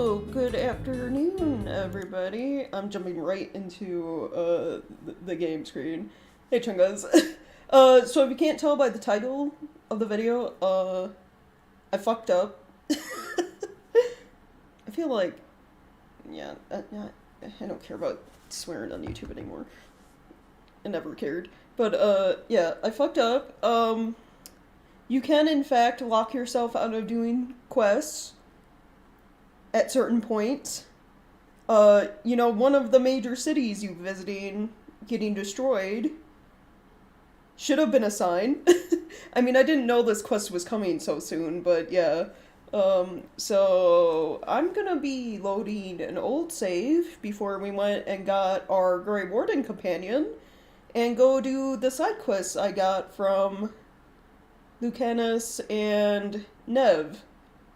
Hello, good afternoon, everybody. I'm jumping right into the game screen. Hey, Chungas. So if you can't tell by the title of the video, I fucked up. I feel like, yeah, I don't care about swearing on YouTube anymore. I never cared. But, yeah, I fucked up. You can, in fact, lock yourself out of doing quests at certain points. You know, one of the major cities you're visiting getting destroyed should have been a sign. I mean, I didn't know this quest was coming so soon, but yeah. So I'm gonna be loading an old save before we went and got our Grey Warden companion and go do the side quests I got from Lucanus and Nev.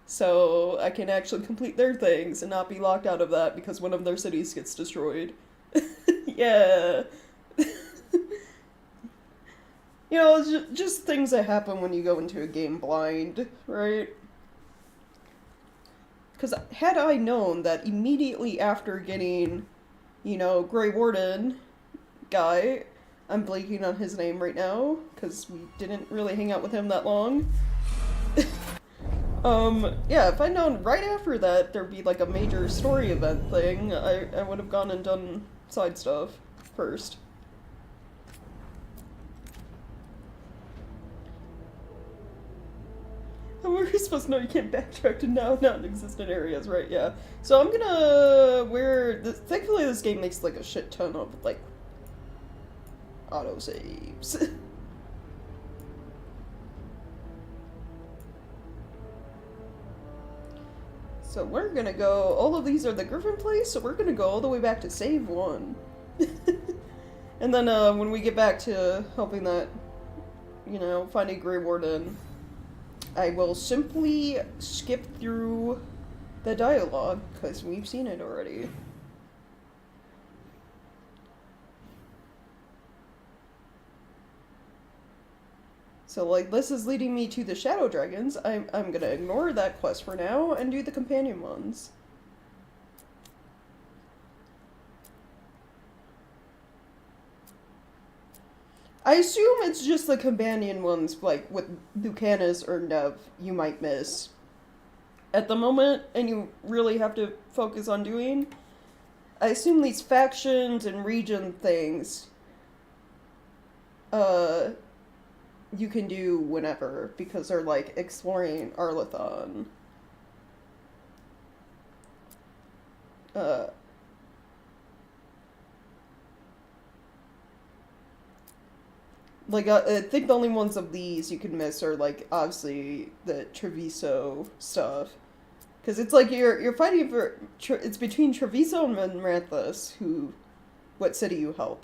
So I can actually complete their things and not be locked out of that because one of their cities gets destroyed. Yeah. You know, it's just things that happen when you go into a game blind, right? Because had I known that immediately after getting, you know, Grey Warden guy, I'm blanking on his name right now, because we didn't really hang out with him that long. Yeah, if I'd known right after that there'd be like a major story event thing, I would have gone and done side stuff first. How were we supposed to know you can't backtrack to now non-existent areas, right? Yeah. So I'm gonna thankfully this game makes like a shit ton of like autosaves. So we're gonna go, all of these are the Griffin place, so we're gonna go all the way back to save 1. And then when we get back to helping that, you know, finding Grey Warden, I will simply skip through the dialogue, because we've seen it already. So, like, this is leading me to the Shadow Dragons. I'm gonna ignore that quest for now and do the companion ones. I assume it's just the companion ones, like, with Lucanus or Nev, you might miss at the moment, and you really have to focus on doing. I assume these factions and region things, you can do whenever, because they're, like, exploring Arlathon. Like, I think the only ones of these you can miss are, like, obviously the Treviso stuff. Because it's like you're fighting for... it's between Treviso and Manranthus, what city you help.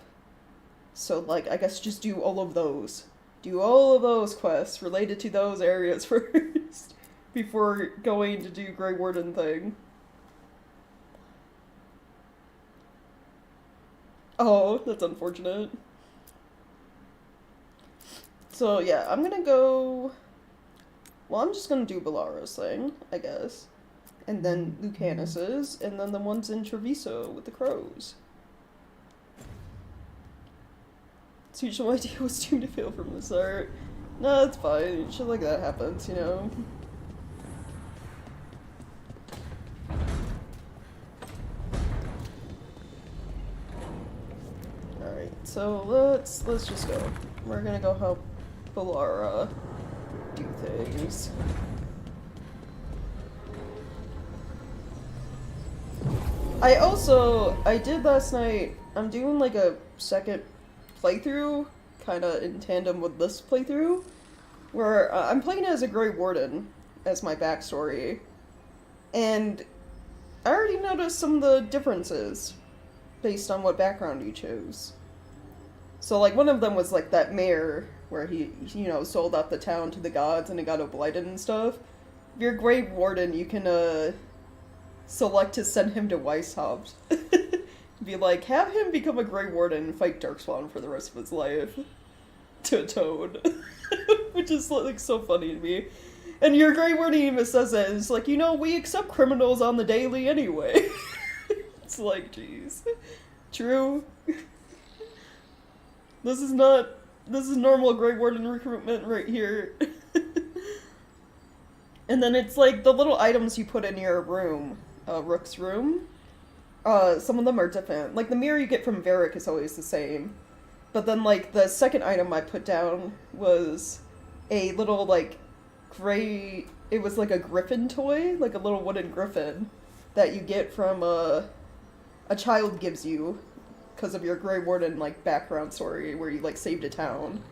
So, like, I guess just do all of those. Do all of those quests related to those areas first, before going to do Grey Warden thing. Oh, that's unfortunate. So, yeah, I'm gonna go... Well, I'm just gonna do Balara's thing, I guess. And then Lucanus's, and then the ones in Treviso with the crows. So your no idea was doomed to fail from the start. No, it's fine. Shit like that happens, you know? Alright, so let's just go. We're gonna go help Balara do things. I did last night, I'm doing like a second playthrough, kinda in tandem with this playthrough, where I'm playing as a Grey Warden, as my backstory, and I already noticed some of the differences based on what background you chose. So, like, one of them was, like, that mayor, where he, you know, sold out the town to the gods and it got blighted and stuff. If you're Grey Warden, you can, select to send him to Weishaupt. Be like, have him become a Grey Warden and fight Darkspawn for the rest of his life. To atone. Which is, like, so funny to me. And your Grey Warden even says that. It's like, you know, we accept criminals on the daily anyway. It's like, jeez. True. This is normal Grey Warden recruitment right here. And then it's like the little items you put in your room, Rook's room. Some of them are different. Like the mirror you get from Varric is always the same. But then like the second item I put down was a little like gray, it was like a griffin toy, like a little wooden griffin that you get from a child gives you because of your Grey Warden like background story where you like saved a town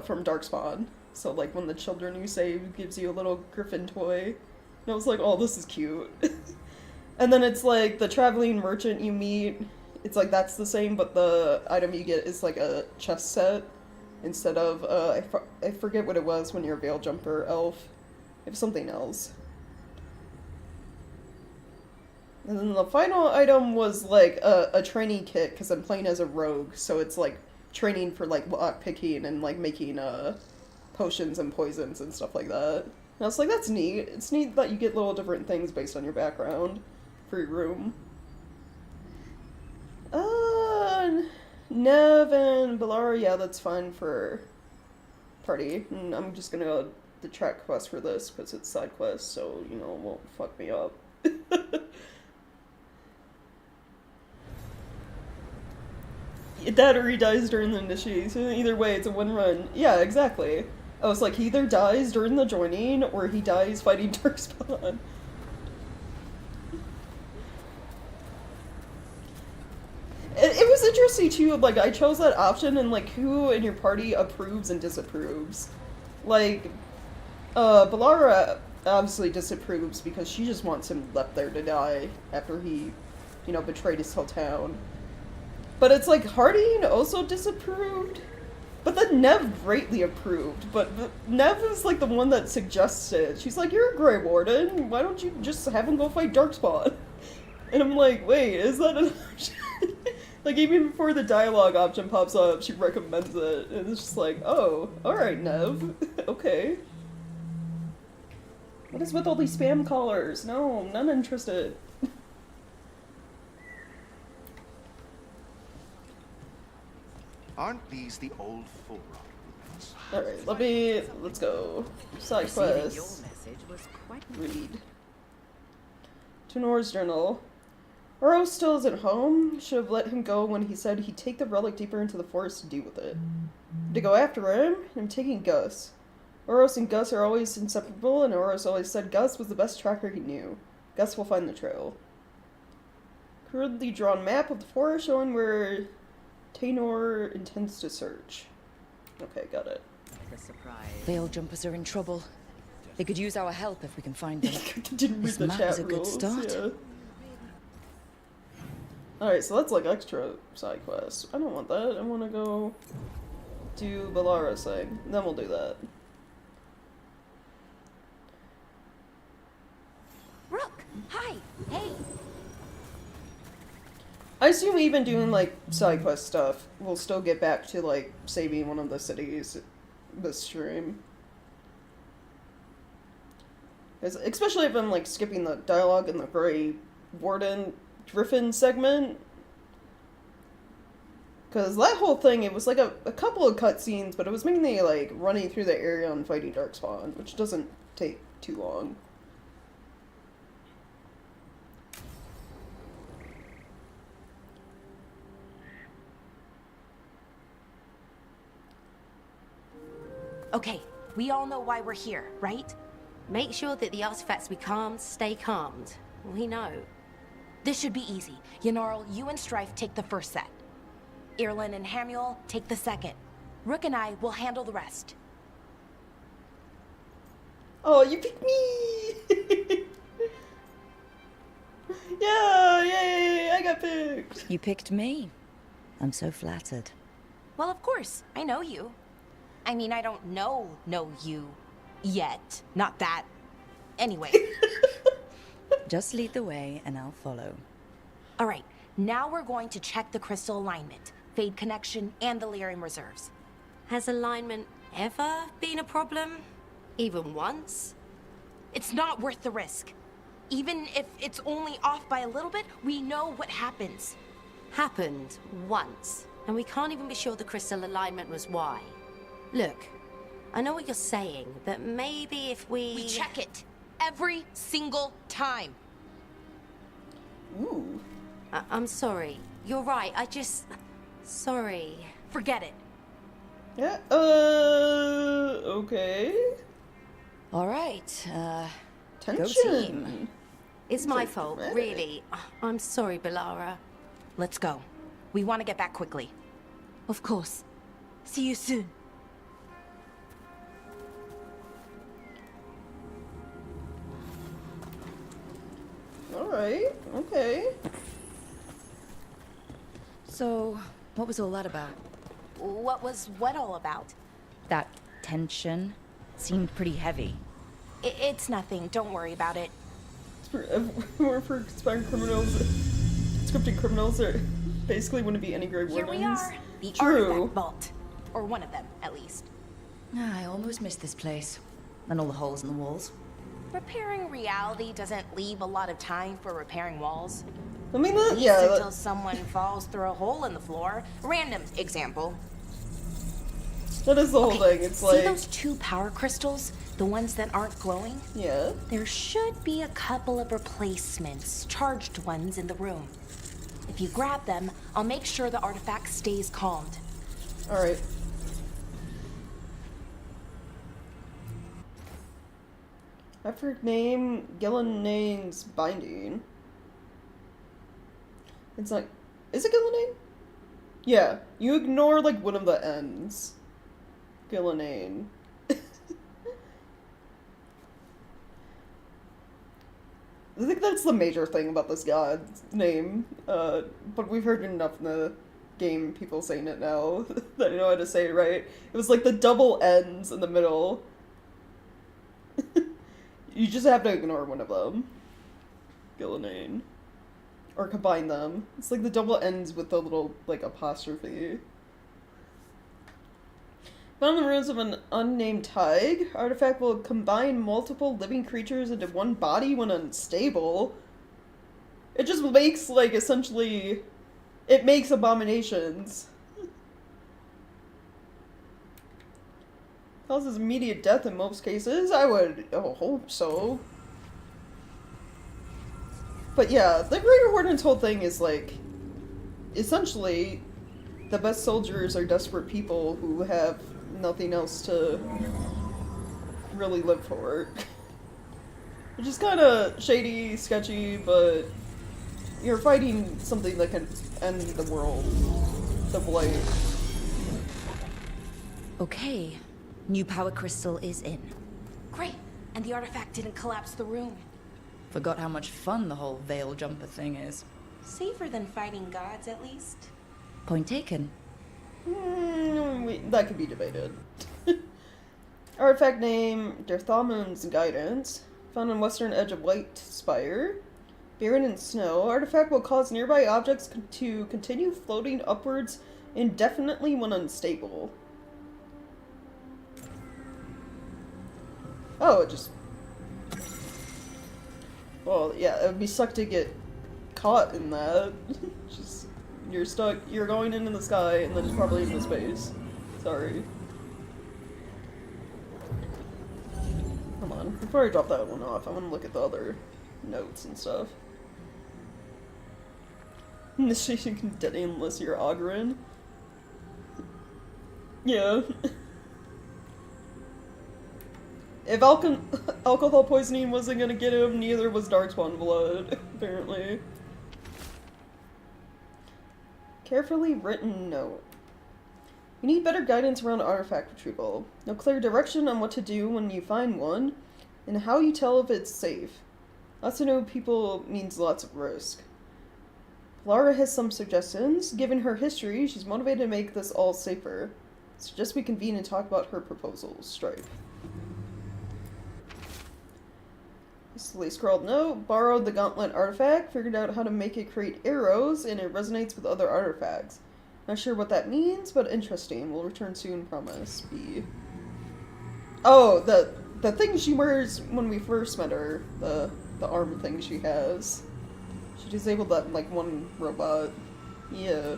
from Darkspawn. So like when the children you save gives you a little griffin toy. And I was like, oh, this is cute. And then it's like the traveling merchant you meet, it's like that's the same, but the item you get is like a chest set instead of, I forget what it was when you're a Veil Jumper elf. It was something else. And then the final item was like a training kit, because I'm playing as a rogue, so it's like training for like lock picking and like making potions and poisons and stuff like that. And I was like, that's neat. It's neat that you get little different things based on your background for your room. Nev and Balara, yeah, that's fine for party. And I'm just gonna go the track quest for this because it's side quest, so you know it won't fuck me up. That or he dies during the initiation. Either way, it's a one run. Yeah, exactly. I was like, he either dies during the joining or he dies fighting Darkspawn. It was interesting too, like, I chose that option and, like, who in your party approves and disapproves. Like, Balara obviously disapproves because she just wants him left there to die after he, you know, betrayed his whole town. But it's like, Harding also disapproved? But then Nev greatly approved, but Nev is like the one that suggests it. She's like, you're a Grey Warden, why don't you just have him go fight Darkspawn? And I'm like, wait, is that an option? Like, even before the dialogue option pops up, she recommends it, and it's just like, oh, alright, Nev. Okay. What is with all these spam callers? No, none interested. Aren't these the old full rock ruins? Alright, let's go. Side quest. Read. To Nora's journal. Oro still isn't home. Should have let him go when he said he'd take the relic deeper into the forest to deal with it. To go after him, I'm taking Gus. Oros and Gus are always inseparable, and Oros always said Gus was the best tracker he knew. Gus will find the trail. Crudely drawn map of the forest showing where Taynor intends to search. Okay, got it. Veil Jumpers are in trouble. They could use our help if we can find them. Didn't read This the map chat is a good rules, start. yeah. Alright, so that's like extra side quests. I don't want that. I want to go do Balara's thing. Then we'll do that. Rook! Hi! Hey! I assume even doing like side quest stuff, we'll still get back to like saving one of the cities this stream. 'Cause especially if I'm like skipping the dialogue in the Grey Warden Griffin segment. Because that whole thing, it was like a couple of cutscenes, but it was mainly like running through the area and fighting Darkspawn, which doesn't take too long. Okay, we all know why we're here, right? Make sure that the artifacts we calmed stay calmed. We know. This should be easy. Yanarl, you and Strife take the first set. Irlin and Hamuel take the second. Rook and I will handle the rest. Oh, you picked me! Yeah, yay, I got picked! You picked me. I'm so flattered. Well, of course, I know you. I mean, I don't know you yet. Not that. Anyway. Just lead the way and I'll follow. All right, now we're going to check the crystal alignment, fade connection, and the lyrium reserves. Has alignment ever been a problem? Even once? It's not worth the risk. Even if it's only off by a little bit, we know what happens. Happened once, and we can't even be sure the crystal alignment was why. Look, I know what you're saying, but maybe if We check it every single time. Ooh. I'm sorry. You're right, Sorry. Forget it. Yeah, okay. All right, go Tension. team. It's my like fault, dramatic. really. I'm sorry, Balara. Let's go. We want to get back quickly. Of course. See you soon. Alright, okay. So, what was all that about? What was what all about? That tension seemed pretty heavy. It's nothing. Don't worry about it. We're for conspiring criminals. Scripted criminals are basically wouldn't be any great Here wardens. we are. The True. artifact vault. Or one of them, at least. I almost missed this place. And all the holes in the walls. Repairing reality doesn't leave a lot of time for repairing walls. I mean, that, At least yeah. until someone falls through a hole in the floor. Random example. That is the whole thing. It's See like, those 2 power crystals? The ones that aren't glowing? yeah. There should be a couple of replacements, charged ones, in the room. If you grab them, I'll make sure the artifact stays calmed. Alright. Effort name Gillanane's binding. It's like, is it Gillanane? Yeah, you ignore like one of the ends. Gillanane. I think that's the major thing about this god's name, but we've heard enough in the game, people saying it now, that I know how to say it right. It was like the double N's in the middle. You just have to ignore one of them. Gillanane. Or combine them. It's like the double N's with the little, like, apostrophe. Found in the ruins of an unnamed Tig. Artifact will combine multiple living creatures into one body when unstable. It just makes, like, essentially... It makes abominations. Causes immediate death in most cases. I would hope so. But yeah, the Greater Warden's whole thing is, like... Essentially, the best soldiers are desperate people who have nothing else to really live for. Which is kind of shady, sketchy, but you're fighting something that can end the world. The Blight. Okay, new power crystal is in. Great. And the artifact didn't collapse the room. Forgot how much fun the whole veil jumper thing is. Safer than fighting gods, at least. Point taken. That could be debated. Artifact name, Derthamun's Guidance. Found on western edge of White Spire. Buried in snow. Artifact will cause nearby objects to continue floating upwards indefinitely when unstable. Oh, it just... Well, yeah, it would be sucked to get caught in that. Just... You're stuck, you're going into the sky, and then probably into space. Sorry. Come on, before I drop that one off, I want to look at the other notes and stuff. Initiation can detonate unless you're Ogren. Yeah. If alcohol poisoning wasn't gonna get him, neither was Darkspawn blood, apparently. Carefully written note. You need better guidance around artifact retrieval. No clear direction on what to do when you find one, and how you tell if it's safe. Lots to know people means lots of risk. Lara has some suggestions. Given her history, she's motivated to make this all safer. Suggest we convene and talk about her proposals. Strife. Hastily scrawled note. Borrowed the gauntlet artifact. Figured out how to make it create arrows, and it resonates with other artifacts. Not sure what that means, but interesting. We'll return soon, promise. B. Oh, the thing she wears when we first met her, the arm thing she has. She disabled that in, like, one robot. Yeah.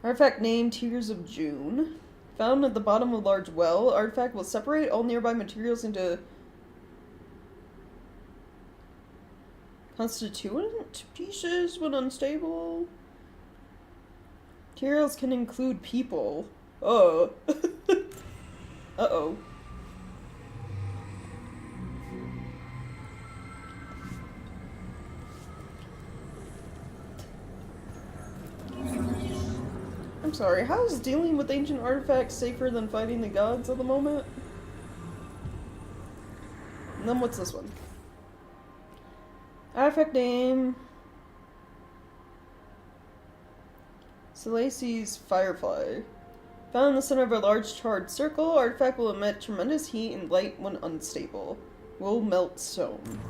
Artifact name, Tears of June. Found at the bottom of a large well. Artifact will separate all nearby materials into constituent pieces when unstable. Materials can include people. Oh. Uh-oh. I'm sorry, how is dealing with ancient artifacts safer than fighting the gods at the moment? And then what's this one? Artifact name... Celestis Firefly. Found in the center of a large charred circle, artifact will emit tremendous heat and light when unstable. Will melt stone.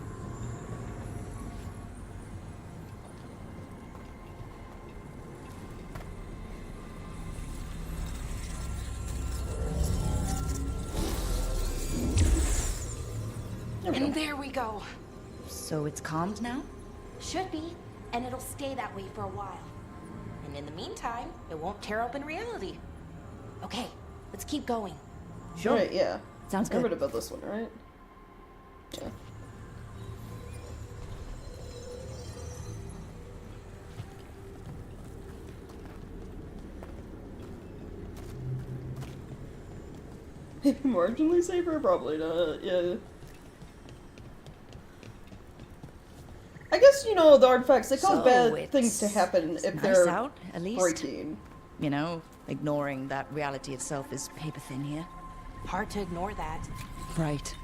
And there we go. So it's calmed now? Should be, and it'll stay that way for a while. And in the meantime, it won't tear open reality. Okay, let's keep going. Sure. Right, yeah. Sounds I read good. about this one, right? Yeah. Marginally safer? Probably not, yeah. I guess, you know, the artifacts, they cause So bad things it's to happen if nice they're out, at least. breaking. You know, ignoring that reality itself is paper thin here. Hard to ignore that. Right.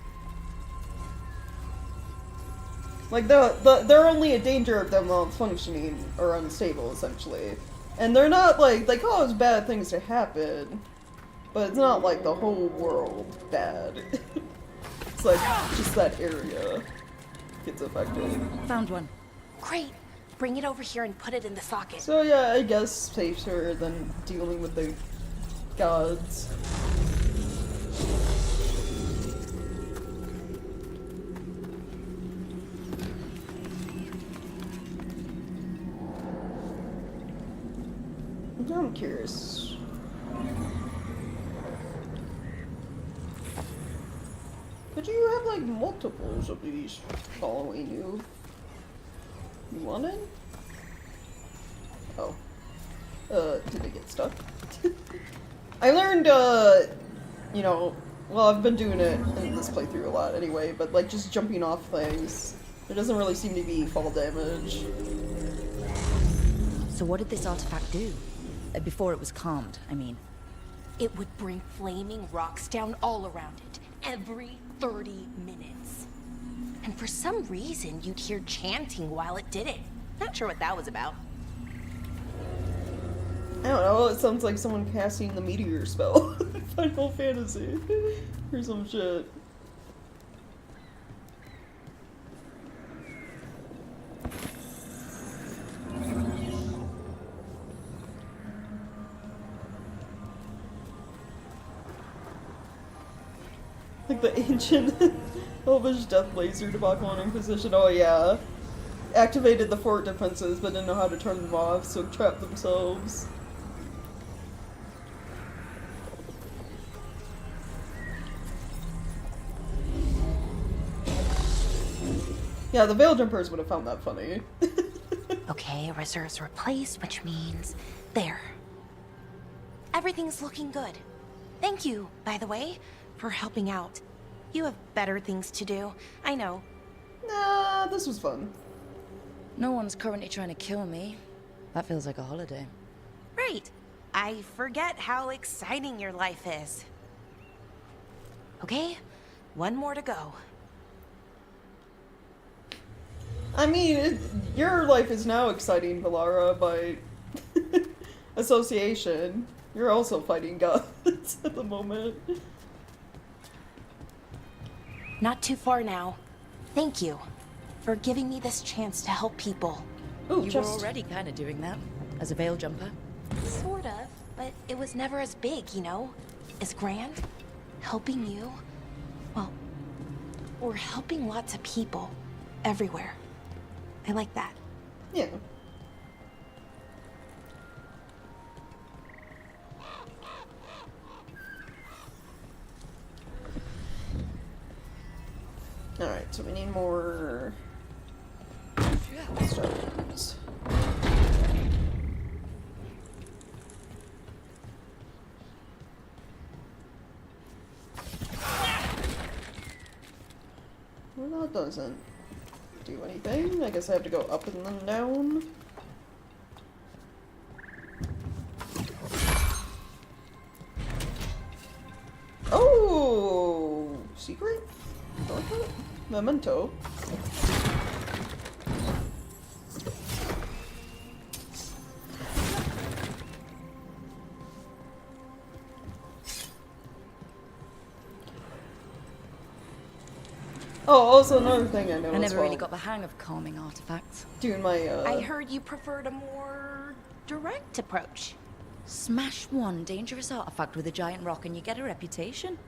Like, they're only a danger of them malfunctioning or unstable, essentially. And they're not, like, they cause bad things to happen, but it's not like the whole world bad. It's like, just that area gets affected. Found one. Great. Bring it over here and put it in the socket. So yeah, I guess safer than dealing with the gods. Now I'm curious. Could you have like multiples of these following you? You wanted? Oh. Did it get stuck? I learned, you know, well, I've been doing it in this playthrough a lot anyway, but like just jumping off things, there doesn't really seem to be fall damage. So what did this artifact do? Before it was calmed, I mean. It would bring flaming rocks down all around it, every 30 minutes. And for some reason, you'd hear chanting while it did it. Not sure what that was about. I don't know, it sounds like someone casting the meteor spell in Final Fantasy or some shit. Like the ancient Elvish death laser debacle on Inquisition. Oh yeah. Activated the fort defenses but didn't know how to turn them off, so trapped themselves. Yeah, the Veil Jumpers would have found that funny. Okay, reserves replaced, which means there. Everything's looking good. Thank you, by the way, for helping out. You have better things to do, I know. Nah, this was fun. No one's currently trying to kill me. That feels like a holiday. Right. I forget how exciting your life is. Okay, one more to go. I mean, your life is now exciting, Valara, by association. You're also fighting gods at the moment. Not too far now. Thank you for giving me this chance to help people. Ooh, You chest. were already kind of doing that, as a veil jumper. Sort of, but it was never as big, you know? As grand. helping you, well, we're helping lots of people everywhere. I like that. Yeah. Alright, so we need more stones. Well, that doesn't do anything. I guess I have to go up and then down. Oh! Secret? Memento. Oh, also another thing I know I as never well. really got the hang of calming artifacts. Doing my, I heard you preferred a more direct approach. Smash one dangerous artifact with a giant rock and you get a reputation.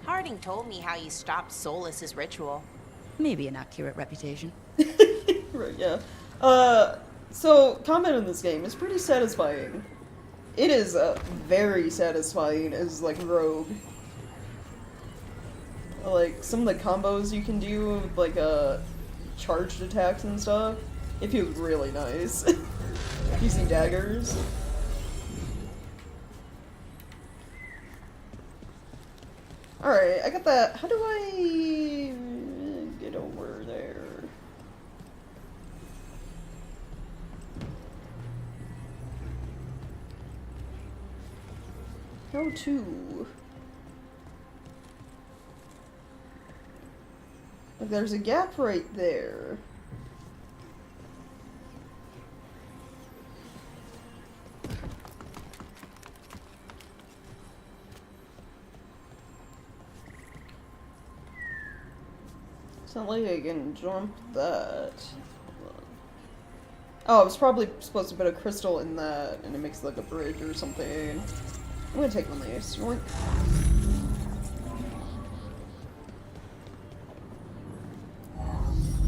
Harding told me how you stopped Solus's ritual. Maybe an accurate reputation. Right, yeah. So, combat in this game is pretty satisfying. It is, very satisfying as, like, rogue. Like, some of the combos you can do with, like, charged attacks and stuff, it feels really nice. Using daggers. Alright, I got that. How do I get over there? How to? Like, there's a gap right there. It's not like I can jump that. Oh, I was probably supposed to put a crystal in that, and it makes like a bridge or something. I'm gonna take one of these. Yoink.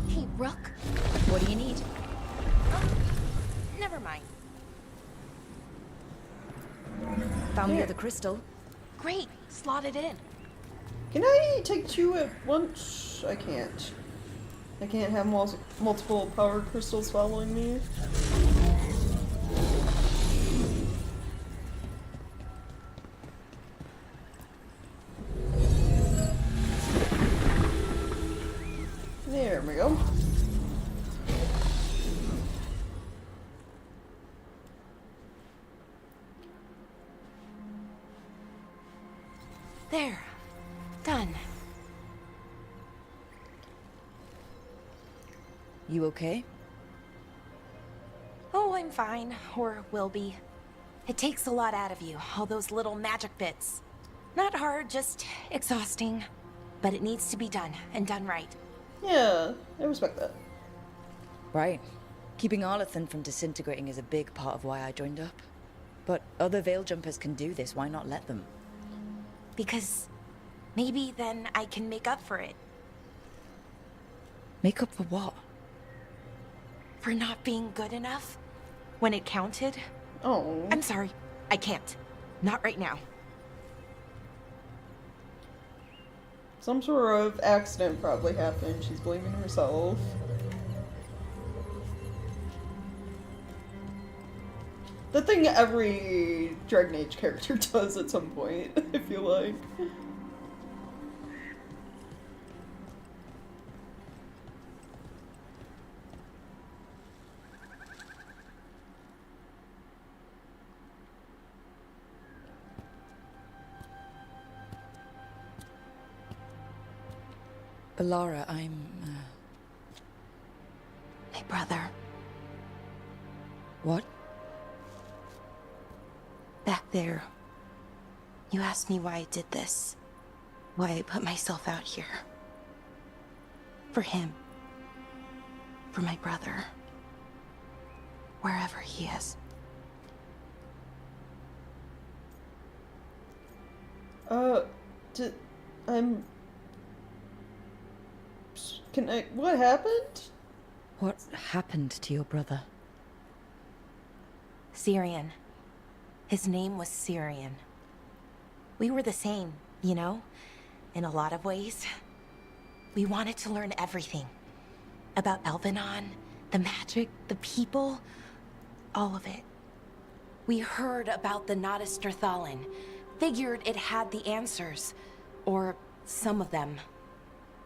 Hey, Rook. What do you need? Never mind. Found the Here. other crystal. Great, slot it in. Can I take two at once? I can't. I can't have multiple power crystals following me. There we go. There. Done. You okay? Oh, I'm fine. Or will be. It takes a lot out of you, all those little magic bits. Not hard, just exhausting. But it needs to be done, and done right. Yeah, I respect that. Right. Keeping Arlathan from disintegrating is a big part of why I joined up. But other Veil Jumpers can do this, why not let them? Because maybe then I can make up for it. Make up for what? For not being good enough when it counted. Oh. I'm sorry. I can't. Not right now. Some sort of accident probably happened. She's blaming herself. The thing every Dragon Age character does at some point, I feel like. Alara, I'm, My brother. What? Back there. You asked me why I did this. Why I put myself out here. For him. For my brother. Wherever he is. I'm... What happened? What happened to your brother? Syrian. His name was Syrian. We were the same, you know? In a lot of ways. We wanted to learn everything. About Elvenon, the magic, the people, all of it. We heard about the Notisterthalin, figured it had the answers, or some of them.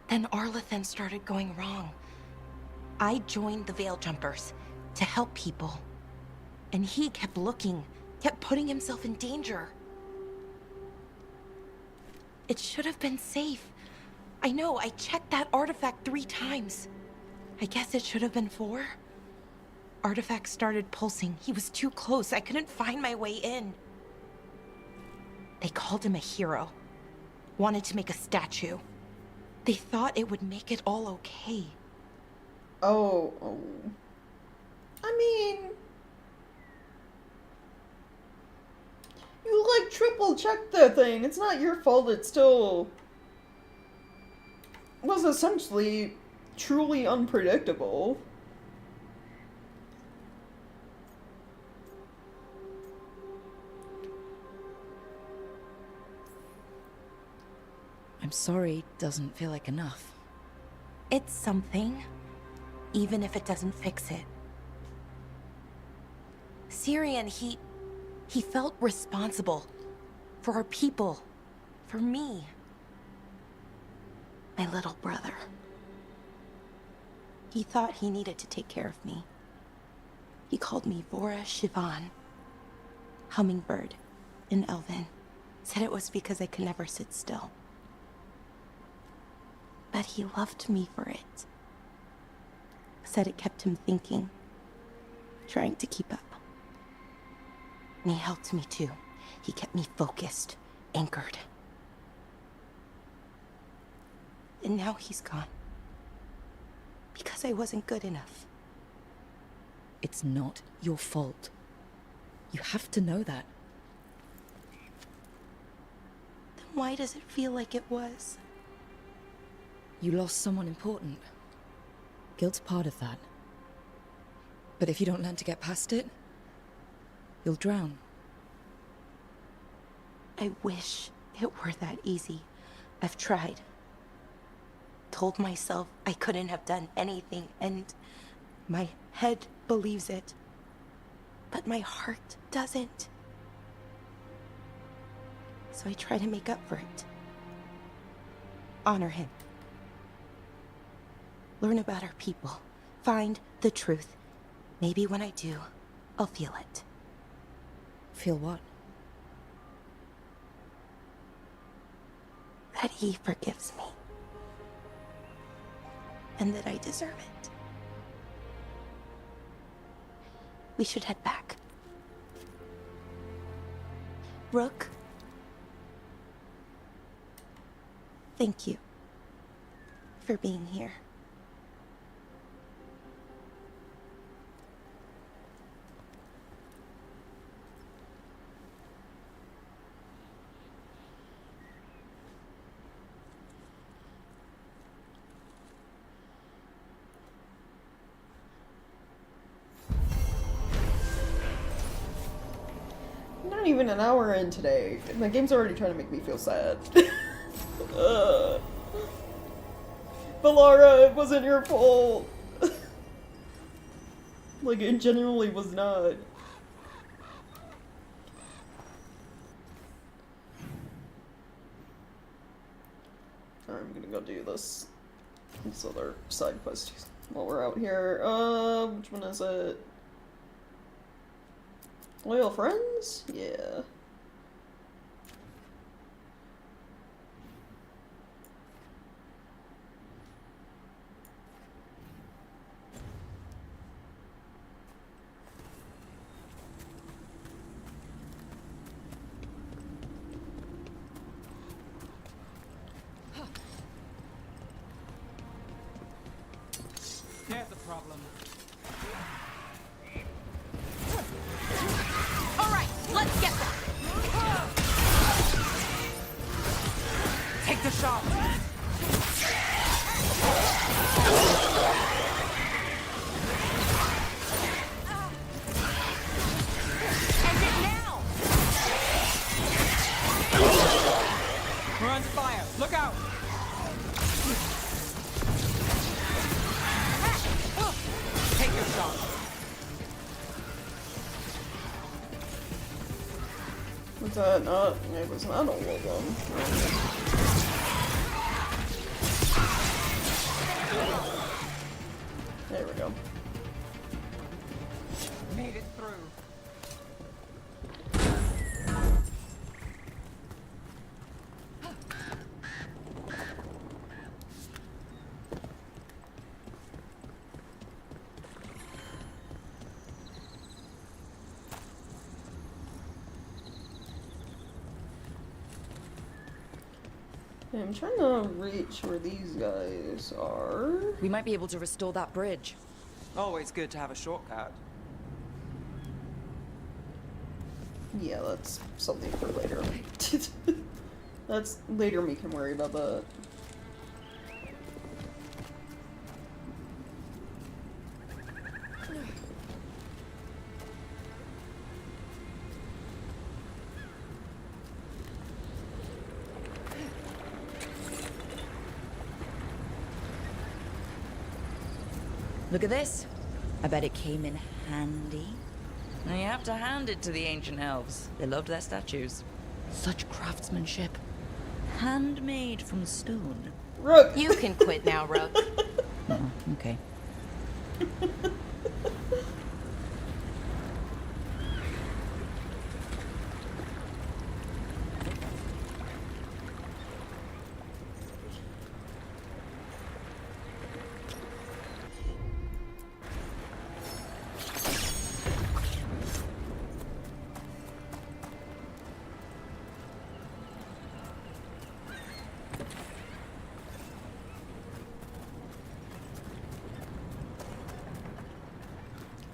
Then Arlathan started going wrong. I joined the Veil Jumpers to help people. And he kept looking, kept putting himself in danger. It should have been safe. I know, I checked that artifact 3 times. I guess it should have been 4. Artifact started pulsing. He was too close. I couldn't find my way in. They called him a hero. Wanted to make a statue. They thought it would make it all okay. Oh. I mean... You, like, triple-checked the thing. It's not your fault. It still... was essentially truly unpredictable. I'm sorry doesn't feel like enough. It's something, even if it doesn't fix it. Syrian, he felt responsible for our people, for me. My little brother. He thought he needed to take care of me. He called me Vora Shivan, hummingbird in Elven. Said it was because I could never sit still. But he loved me for it. Said it kept him thinking, trying to keep up. And he helped me too. He kept me focused, anchored. And now he's gone. Because I wasn't good enough. It's not your fault. You have to know that. Then why does it feel like it was? You lost someone important. Guilt's part of that. But if you don't learn to get past it, you'll drown. I wish it were that easy. I've tried. Told myself I couldn't have done anything, and my head believes it. But my heart doesn't. So I try to make up for it. Honor him. Learn about our people. Find the truth. Maybe when I do, I'll feel it. Feel what? That he forgives me. And that I deserve it. We should head back. Rook? Thank you for being here. Not even an hour in today. My game's already trying to make me feel sad. Valara, it wasn't your fault. Like, it genuinely was not. Alright, I'm gonna go do this other side quest while we're out here. Which one is it? Loyal friends? Yeah. There's a problem. All right, let's get that. Take the shot. End it now! We're under fire. Look out. Take your shot. Was that not? It was not all of them. There we go. Made it through. I'm trying to reach where these guys are. We might be able to restore that bridge. Always good to have a shortcut. Yeah, that's something for later. That's later we can worry about that. Look at this. I bet it came in handy. Now you have to hand it to the ancient elves. They loved their statues. Such craftsmanship. Handmade from stone. Rook! You can quit now, Rook. Oh, okay.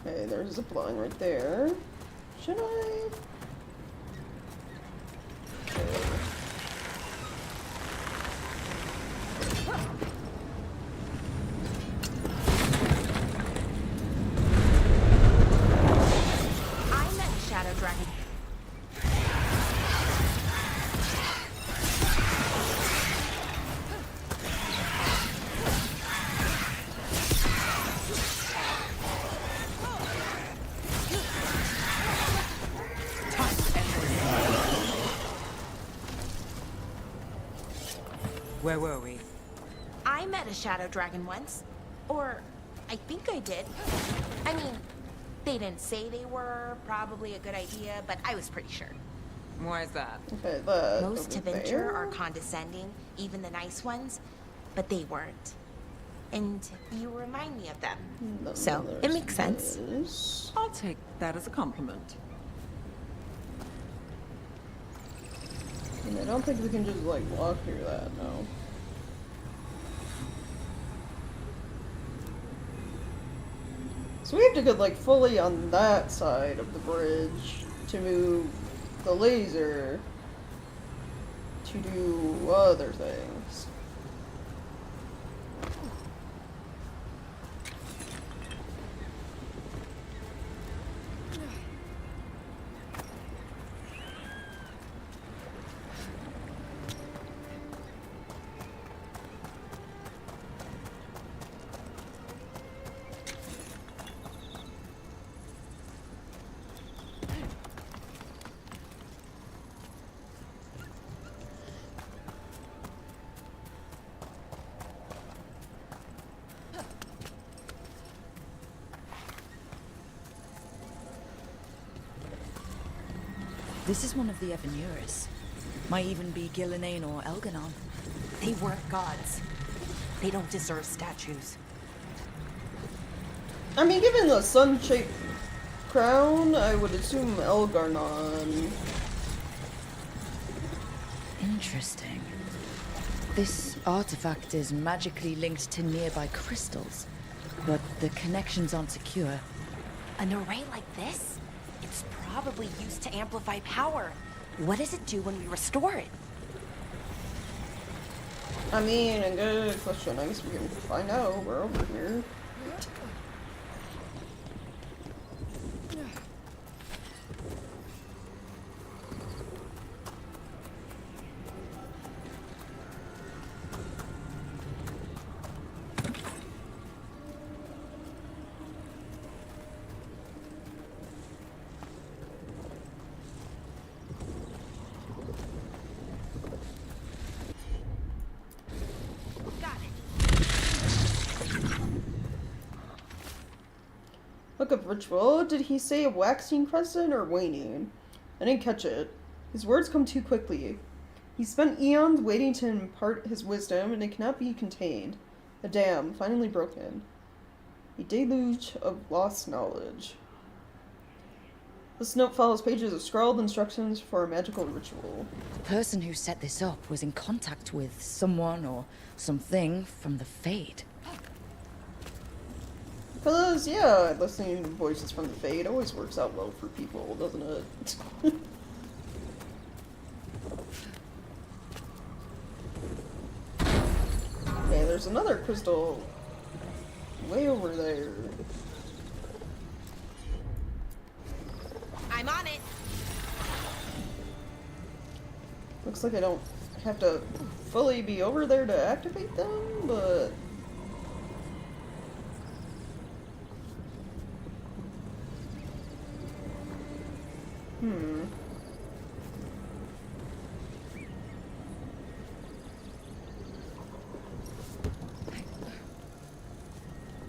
Okay, there's a zip line right there. Should I? I met a shadow dragon. Where were we? I met a shadow dragon once. Or, I think I did. I mean, they didn't say they were probably a good idea, but I was pretty sure. Why is that? Okay, that Most to over venture there. are condescending, even the nice ones, but they weren't. And you remind me of them. No, So, it there's makes sense. this. I'll take that as a compliment. And I don't think we can just like walk through that, no. So we have to get like fully on that side of the bridge to move the laser to do other things. This is one of the Evanuris. Might even be Gillenane or Elganon. They weren't gods. They don't deserve statues. I mean, given the sun-shaped crown, I would assume Elgarnon. Interesting. This artifact is magically linked to nearby crystals, but the connections aren't secure. An array like this? It's probably used to amplify power. What does it do when we restore it? I mean, a good question. I guess we can find out. We're over here. Look up ritual. Did he say a waxing crescent or waning? I didn't catch it. His words come too quickly. He spent eons waiting to impart his wisdom, and it cannot be contained. A dam, finally broken. A deluge of lost knowledge. This note follows pages of scrawled instructions for a magical ritual. The person who set this up was in contact with someone or something from the Fade. Because, yeah, listening to voices from the Fade always works out well for people, doesn't it? Okay, there's another crystal way over there. I'm on it. Looks like I don't have to fully be over there to activate them, but...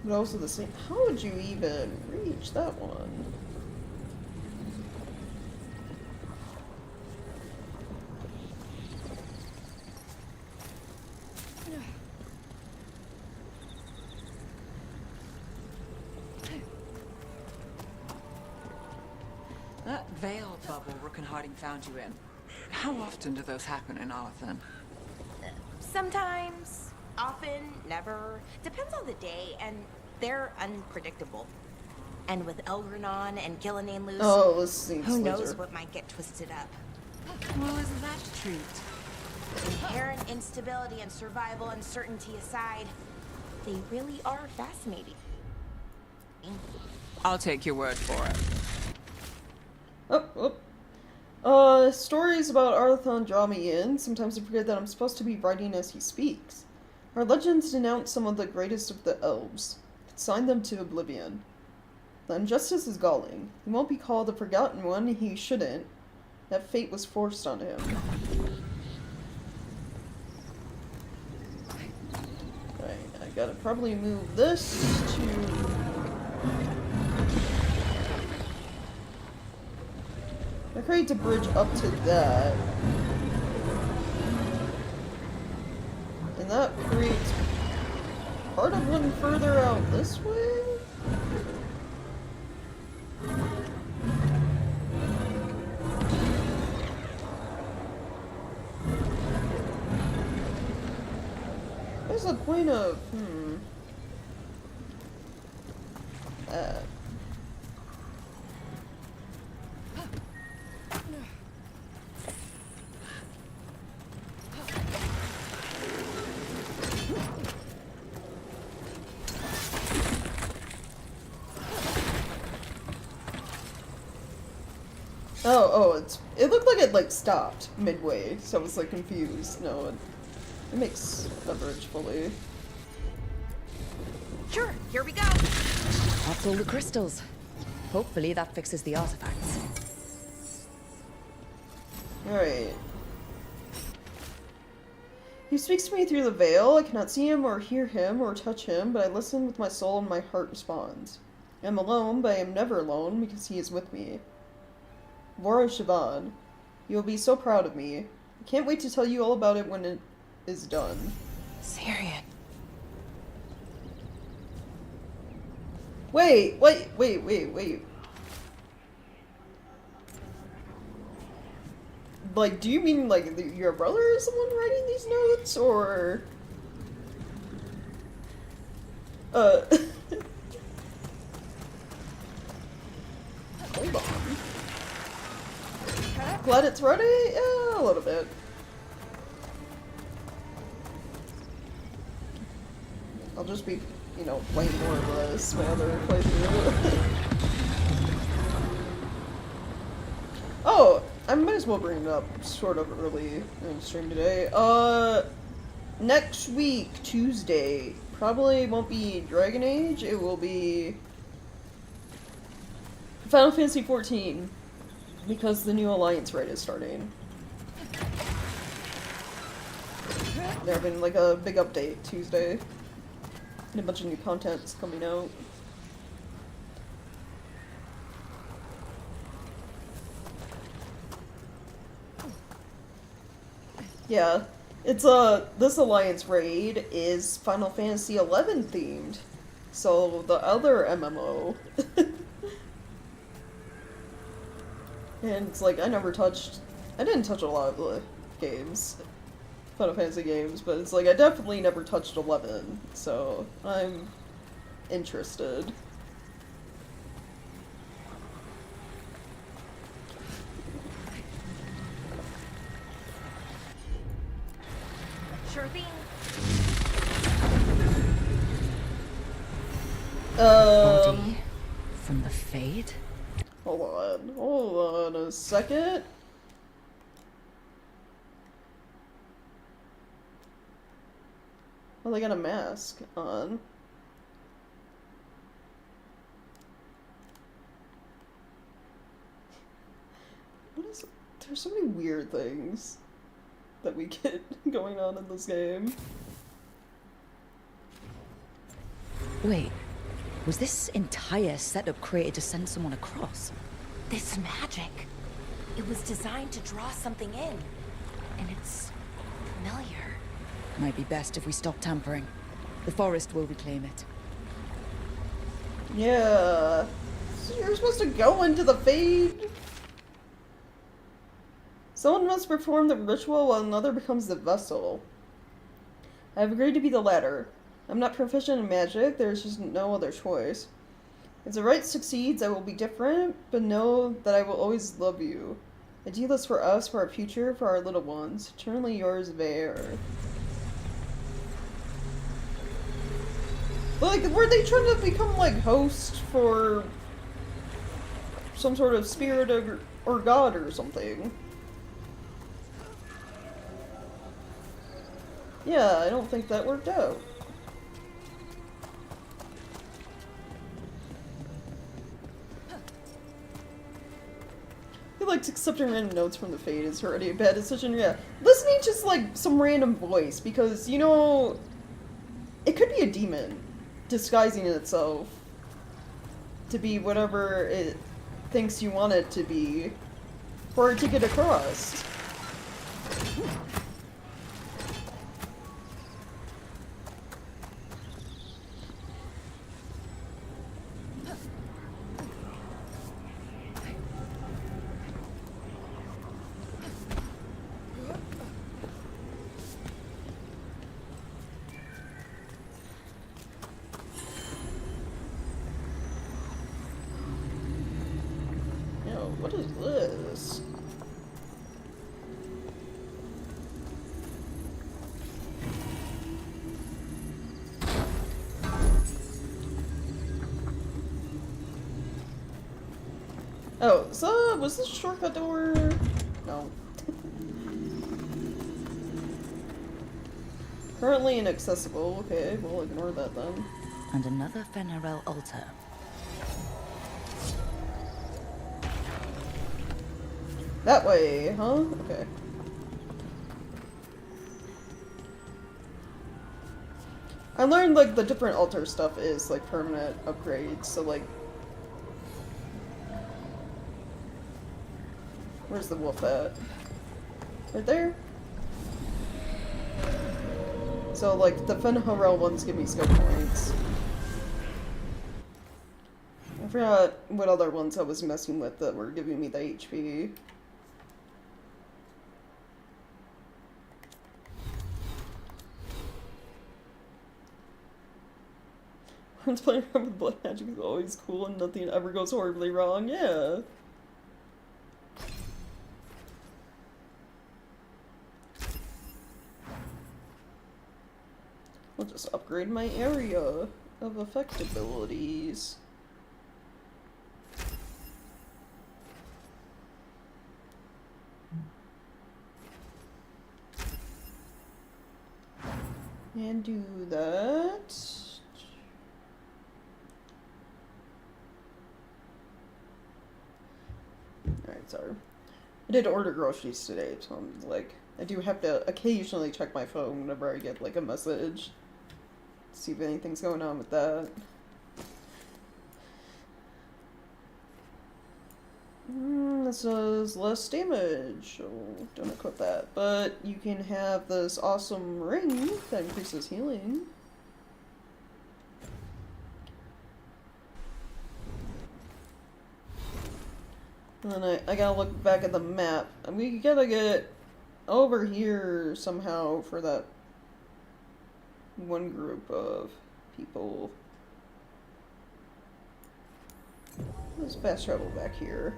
But also the same. How would you even reach that one? That veil bubble Rook and Harding found you in. How often do those happen in Arthur? Sometimes, often, never. Depends on the day, and they're unpredictable. And with Elgranon and Gillinan loose, Oh, this seems who laser. knows what might get twisted up. Well, isn't that a treat? Inherent instability and survival uncertainty aside, they really are fascinating. I'll take your word for it. Stories about Arthon draw me in. Sometimes I forget that I'm supposed to be writing as he speaks. Our legends denounce some of the greatest of the elves, consign them to oblivion. The injustice is galling. He won't be called a forgotten one, he shouldn't. That fate was forced on him. Right, I gotta probably move this to... I create a bridge up to that. And that creates part of one further out this way? What's the point of, that? It looked like it, like, stopped midway, so I was, like, confused. No, it makes the bridge fully. Sure, here we go. That's all the crystals. Hopefully that fixes the artifacts. Alright. He speaks to me through the veil. I cannot see him or hear him or touch him, but I listen with my soul and my heart responds. I am alone, but I am never alone because he is with me. Vora Shivan, you will be so proud of me. I can't wait to tell you all about it when it is done. Syrian. Wait. Like, do you mean, like, your brother is the one writing these notes, or... Hold on. Glad it's ready? Yeah, a little bit. I'll just be, you know, playing more of this, my other playthrough. Oh, I might as well bring it up sort of early in the stream today. Next week, Tuesday, probably won't be Dragon Age, it will be Final Fantasy XIV, because the new Alliance raid is starting. There have been like a big update Tuesday, and a bunch of new content's coming out. Yeah, it's this Alliance raid is Final Fantasy XI themed, so the other MMO. And it's like, I didn't touch a lot of the games, Final Fantasy games, but it's like, I definitely never touched 11, so I'm interested. Sure thing. Body from the Fade? Hold on a second. Well, they got a mask on. There's so many weird things that we get going on in this game. Wait, was this entire setup created to send someone across? This magic. It was designed to draw something in. And it's familiar. Might be best if we stop tampering. The forest will reclaim it. Yeah. So you're supposed to go into the Fade? Someone must perform the ritual while another becomes the vessel. I have agreed to be the latter. I'm not proficient in magic, there's just no other choice. If the rite succeeds, I will be different, but know that I will always love you. I do this for us, for our future, for our little ones. Eternally yours, Veilguard. Like, were they trying to become, like, host for some sort of spirit or god or something? Yeah, I don't think that worked out. I feel like accepting random notes from the Fade is already a bad decision. Yeah, listening to just like some random voice, because, you know, it could be a demon disguising itself to be whatever it thinks you want it to be for it to get across. What is this? Oh, so was this shortcut door? No. Currently inaccessible. Okay, we'll ignore that then. And another Fenarel altar. That way, huh? Okay. I learned, like, the different altar stuff is, like, permanent upgrades, so, like... Where's the wolf at? Right there? So, like, the Fenharel ones give me skill points. I forgot what other ones I was messing with that were giving me the HP. Playing around with blood magic is always cool and nothing ever goes horribly wrong. Yeah. We'll just upgrade my area of effect abilities. And do that. Alright, sorry. I did order groceries today, so I'm like, I do have to occasionally check my phone whenever I get like a message. See if anything's going on with that. This does less damage. Oh, don't equip that. But you can have this awesome ring that increases healing. And then I gotta look back at the map. And we gotta get over here somehow for that one group of people. Let's fast travel back here.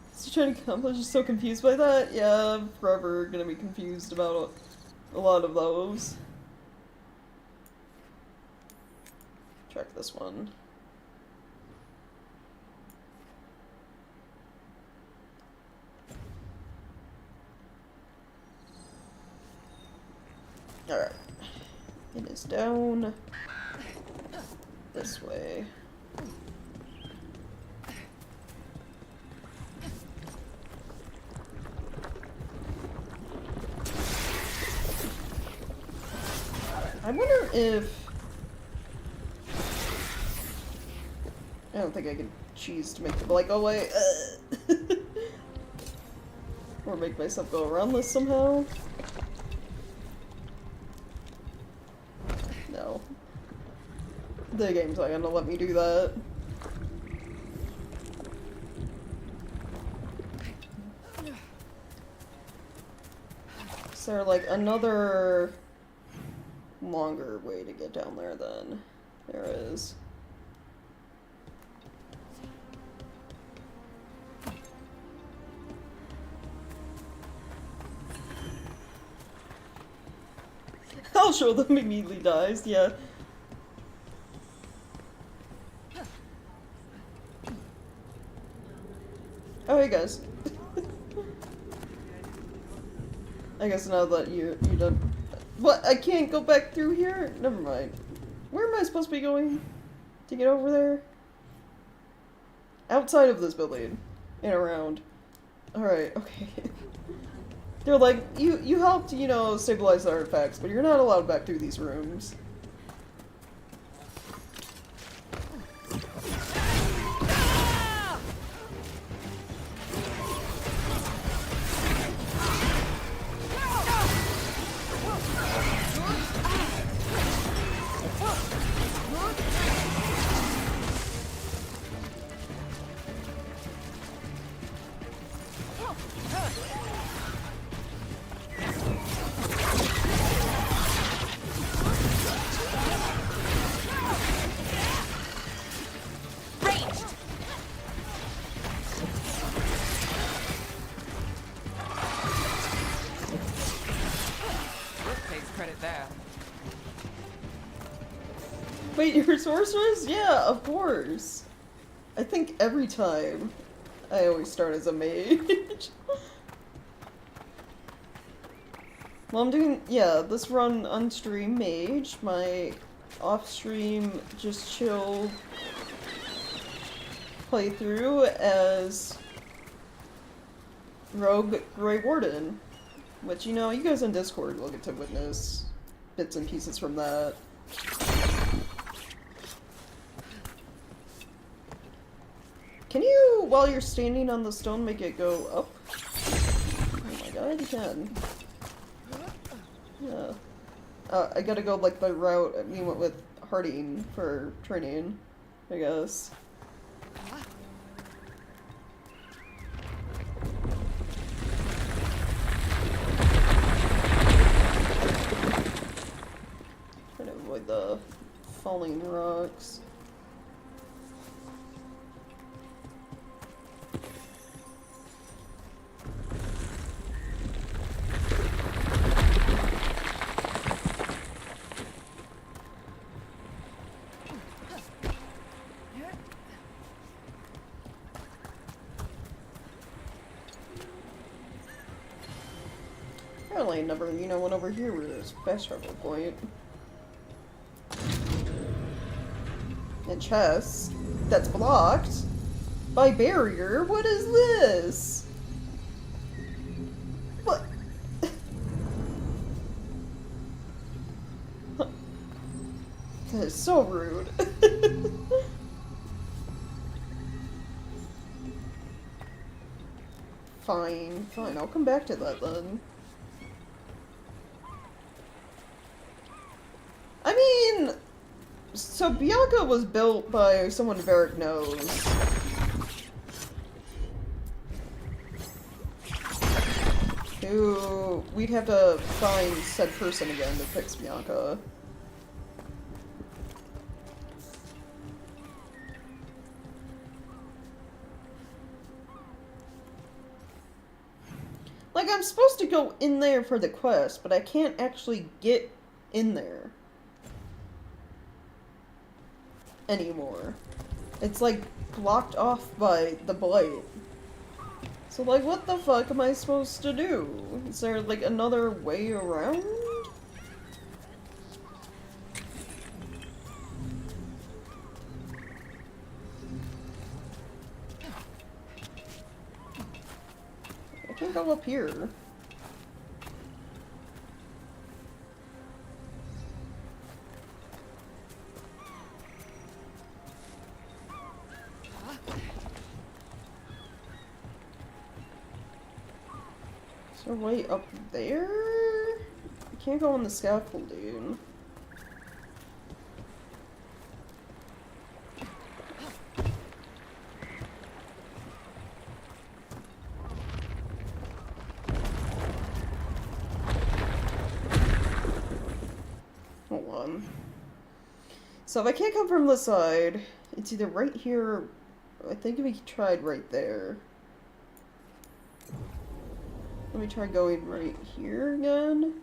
What's he trying to accomplish? Just so confused by that? Yeah, I'm forever gonna be confused about a lot of those. Check this one. Alright. It is down this way. I wonder if... I don't think I can choose to make the blight go away. Or make myself go around this somehow. No. The game's not gonna let me do that. Is there like another longer way to get down there then? There is. I'll show them immediately dies, yeah. Oh, hey guys. I guess now that you done. What? I can't go back through here? Never mind. Where am I supposed to be going to get over there? Outside of this building and around. Alright, okay. They're like, you helped, you know, stabilize the artifacts, but you're not allowed back through these rooms. Wait, you're sorceress? Yeah, of course. I think every time I always start as a mage. Well, I'm doing, yeah, this run on stream mage, my off stream just chill playthrough as Rogue Grey Warden. Which, you know, you guys on Discord will get to witness bits and pieces from that. Can you, while you're standing on the stone, make it go up? Oh my god, you can. Yeah. I gotta go like the route we went with Harding for training, I guess. Trying to avoid the falling rocks. Apparently I never, went over here where there's fast travel point. And chest that's blocked by barrier. What is this? What? That is so rude. Fine, fine. I'll come back to that then. I mean, so Bianca was built by someone Varric knows. Who we'd have to find said person again to fix Bianca. Like, I'm supposed to go in there for the quest, but I can't actually get in there anymore. It's, like, blocked off by the blight. So, like, what the fuck am I supposed to do? Is there, like, another way around? I can't go up here. Is there a way up there? I can't go on the scaffolding. Hold on. So if I can't come from this side, it's either right here, or I think we tried right there. Let me try going right here again.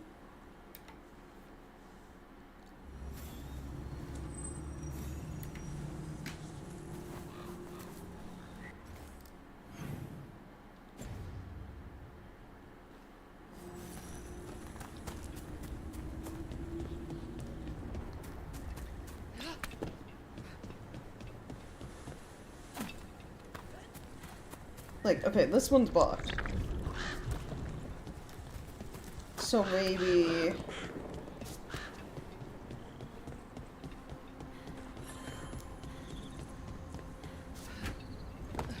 Like, okay, this one's blocked. So maybe...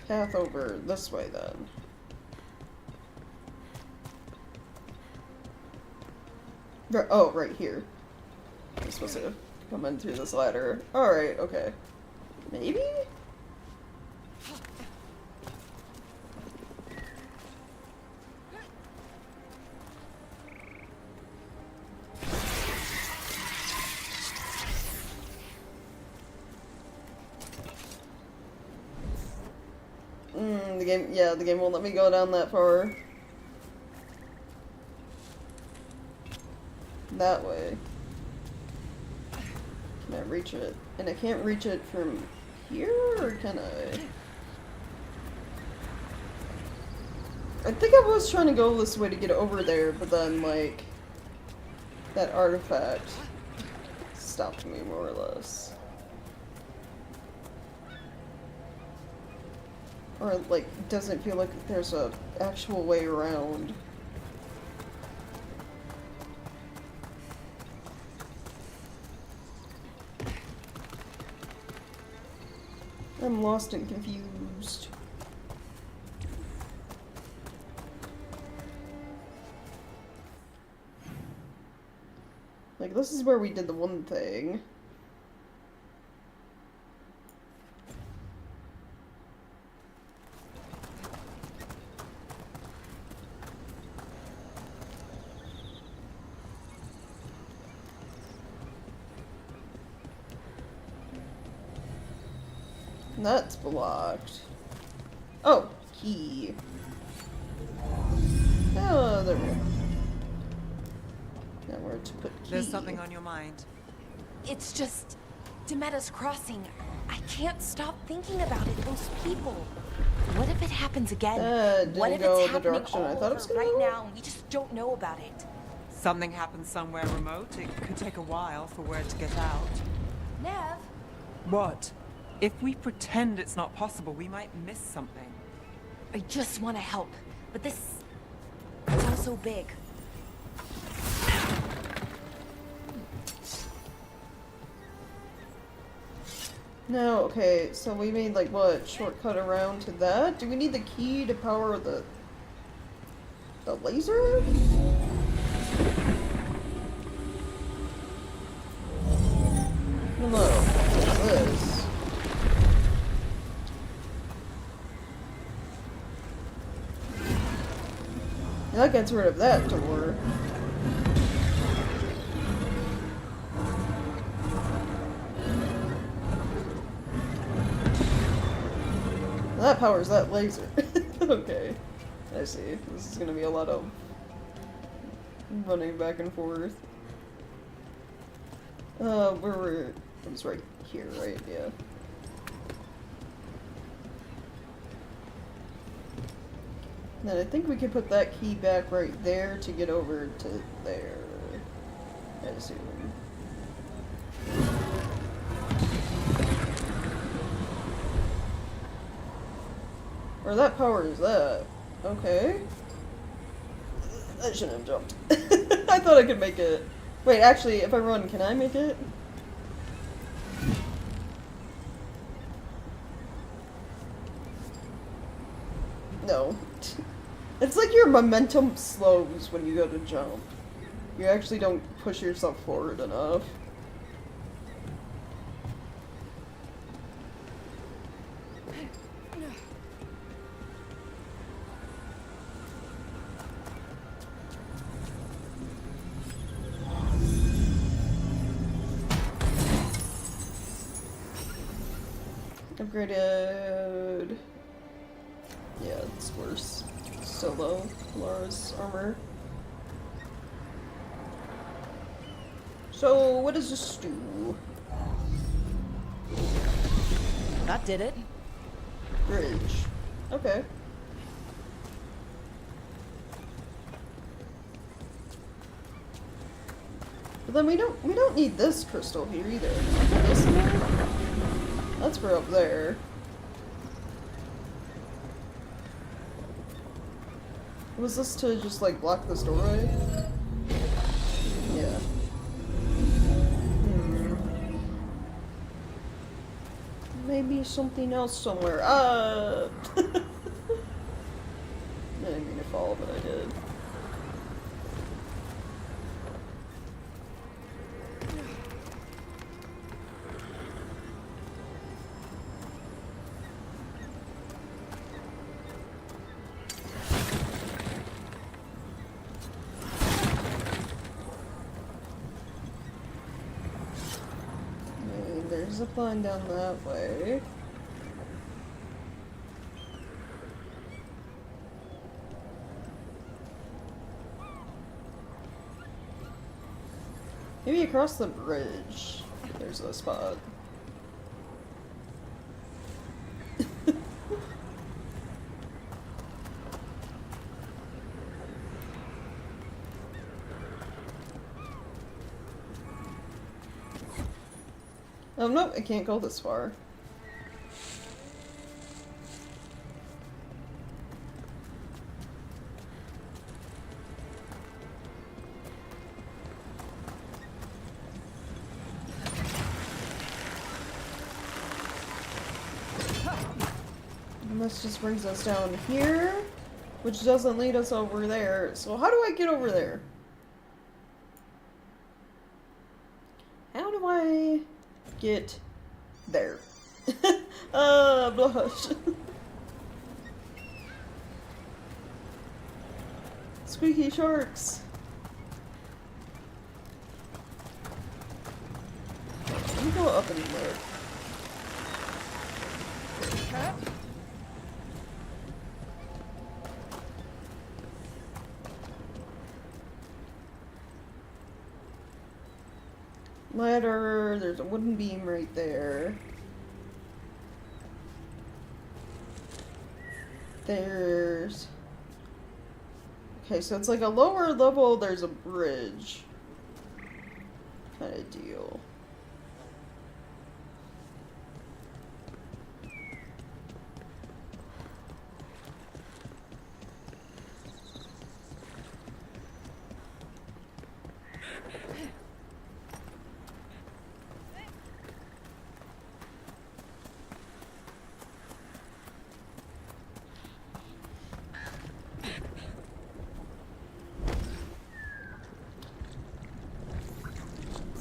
path over this way then. Oh, right here. I'm supposed to come in through this ladder. Alright, okay. Maybe? The game won't let me go down that far. That way. Can I reach it? And I can't reach it from here, or can I? I think I was trying to go this way to get over there, but then, like, that artifact stopped me, more or less. Or, like, doesn't feel like there's a actual way around. I'm lost and confused. Like, this is where we did the one thing. That's blocked. Oh, key. Oh, there we go. Now where to put key. There's something on your mind. It's just... Demetta's Crossing. I can't stop thinking about it. Those people. What if it happens again? Didn't What if go it's the happening direction I all thought it was over gonna right go? now and we just don't know about it? Something happens somewhere remote. It could take a while for word to get out. Nev? What? If we pretend it's not possible, we might miss something. I just want to help, but this is all so big. No, okay, so we made like what, shortcut around to that? Do we need the key to power the laser? No, this. That gets rid of that door. That powers that laser. Okay. I see. This is gonna be a lot of running back and forth. Where were... It was right here, right? Yeah. And then I think we could put that key back right there to get over to there. I assume. Or that powers that. Okay. I shouldn't have jumped. I thought I could make it. Wait, actually, if I run, can I make it? No. It's like your momentum slows when you go to jump. You actually don't push yourself forward enough. Upgraded. Yeah, it's worse. So low. Laura's armor. So, what does this do? That did it. Bridge. Okay. But then we don't need this crystal here either. This one? That's for up there. Was this to just like block this doorway? Yeah. Maybe something else somewhere. I didn't mean to fall, but I did. There's a line down that way. Maybe across the bridge. There's a spot. Oh, no, I can't go this far. And this just brings us down here, which doesn't lead us over there. So how do I get over there? How do I get there? Blush. Squeaky sharks. Let me go up and look. Ladder, there's a wooden beam right there. There's... Okay, so it's like a lower level, there's a bridge. Kind of deal.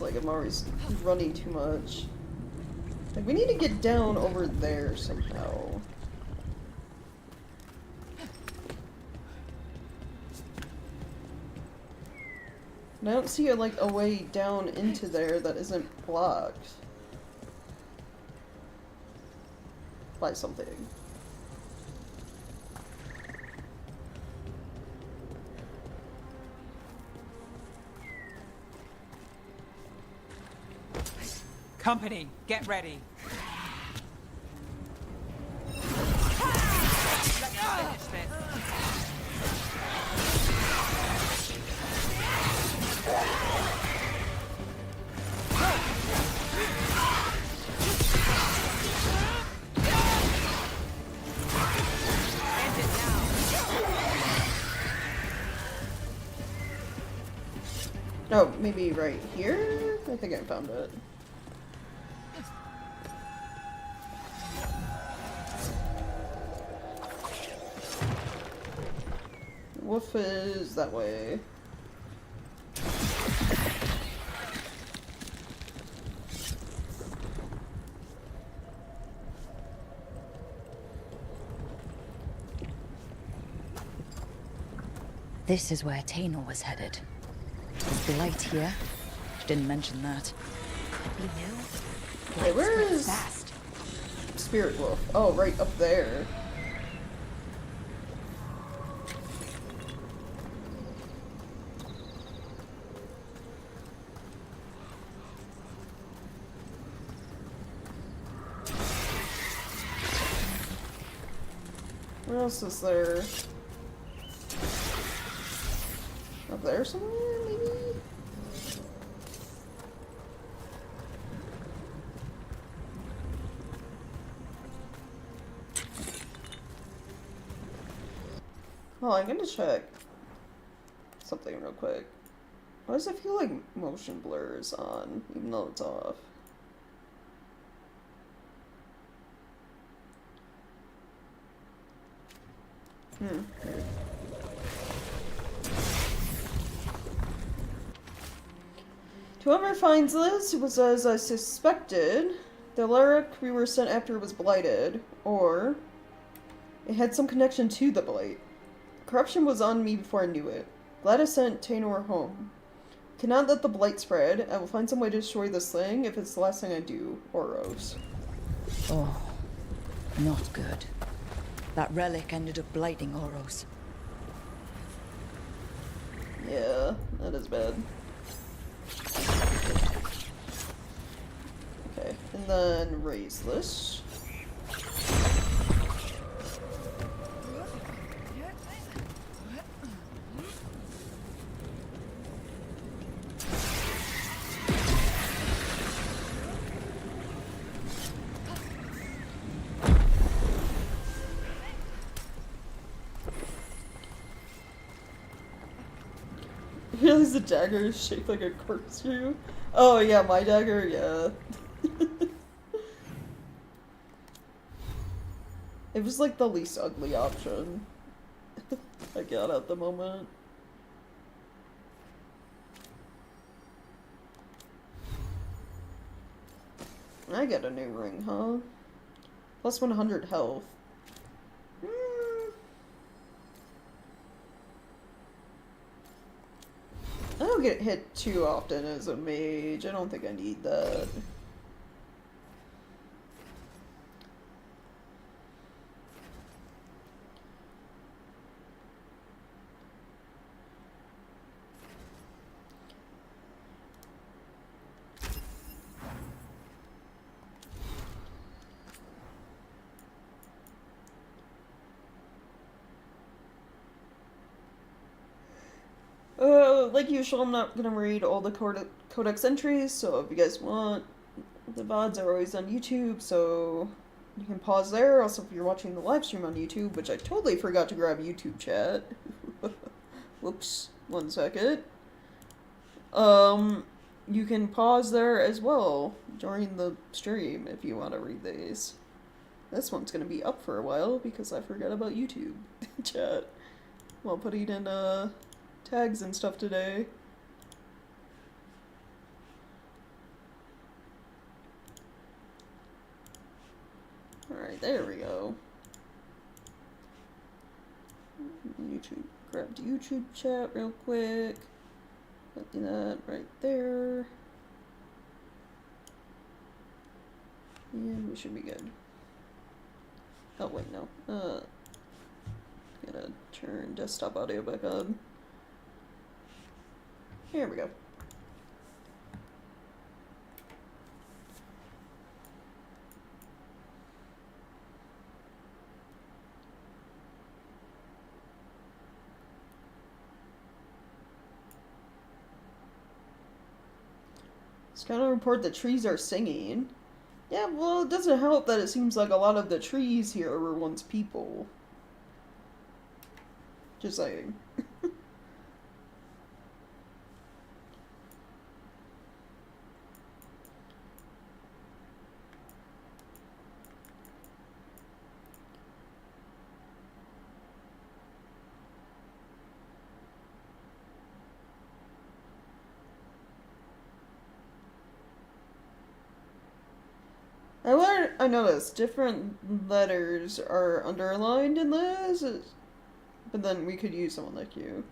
Like I'm always running too much. Like we need to get down over there somehow. And I don't see like a way down into there that isn't blocked by something. Company, get ready. Oh, maybe right here? I think I found it. Wolf is that way. This is where Tainor was headed. Is the light here? She didn't mention that. Could be new. Okay, where Light's is fast. Spirit Wolf? Oh, right up there. Where else is there? Up there somewhere, maybe? Oh, I'm gonna check something real quick. Why does it feel like motion blur is on, even though it's off? Weird. Whoever finds this was as I suspected. The lyric we were sent after was blighted, or it had some connection to the blight. Corruption was on me before I knew it. Glad I sent Tainor home. Cannot let the blight spread. I will find some way to destroy this thing if it's the last thing I do. Oros. Oh, not good. That relic ended up blighting Oros. Yeah, that is bad. Okay, and then raise this. I realize the dagger is shaped like a corkscrew. Oh yeah, my dagger, yeah. It was like the least ugly option I got at the moment. I get a new ring, huh? Plus 100 health. I don't get hit too often as a mage. I don't think I need that. like usual, I'm not gonna read all the codex entries, so if you guys want, the VODs are always on YouTube, so you can pause there. Also, if you're watching the live stream on YouTube, which I totally forgot to grab YouTube chat. Whoops, 1 second. You can pause there as well during the stream if you want to read these. This one's gonna be up for a while because I forgot about YouTube chat while putting in tags and stuff today. Alright, there we go. YouTube, grabbed YouTube chat real quick. Do that right there. And we should be good. Oh wait, no. Gotta turn desktop audio back on. Here we go. Scanner report the trees are singing. Yeah, well, it doesn't help that it seems like a lot of the trees here were once people. Just saying. I noticed different letters are underlined in this, but then we could use someone like you.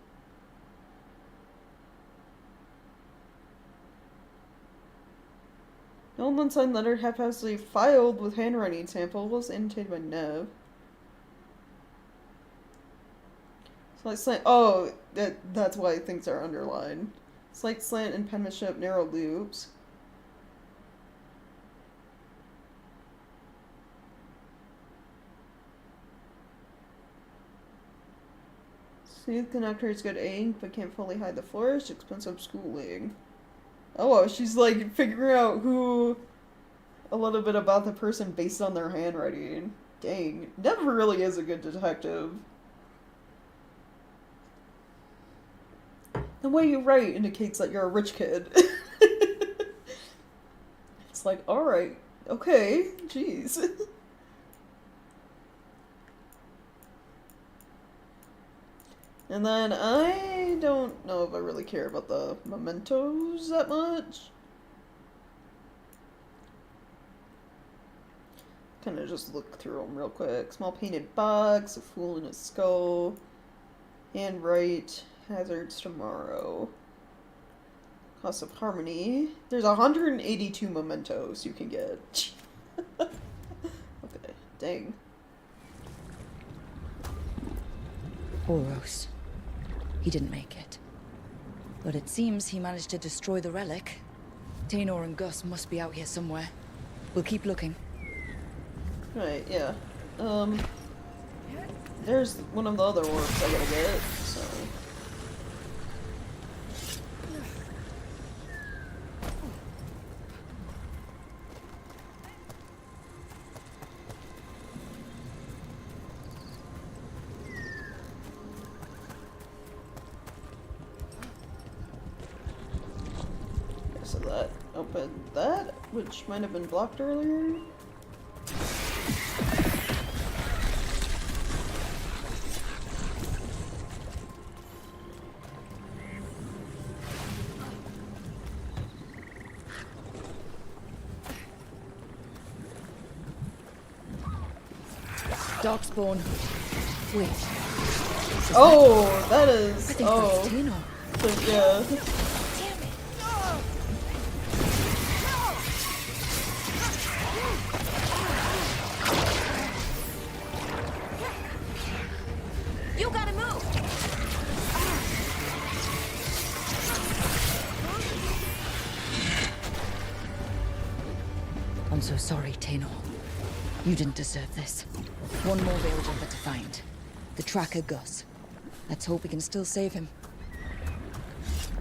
No unsigned letter haphazardly filed with handwriting samples annotated by Nev. Slight slant. Oh, that's why things are underlined. Slight slant and penmanship, narrow loops. Smooth connectors, good ink, but can't fully hide the flourish. Expensive schooling. Oh, she's like figuring out a little bit about the person based on their handwriting. Dang, Nev really is a good detective. The way you write indicates that you're a rich kid. It's like, alright, okay, jeez. And then I don't know if I really care about the mementos that much. Kind of just look through them real quick. Small painted box, a fool in a skull, handwrite, hazards tomorrow. Cost of harmony. There's 182 mementos you can get. Okay, dang. Oros. He didn't make it. But it seems he managed to destroy the relic. Tainor and Gus must be out here somewhere. We'll keep looking. Right, yeah. There's one of the other orbs I gotta get, so... So that opened that, which might have been blocked earlier. Darkspawn. Wait. Oh, that is. I think Oh, that's Tainor. so, yeah. You gotta move! I'm so sorry, Tainor. You didn't deserve this. One more Veilguard to find. The tracker Gus. Let's hope we can still save him.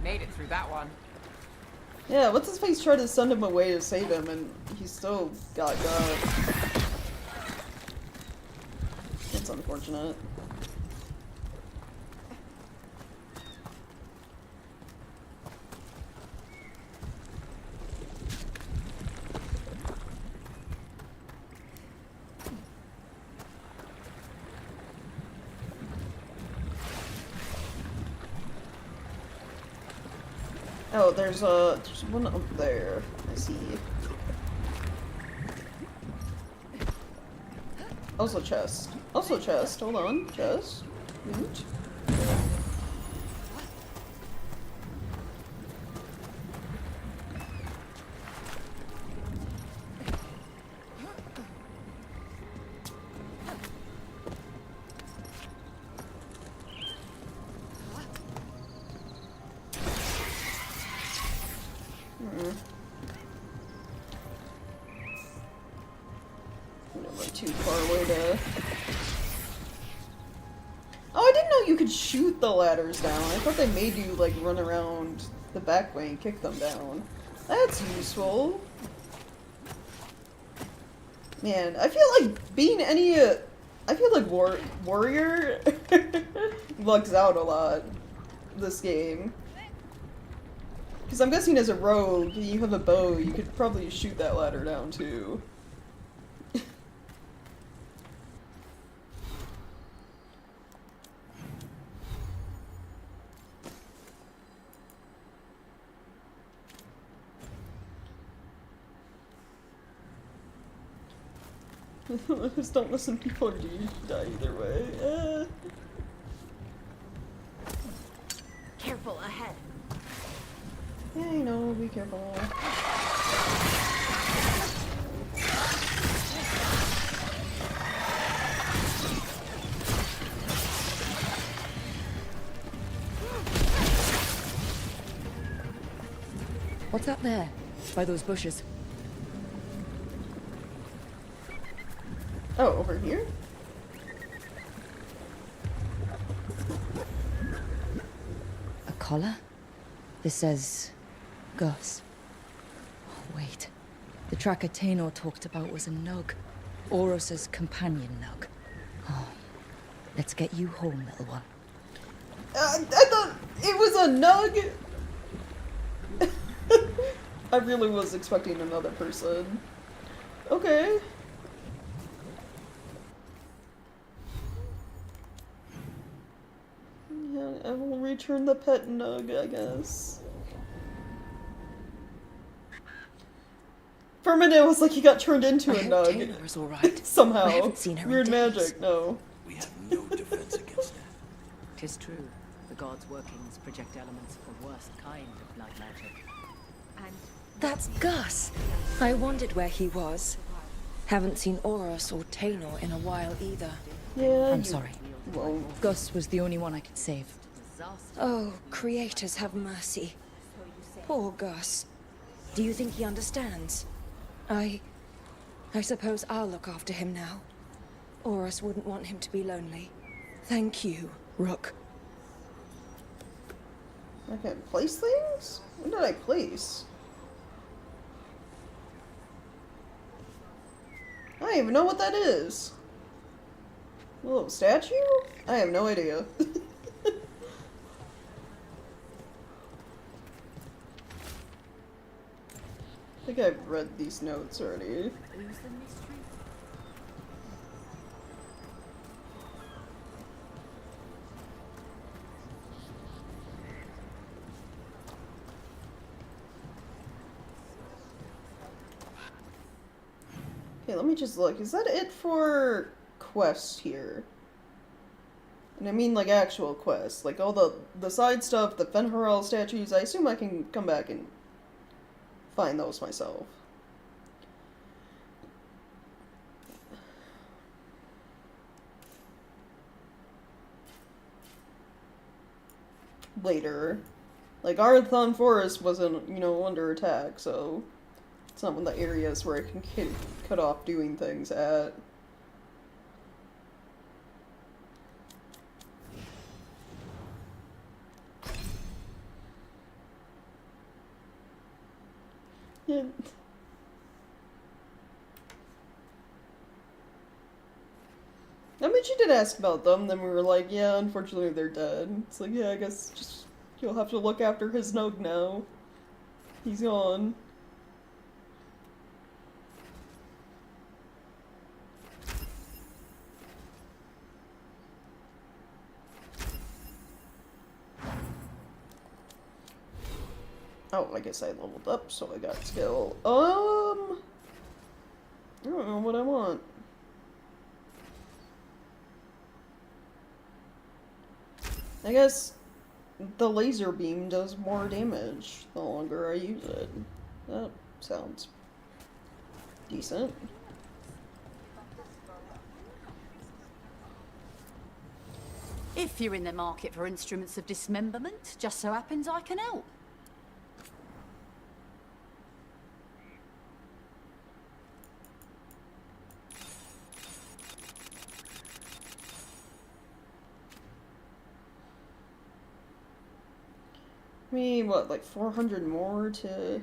Made it through that one. Yeah, what's his face tried to send him away to save him, and he still got. It's unfortunate. Oh, there's one up there. I see. Also chest. Also chest. Hold on. Chest. Loot. Never too far away to. Oh, I didn't know you could shoot the ladders down. I thought they made you like run around the back way and kick them down. That's useful. Man, I feel like being any. I feel like warrior lugs out a lot this game. Because I'm guessing as a rogue, you have a bow, you could probably shoot that ladder down too. Just don't listen to people or you die either way. Careful ahead. Yeah, you know, be careful. What's up there? By those bushes? Oh, over here? A collar? This says... Gus. Oh, wait. The tracker Tainor talked about was a nug. Oros's companion nug. Oh. Let's get you home, little one. I thought it was a nug! I really was expecting another person. Okay. Yeah, I will return the pet nug, I guess. For a minute, it was like he got turned into a nug. Taylor's all right. Somehow. I haven't seen her in Weird days. magic, no. We have no defense against that. 'Tis true. The gods' workings project elements of the worst kind of blood magic. And That's Gus. I wondered where he was. Haven't seen Oros or Tainor in a while either. Yeah, I'm sorry. won't. Gus was the only one I could save. disaster. Oh, creators have mercy. Poor Gus. Do you think he understands? I suppose I'll look after him now. Oros wouldn't want him to be lonely. Thank you, Rook. I can place things? When did I place? I don't even know what that is. A little statue? I have no idea. I think I've read these notes already. Who's the mystery? Okay, let me just look. Is that it for quests here? And I mean like actual quests. Like all the side stuff, the Fenharel statues, I assume I can come back and find those myself. Later. Like, Arthon Forest wasn't, you know, under attack, so it's not one of the areas where I can cut off doing things at. I mean, she did ask about them, then we were like, yeah, unfortunately they're dead. It's like, yeah, I guess just you'll have to look after his Nug now. He's gone. Oh, I guess I leveled up, so I got skill. I don't know what I want. I guess the laser beam does more damage the longer I use it. That sounds decent. If you're in the market for instruments of dismemberment, just so happens I can help. I mean, what, like 400 more to...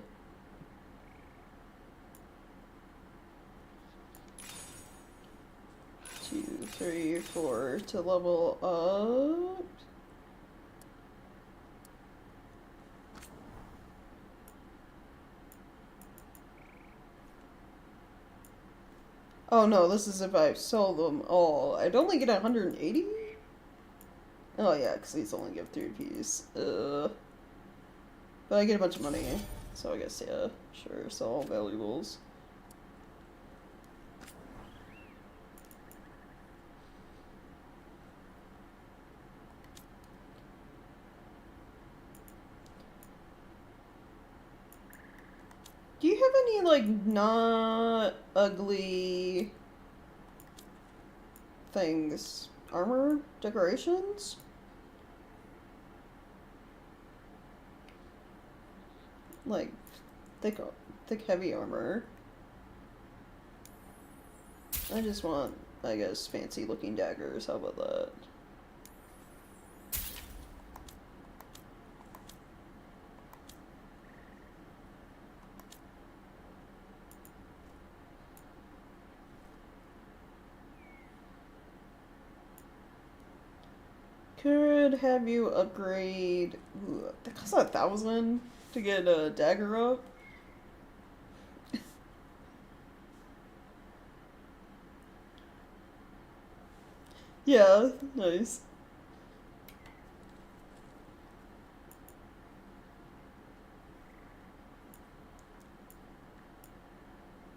Two, three, four to level up. Oh no, this is if I sell them all. I'd only get 180? Oh yeah, because these only give 3 apiece. But I get a bunch of money, so I guess, yeah, sure, sell all valuables. Do you have any, like, not ugly things? Armor? Decorations? Like, thick, heavy armor. I just want, I guess, fancy looking daggers. How about that? Could have you upgrade... Ooh, that costs 1,000 to get a dagger up. Yeah, nice.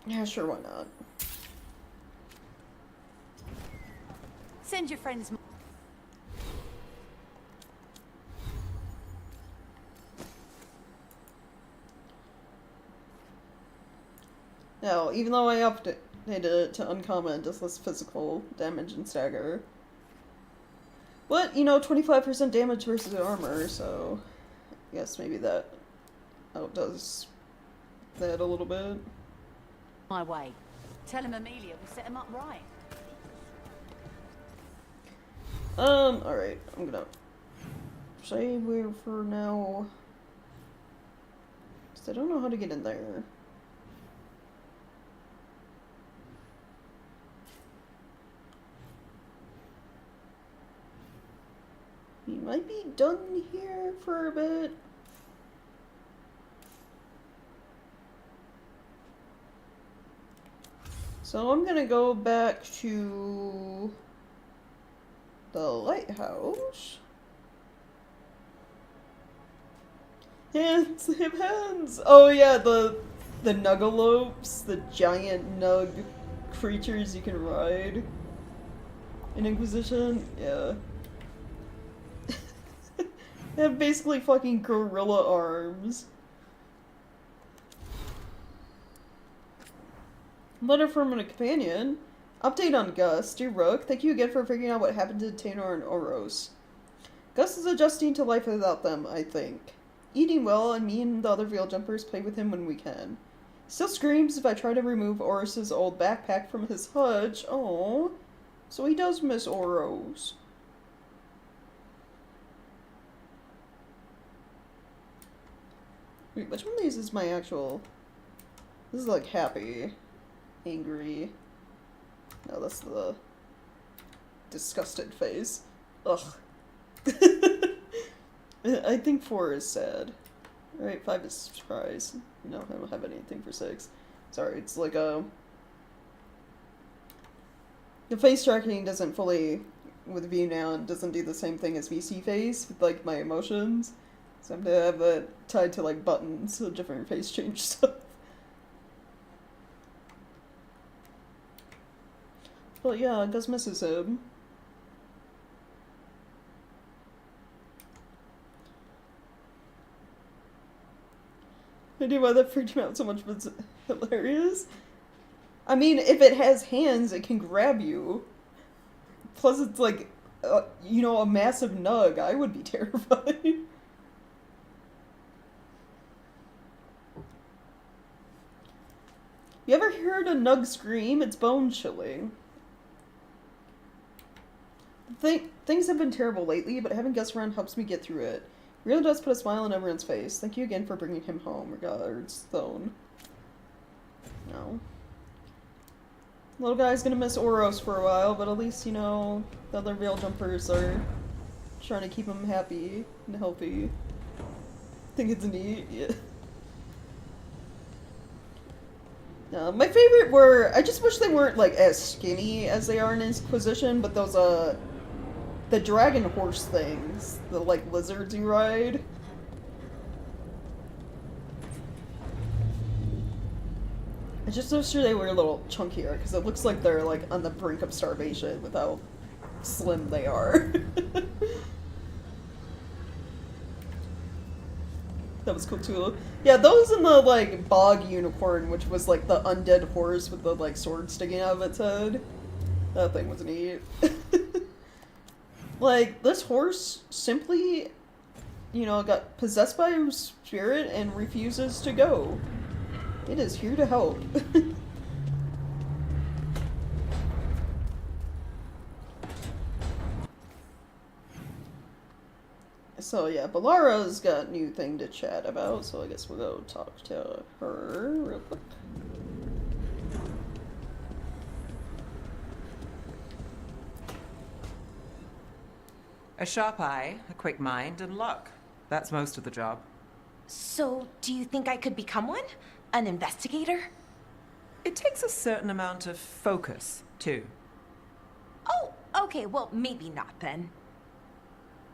Yeah, sure, why not? Send your friends. Now, even though I updated it to uncommon, it does less physical damage and stagger. But, you know, 25% damage versus armor, so I guess maybe that outdoes that a little bit. My way. Tell him Amelia will set him up right. Alright, I'm gonna say where for now. 'Cause I don't know how to get in there. We might be done here for a bit. So I'm gonna go back to the lighthouse. Hands, hip hands. Oh yeah, the Nugalopes, the giant nug creatures you can ride in Inquisition. Yeah. They have basically fucking gorilla arms. Letter from a companion. Update on Gus. Dear Rook, thank you again for figuring out what happened to Tanor and Oros. Gus is adjusting to life without them, I think. Eating well, and me and the other Veil Jumpers play with him when we can. Still screams if I try to remove Oros's old backpack from his hutch. Oh, so he does miss Oros. Wait, which one of these is my actual... This is like happy, angry. No, that's the disgusted face. Ugh. I think 4 is sad. Right, 5 is surprise. No, I don't have anything for 6. Sorry, it's like a... The face tracking doesn't fully, with view now, it doesn't do the same thing as VC face with like my emotions. So I have to have that tied to like buttons, so different face change stuff. But yeah, Gus misses him. I do why that freaked him out so much, but it's hilarious. I mean, if it has hands, it can grab you. Plus, it's like, you know, a massive nug. I would be terrified. You ever heard a nug scream? It's bone chilling. Things have been terrible lately, but having Gus around helps me get through it. Really does put a smile on everyone's face. Thank you again for bringing him home. Regards, Thone. No. Little guy's gonna miss Oros for a while, but at least, you know, the other Veil Jumpers are trying to keep him happy and healthy. I think it's neat, yeah. My favorite were, I just wish they weren't, like, as skinny as they are in Inquisition, but those, the dragon horse things, the, like, lizards you ride. I just wish they were a little chunkier, because it looks like they're, like, on the brink of starvation with how slim they are. That was cool, too. Yeah, those and the, like, bog unicorn, which was, like, the undead horse with the, like, sword sticking out of its head. That thing was neat. Like, this horse simply, you know, got possessed by a spirit and refuses to go. It is here to help. So yeah, Balara's got a new thing to chat about, so I guess we'll go talk to her real quick. A sharp eye, a quick mind, and luck. That's most of the job. So, do you think I could become one? An investigator? It takes a certain amount of focus, too. Oh, okay, well, maybe not then.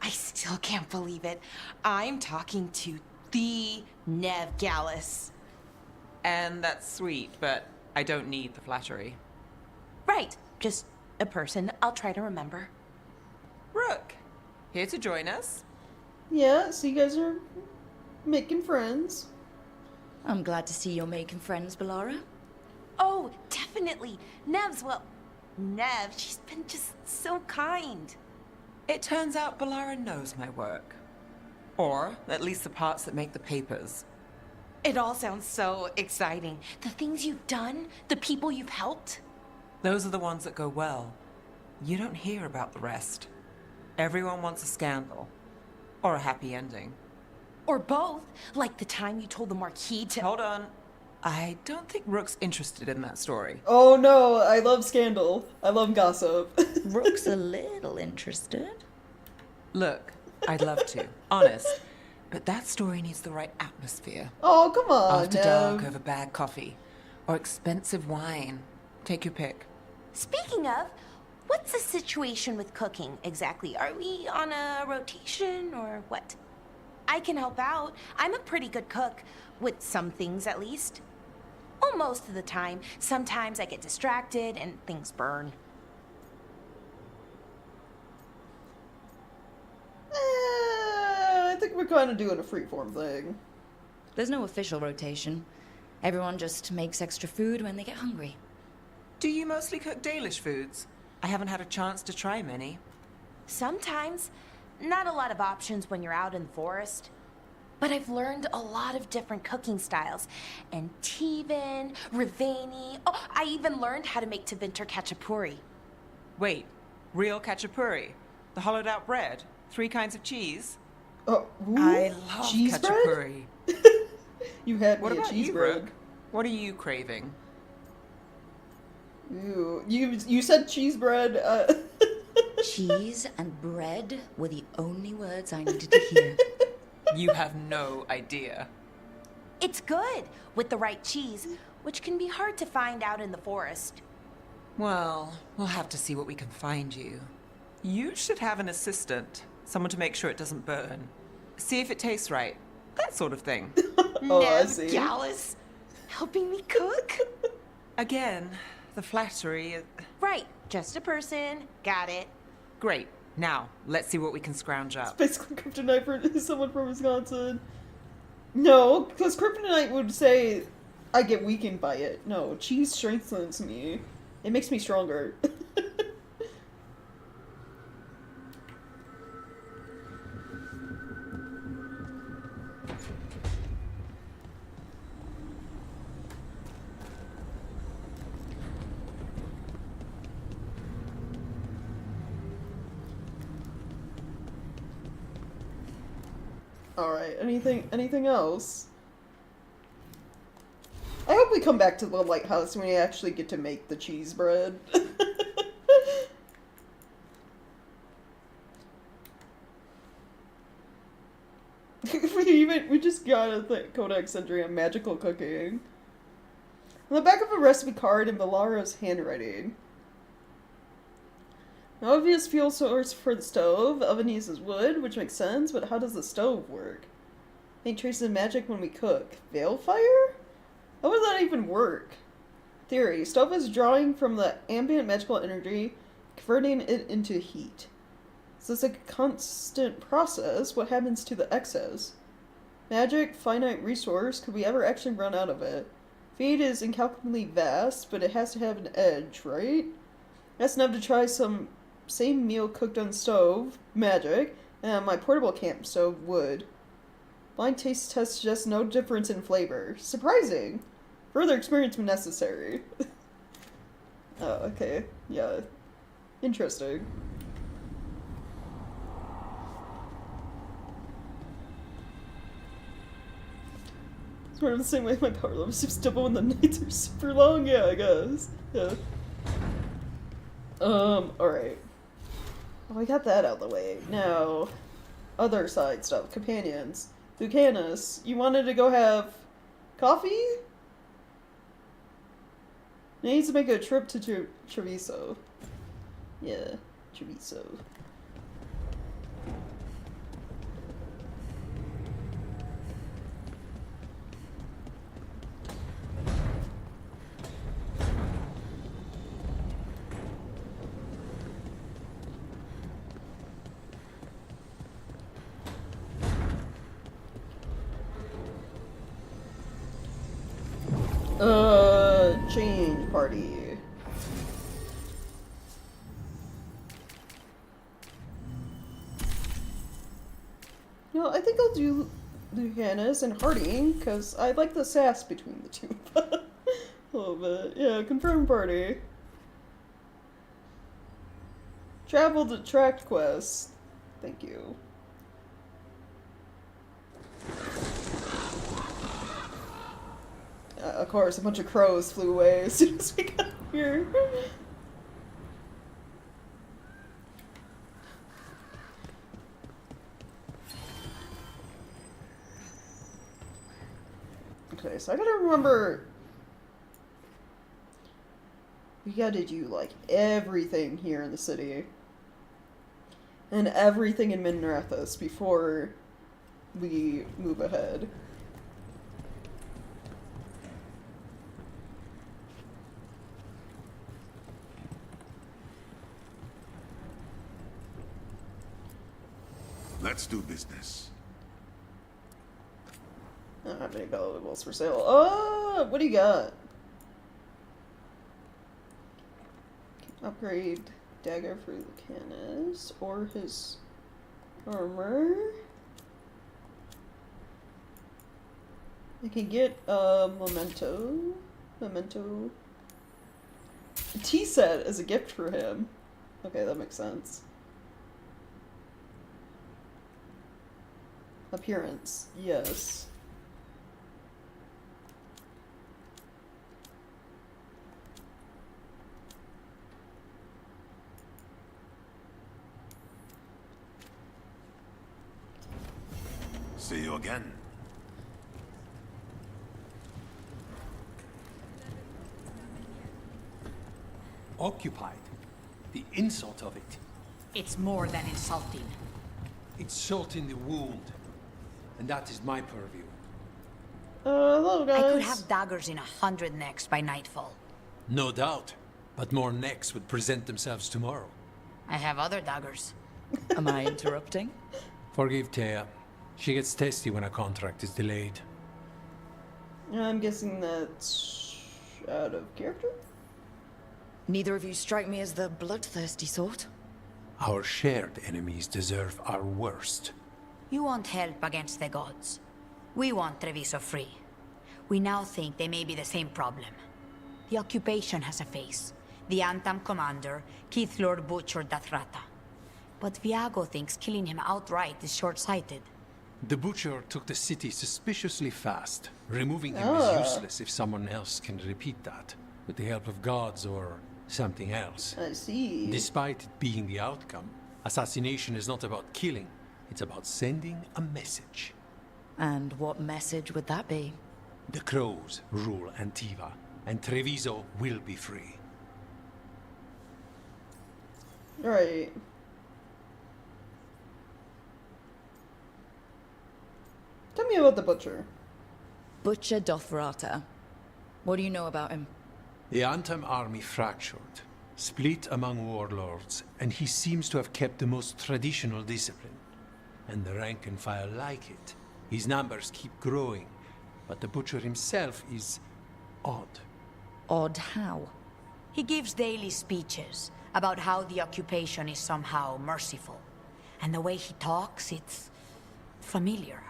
I still can't believe it. I'm talking to the Nev Gallus. And that's sweet, but I don't need the flattery. Right, just a person I'll try to remember. Rook, here to join us. Yeah, so you guys are making friends. I'm glad to see you're making friends, Balara. Oh, definitely. Nev's, well, Nev, she's been just so kind. It turns out Balara knows my work. Or, at least the parts that make the papers. It all sounds so exciting. The things you've done, the people you've helped. Those are the ones that go well. You don't hear about the rest. Everyone wants a scandal. Or a happy ending. Or both, like the time you told the Marquis to— Hold on. I don't think Rook's interested in that story. Oh no, I love scandal. I love gossip. Rook's a little interested. Look, I'd love to, honest. But that story needs the right atmosphere. Oh, come on, After Nev. dark over bad coffee. Or expensive wine. Take your pick. Speaking of, what's the situation with cooking exactly? Are we on a rotation or what? I can help out. I'm a pretty good cook, with some things at least. Well, most of the time. Sometimes I get distracted and things burn. I think we're kind of doing a freeform thing. There's no official rotation. Everyone just makes extra food when they get hungry. Do you mostly cook Dalish foods? I haven't had a chance to try many. Sometimes. Not a lot of options when you're out in the forest. But I've learned a lot of different cooking styles. And Tevan, Rivani. Oh, I even learned how to make Tevinter Khachapuri. Wait, real khachapuri? The hollowed out bread? 3 kinds of cheese? Oh, ooh, I love cheese khachapuri. bread? You had What me at about cheese you, bread. Rook? What are you craving? Ooh, you said cheese bread. Cheese and bread were the only words I needed to hear. You have no idea. It's good with the right cheese, which can be hard to find out in the forest. Well, we'll have to see what we can find you. You should have an assistant. Someone to make sure it doesn't burn. See if it tastes right. That sort of thing. Oh, I see. Gallus, helping me cook? Again, the flattery is... Right, just a person. Got it. Great. Now, let's see what we can scrounge up. Basically, kryptonite for someone from Wisconsin. No, because kryptonite would say I get weakened by it. No, cheese strengthens me. It makes me stronger. Alright, anything else? I hope we come back to the lighthouse when we actually get to make the cheese bread. we just got a codex entry on magical cooking. On the back of a recipe card in Valara's handwriting. No obvious fuel source for the stove. Oven uses wood, which makes sense, but how does the stove work? Make traces of magic when we cook. Veilfire? How would that even work? Theory. Stove is drawing from the ambient magical energy, converting it into heat. Is this a constant process? What happens to the excess? Magic, finite resource. Could we ever actually run out of it? Feed is incalculably vast, but it has to have an edge, right? That's enough to try some same meal cooked on stove, magic, and my portable camp stove, wood. Blind taste test suggests no difference in flavor. Surprising! Further experience necessary. Oh, okay. Yeah. Interesting. Sort of the same way my power level seems double when the nights are super long? Yeah, I guess. Yeah. Alright. Well, we got that out of the way. Now, other side stuff. Companions. Lucanus, you wanted to go have coffee? He needs to make a trip to Treviso. Yeah, Treviso. Change party. You know, I think I'll do Lucanus and Harding, because I like the sass between the two. A little bit. Yeah, confirm party. Travel to tract quest. Thank you. Of course, a bunch of crows flew away as soon as we got here. Okay, so I gotta remember... We gotta do, like, everything here in the city. And everything in Minrathus before we move ahead. Let's do business. I don't have any valuables for sale. Oh, what do you got? Upgrade dagger for Lucanus or his armor. I can get memento. A tea set as a gift for him. Okay, that makes sense. Appearance, yes. See you again. Occupied. The insult of it. It's more than insulting. It's salt in the wound. And that is my purview. Hello guys. I could have daggers in 100 necks by nightfall. No doubt. But more necks would present themselves tomorrow. I have other daggers. Am I interrupting? Forgive Thea. She gets testy when a contract is delayed. I'm guessing that's out of character? Neither of you strike me as the bloodthirsty sort. Our shared enemies deserve our worst. You want help against the gods. We want Treviso free. We now think they may be the same problem. The occupation has a face. The Antam commander, Keith Lord Butcher Dathrata. But Viago thinks killing him outright is short-sighted. The Butcher took the city suspiciously fast. Removing him is useless if someone else can repeat that, with the help of gods or something else. I see. Despite it being the outcome, assassination is not about killing, it's about sending a message. And what message would that be? The Crows rule Antiva, and Treviso will be free. Right. Tell me about the Butcher. Butcher Dothrata. What do you know about him? The Antam army fractured, split among warlords, and he seems to have kept the most traditional discipline. And the rank and file like it. His numbers keep growing, but the Butcher himself is odd. Odd how? He gives daily speeches about how the occupation is somehow merciful. And the way he talks, it's familiar.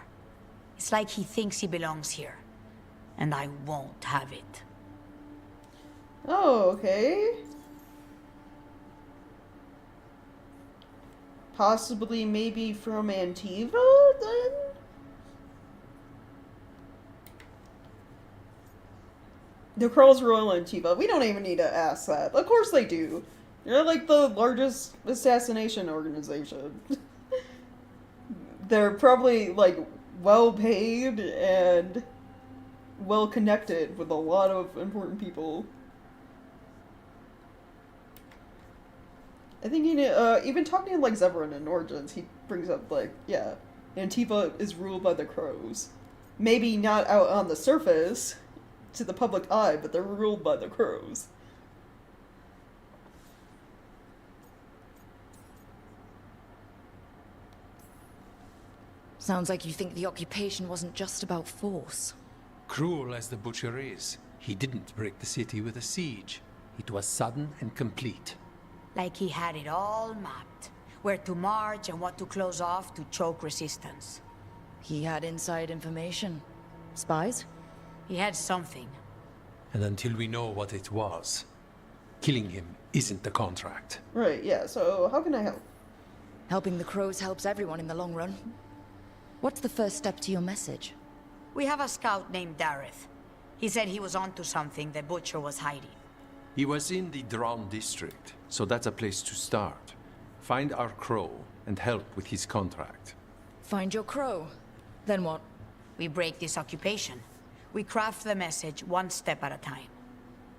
It's like he thinks he belongs here. And I won't have it. Oh, okay. Possibly maybe from Antiva, then? The Crows rule Antiva. We don't even need to ask that. Of course they do. They're like the largest assassination organization. They're probably, like, well paid and well connected with a lot of important people. I think even talking to like Zevran in Origins, he brings up like, yeah, Antiva is ruled by the Crows. Maybe not out on the surface to the public eye, but they're ruled by the Crows. Sounds like you think the occupation wasn't just about force. Cruel as the Butcher is, he didn't break the city with a siege. It was sudden and complete. Like he had it all mapped. Where to march and what to close off to choke resistance. He had inside information. Spies? He had something. And until we know what it was, killing him isn't the contract. Right, yeah, so how can I help? Helping the Crows helps everyone in the long run. What's the first step to your message? We have a scout named Dareth. He said he was onto something the Butcher was hiding. He was in the Drown district, so that's a place to start. Find our Crow and help with his contract. Find your Crow. Then what? We break this occupation. We craft the message one step at a time.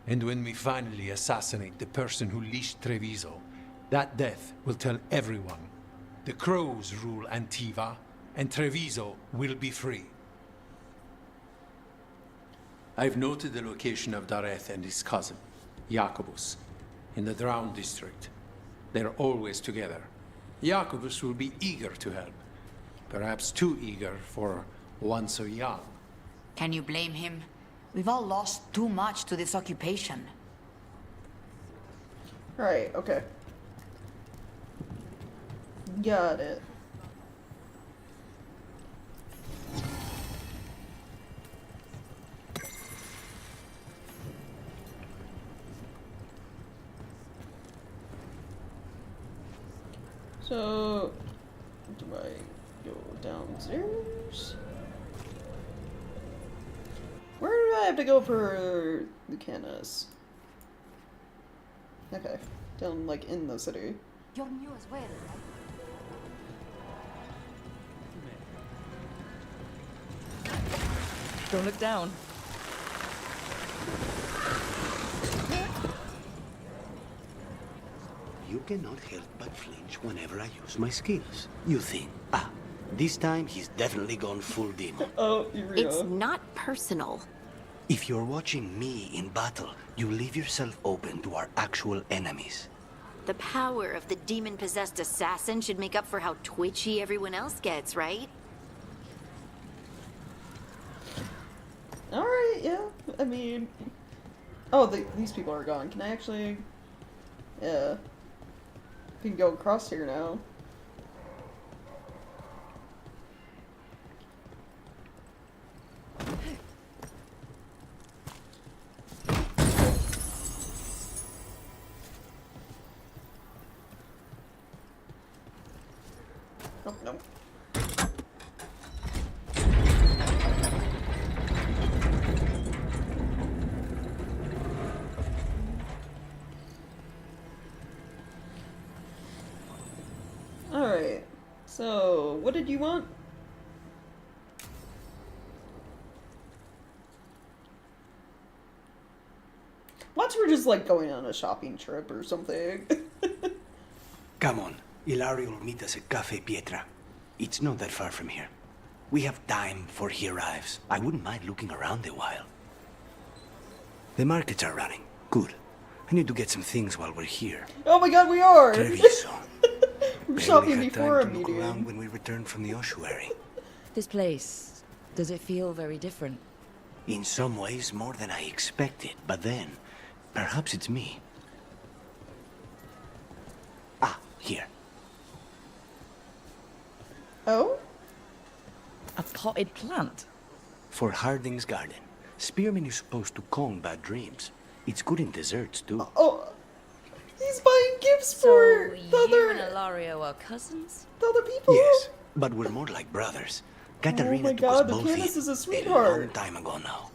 And when we finally assassinate the person who leashed Treviso, that death will tell everyone. The Crows rule Antiva, and Treviso will be free. I've noted the location of Dareth and his cousin, Jacobus, in the Drown district. They're always together. Jacobus will be eager to help. Perhaps too eager for one so young. Can you blame him? We've all lost too much to this occupation. Right, okay. Got it. So, do I go downstairs? Where do I have to go for Lucanus? Okay, down like in the city. You're new as well, right? Don't look down. You cannot help but flinch whenever I use my skills. You think, this time he's definitely gone full demon. Oh, Yuria. It's not personal. If you're watching me in battle, you leave yourself open to our actual enemies. The power of the demon-possessed assassin should make up for how twitchy everyone else gets, right? Alright, yeah. I mean... Oh, these people are gone. Can I actually... Yeah. We can go across here now. Oh, no. Alright, so what did you want? Watch, we're just like going on a shopping trip or something. Come on, Ilario will meet us at Cafe Pietra. It's not that far from here. We have time before he arrives. I wouldn't mind looking around a while. The markets are running. Good. I need to get some things while we're here. Oh my god, we are! Treviso. We're Barely shopping had before a time to look meeting. around when we returned from the ossuary. This place, does it feel very different? In some ways, more than I expected. But then, perhaps it's me. Here. Oh? A potted plant? For Harding's garden. Spearmint is supposed to calm bad dreams. It's good in desserts, too. Oh, he's buying gifts So for the you and other, Ilario are cousins? the other people? Yes, but we're more like brothers. Katarina my took God, us the both pianist in is a a sweetheart. long time ago now.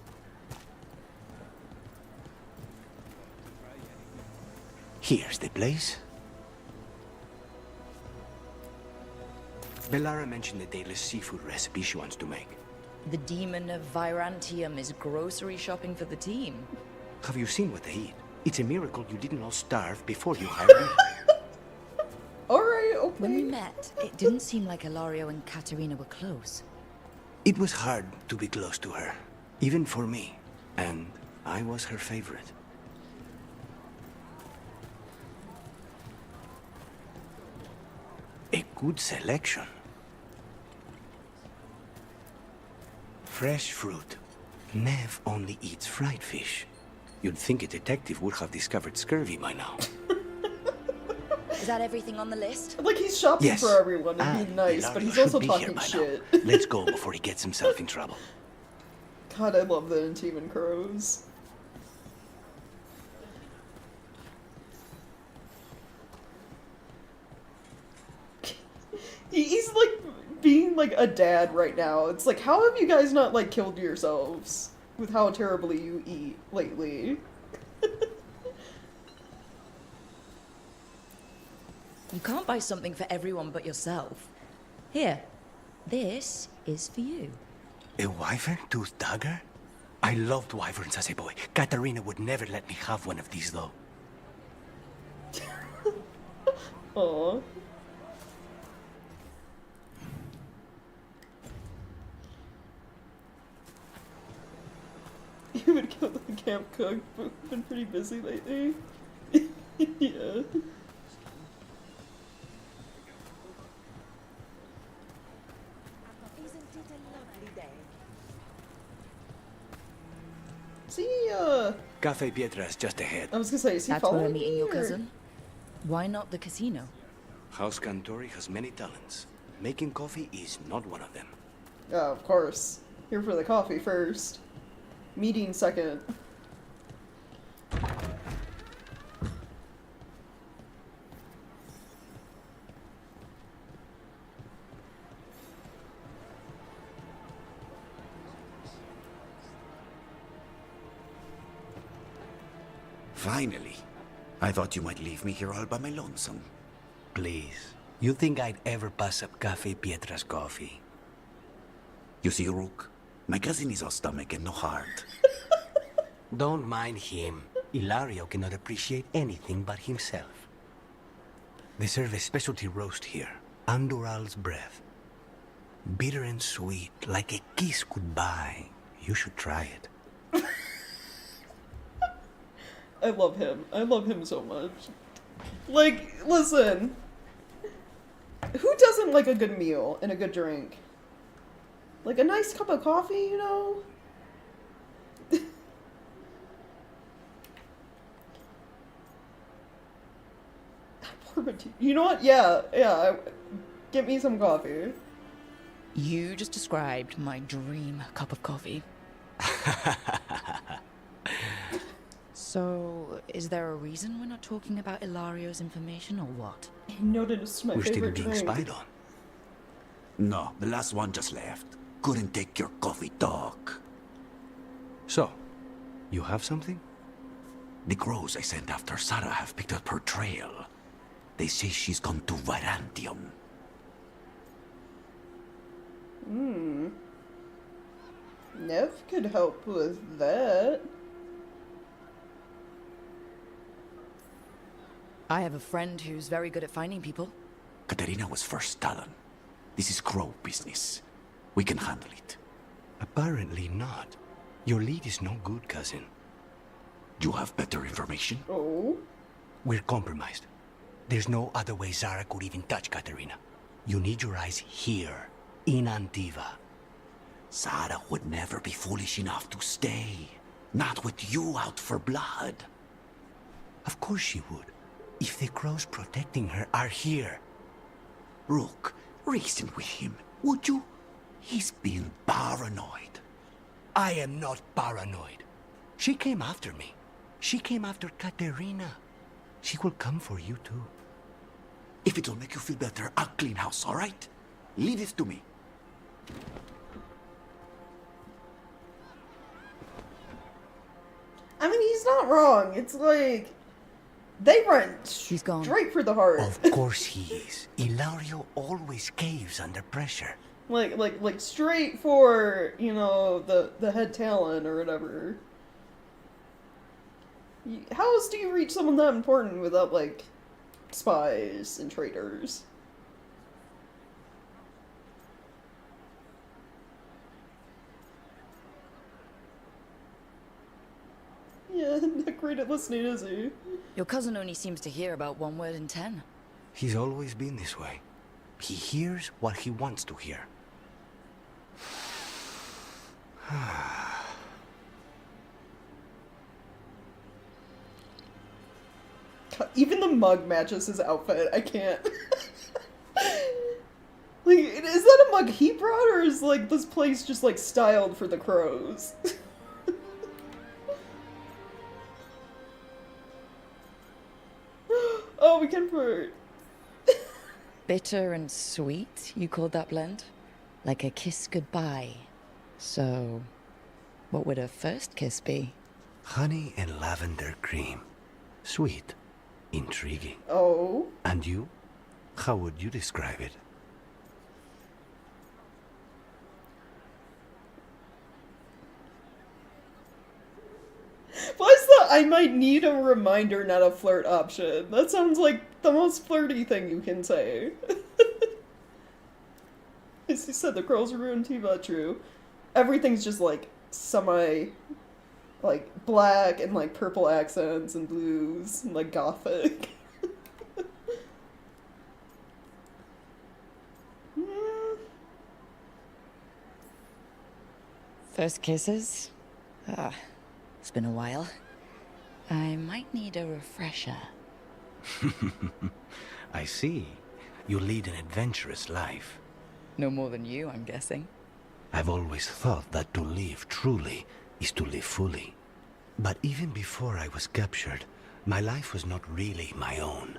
Here's the place. Bellara mentioned the daily seafood recipe she wants to make. The demon of Virantium is grocery shopping for the team. Have you seen what they eat? It's a miracle you didn't all starve before you hired me. Alright, okay. When we met, it didn't seem like Ilario and Katerina were close. It was hard to be close to her, even for me. And I was her favorite. A good selection. Fresh fruit. Nev only eats fried fish. You'd think a detective would have discovered scurvy by now. Is that everything on the list? Like, he's shopping Yes. for everyone and being nice, Ilario but he's should also be here talking by shit. now. Let's go before he gets himself in trouble. God, I love the Antiman Crows. He's like being like a dad right now. It's like, how have you guys not like killed yourselves with how terribly you eat lately? You can't buy something for everyone but yourself. Here, this is for you. A wyvern tooth dagger? I loved wyverns as a boy. Katarina would never let me have one of these, though. Aww. You would kill the camp cook, but we've been pretty busy lately. Yeah. See, Cafe Pietra's just ahead. I was gonna say, is he That's where following I'm meeting me, your or- cousin. Why not the casino? House Cantori has many talents. Making coffee is not one of them. Oh, of course. Here for the coffee first. Meeting second. Finally. I thought you might leave me here all by my lonesome. Please. You think I'd ever pass up Cafe Pietra's coffee? You see, Rook? My cousin is all stomach and no heart. Don't mind him. Ilario cannot appreciate anything but himself. They serve a specialty roast here. Andoral's breath. Bitter and sweet, like a kiss goodbye. You should try it. I love him. I love him so much. Like, listen. Who doesn't like a good meal and a good drink? Like a nice cup of coffee, you know? You know what? Yeah. Get me some coffee. You just described my dream cup of coffee. So, is there a reason we're not talking about Ilario's information or what? I noticed my We're still favorite being drink. spied on. No, the last one just left. Couldn't take your coffee talk. So, you have something? The crows I sent after Sarah have picked up her trail. They say she's gone to Varantium. Nev could help with that. I have a friend who's very good at finding people. Katerina was first Talon. This is crow business. We can handle it. Apparently not. Your lead is no good, cousin. You have better information? Oh? We're compromised. There's no other way Zara could even touch Katerina. You need your eyes here, in Antiva. Sarah would never be foolish enough to stay. Not with you out for blood. Of course she would. If the crows protecting her are here. Rook, reason with him, would you? He's being paranoid. I am not paranoid. She came after me. She came after Katerina. She will come for you too. If it'll make you feel better, I'll clean house, all right? Leave this to me. I mean, he's not wrong. It's like... They run He's gone. straight for the heart. Of course he is. Ilario always caves under pressure. like straight for, you know, the head talent or whatever. How else do you reach someone that important without, like, spies and traitors? Yeah, not great at listening, is he? Your cousin only seems to hear about 1 word in 10. He's always been this way. He hears what he wants to hear. Even the mug matches his outfit. I can't. Like, is that a mug he brought, or is, like, this place just, like, styled for the crows? Oh, we can put... Bitter and sweet, you called that blend? Like a kiss goodbye. So, what would a first kiss be? Honey and lavender cream. Sweet. Intriguing. Oh? And you? How would you describe it? Why is that I might need a reminder, not a flirt option? That sounds like the most flirty thing you can say. As you said, the girls ruined Tiva, true. Everything's just like semi, like black and like purple accents and blues and like gothic. First kisses? It's been a while. I might need a refresher. I see. You lead an adventurous life. No more than you, I'm guessing. I've always thought that to live truly is to live fully. But even before I was captured, my life was not really my own.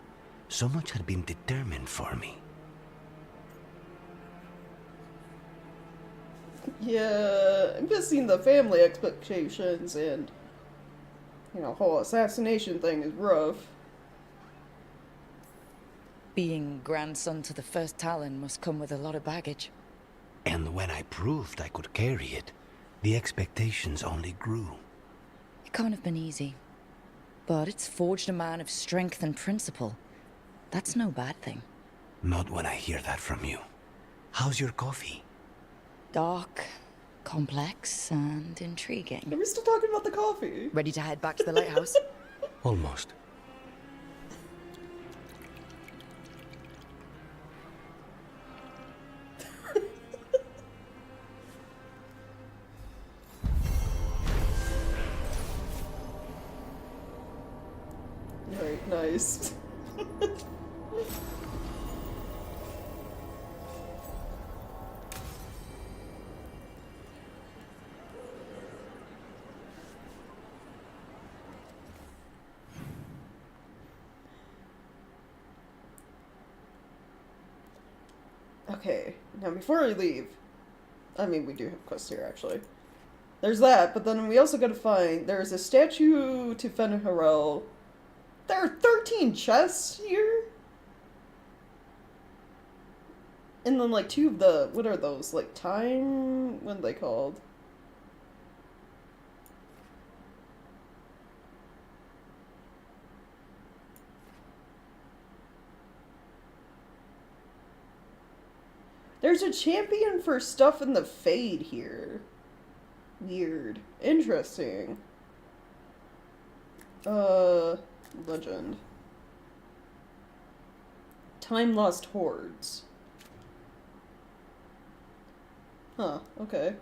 So much had been determined for me. Yeah, I'm just seeing the family expectations and, you know, whole assassination thing is rough. Being grandson to the first Talon must come with a lot of baggage. And when I proved I could carry it, The expectations only grew. It can't have been easy. But it's forged a man of strength and principle. That's no bad thing. Not when I hear that from you. How's your coffee? Dark, complex, and intriguing. Are we still talking about the coffee? Ready to head back to the lighthouse? Almost. Alright, nice. Okay, now before we leave, I mean, we do have quests here, actually. There's that, but then we also gotta find, there's a statue to Fenharel. There are 13 chests here? And then, like, 2 of the, what are those, like, time, what are they called? There's a champion for stuff in the Fade here. Weird. Interesting. Legend. Time Lost Hordes. Huh, okay.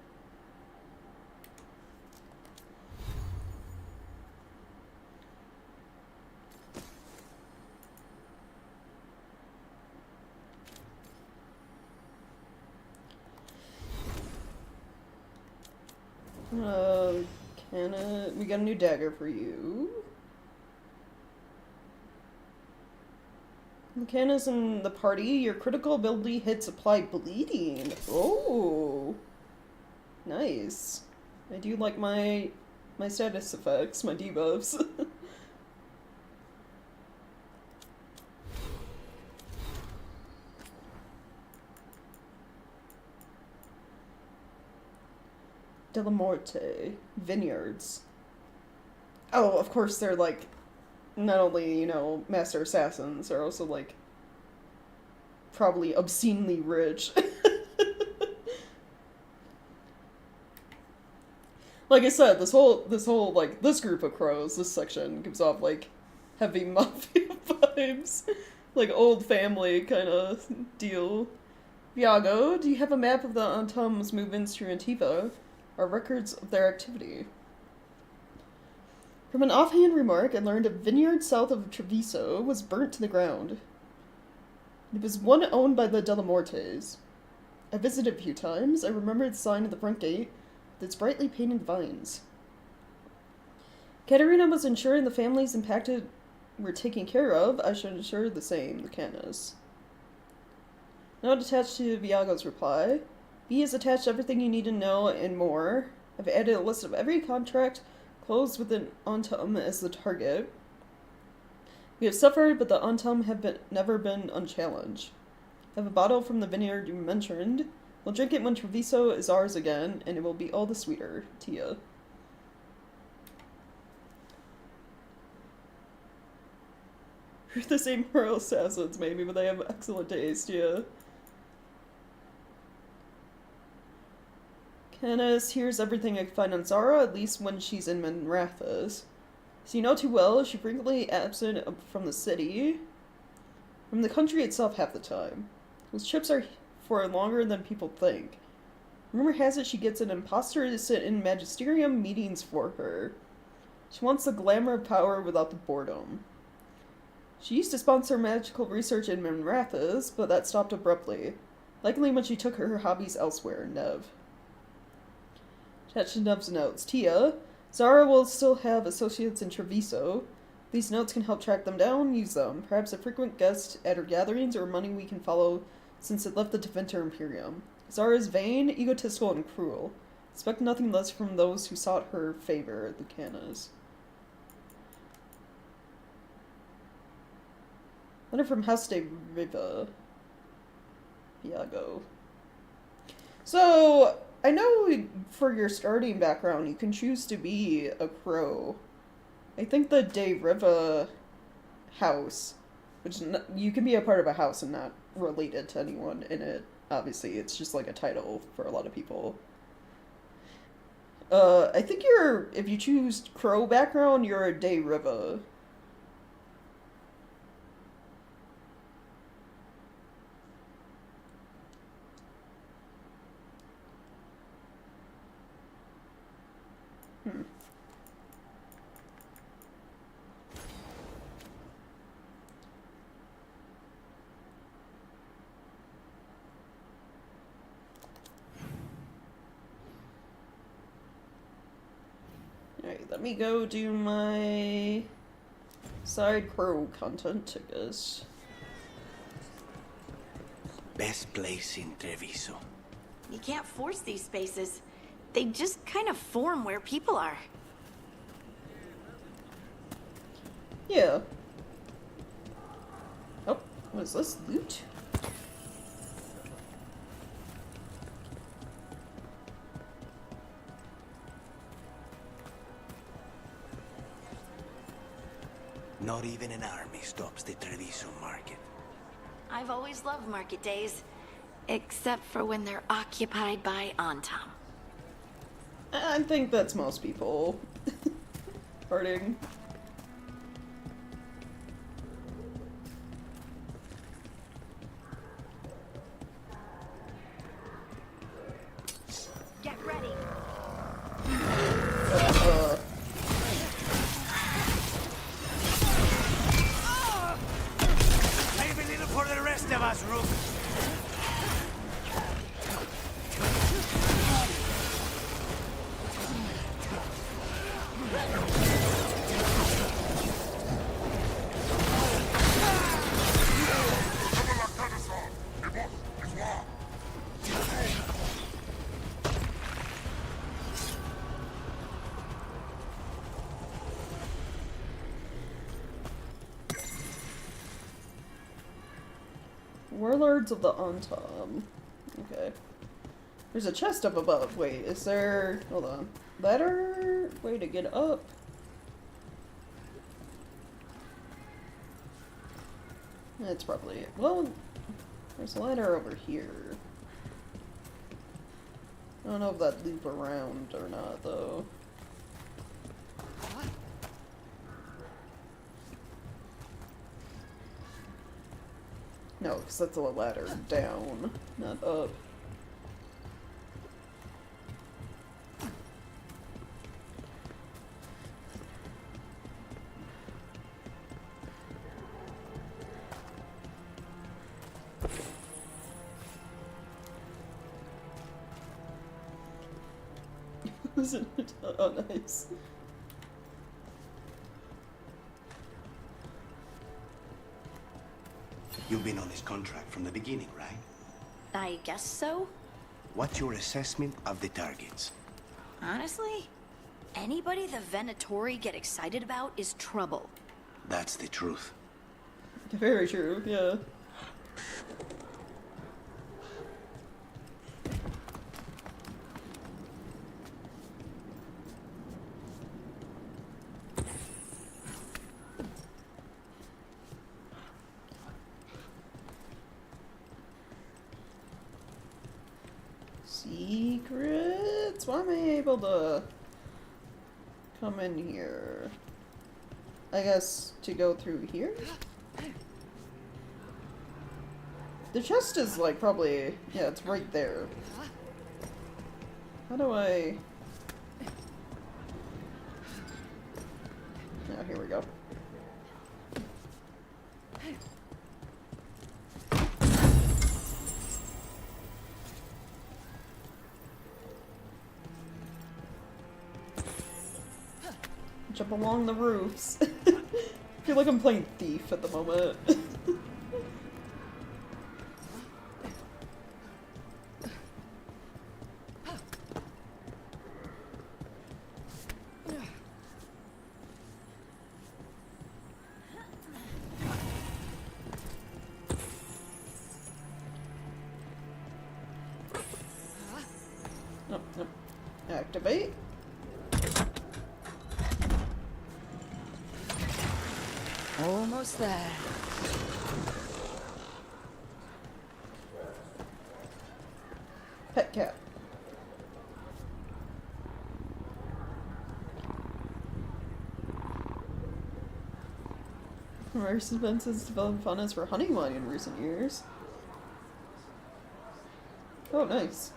We got a new dagger for you. Mechana's in the party. Your critical ability hits apply bleeding. Oh, nice. I do like my status effects, my debuffs. De la Morte. Vineyards. Oh, of course they're like, not only, you know, master assassins, they're also like, probably obscenely rich. Like I said, this whole, like, this group of crows, this section, gives off, like, heavy mafia vibes. Like, old family kind of deal. Viago, do you have a map of the Antum's movements through Antiva? Or records of their activity? From an offhand remark, I learned a vineyard south of Treviso was burnt to the ground. It was one owned by the De La Mortes. I visited a few times. I remembered the sign at the front gate with its brightly painted vines. Katerina was ensuring the families impacted were taken care of. I should ensure the same, the Canas. Not attached to Viago's reply. B has attached everything you need to know and more. I've added a list of every contract closed with an Antum as the target. We have suffered, but the Antum have never been unchallenged. I have a bottle from the vineyard you mentioned. We'll drink it when Treviso is ours again, and it will be all the sweeter. Tia. We're the same royal assassins, maybe, but they have excellent taste, yeah. Canis hears everything I can find on Zara, at least when she's in Manrathas. So you know too well, she's frequently absent from the city. From the country itself half the time. Those trips are for longer than people think. Rumor has it she gets an imposter to sit in magisterium meetings for her. She wants the glamour of power without the boredom. She used to sponsor magical research in Manrathas, but that stopped abruptly. Likely when she took her hobbies elsewhere, Nev. Attached to Nev's notes. Tia, Zara will still have associates in Treviso. These notes can help track them down, use them. Perhaps a frequent guest at her gatherings or money we can follow since it left the Deventer Imperium. Zara is vain, egotistical, and cruel. Expect nothing less from those who sought her favor, the Canas. Letter from House de Riva. Viago. So, I know for your starting background, you can choose to be a crow. I think the De Riva house, which you can be a part of a house and not related to anyone in it. Obviously, it's just like a title for a lot of people. I think if you choose crow background, you're a De Riva. Alright, let me go do my side crow content, I guess. Best place in Treviso. You can't force these spaces. They just kind of form where people are. Yeah. Oh, what is this? Loot? Not even an army stops the Treviso market. I've always loved market days, except for when they're occupied by Antam. I think that's most people. Parting. Get ready. Leave a little for the rest of us, Rook. Warlords of the Antam. Okay. There's a chest up above. Wait, is there... Hold on. Ladder? Way to get up. That's probably it. Well, there's a ladder over here. I don't know if that loop around or not, though. No, because that's a ladder down, not up. Isn't it? Oh, nice. You've been on this contract from the beginning, right? I guess so. What's your assessment of the targets? Honestly, anybody the Venatori get excited about is trouble. That's the truth. Very true, yeah. Secrets? Why am I able to come in here? I guess to go through here? The chest is like probably, yeah, it's right there. How do I... Oh, here we go. Jump along the roofs. I feel like I'm playing Thief at the moment. Oh, Activate. Almost there. Pet cat. Rare suspenses developed fondness for hunting wine in recent years. Oh, nice.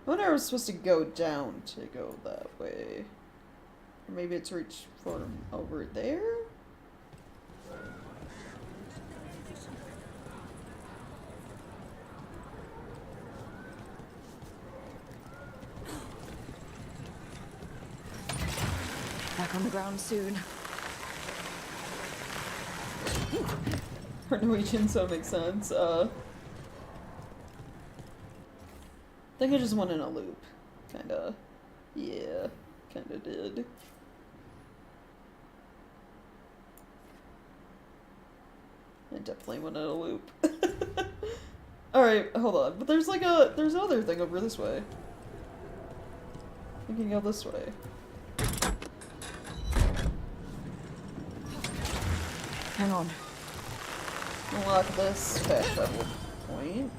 I wonder if I was supposed to go down to go that way. Or maybe it's reached from over there? Back on the ground soon. For Norwegian, so it makes sense. I think I just went in a loop. Kinda. Yeah, kinda did. I definitely went in a loop. Alright, hold on. But there's like there's another thing over this way. We can go this way. Hang on. Unlock this fast travel point.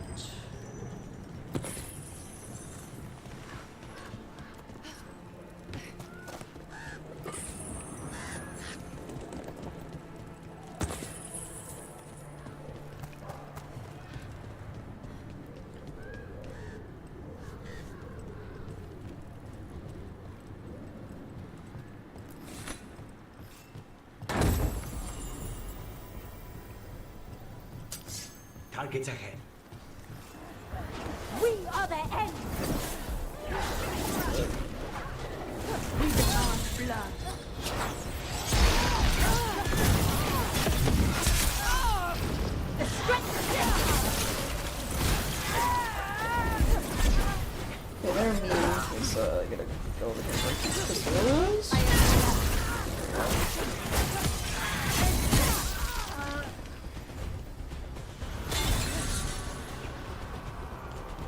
Targets ahead. We are the end! We demand blood. Okay, they're mean, because I gotta go over here and break these pistols.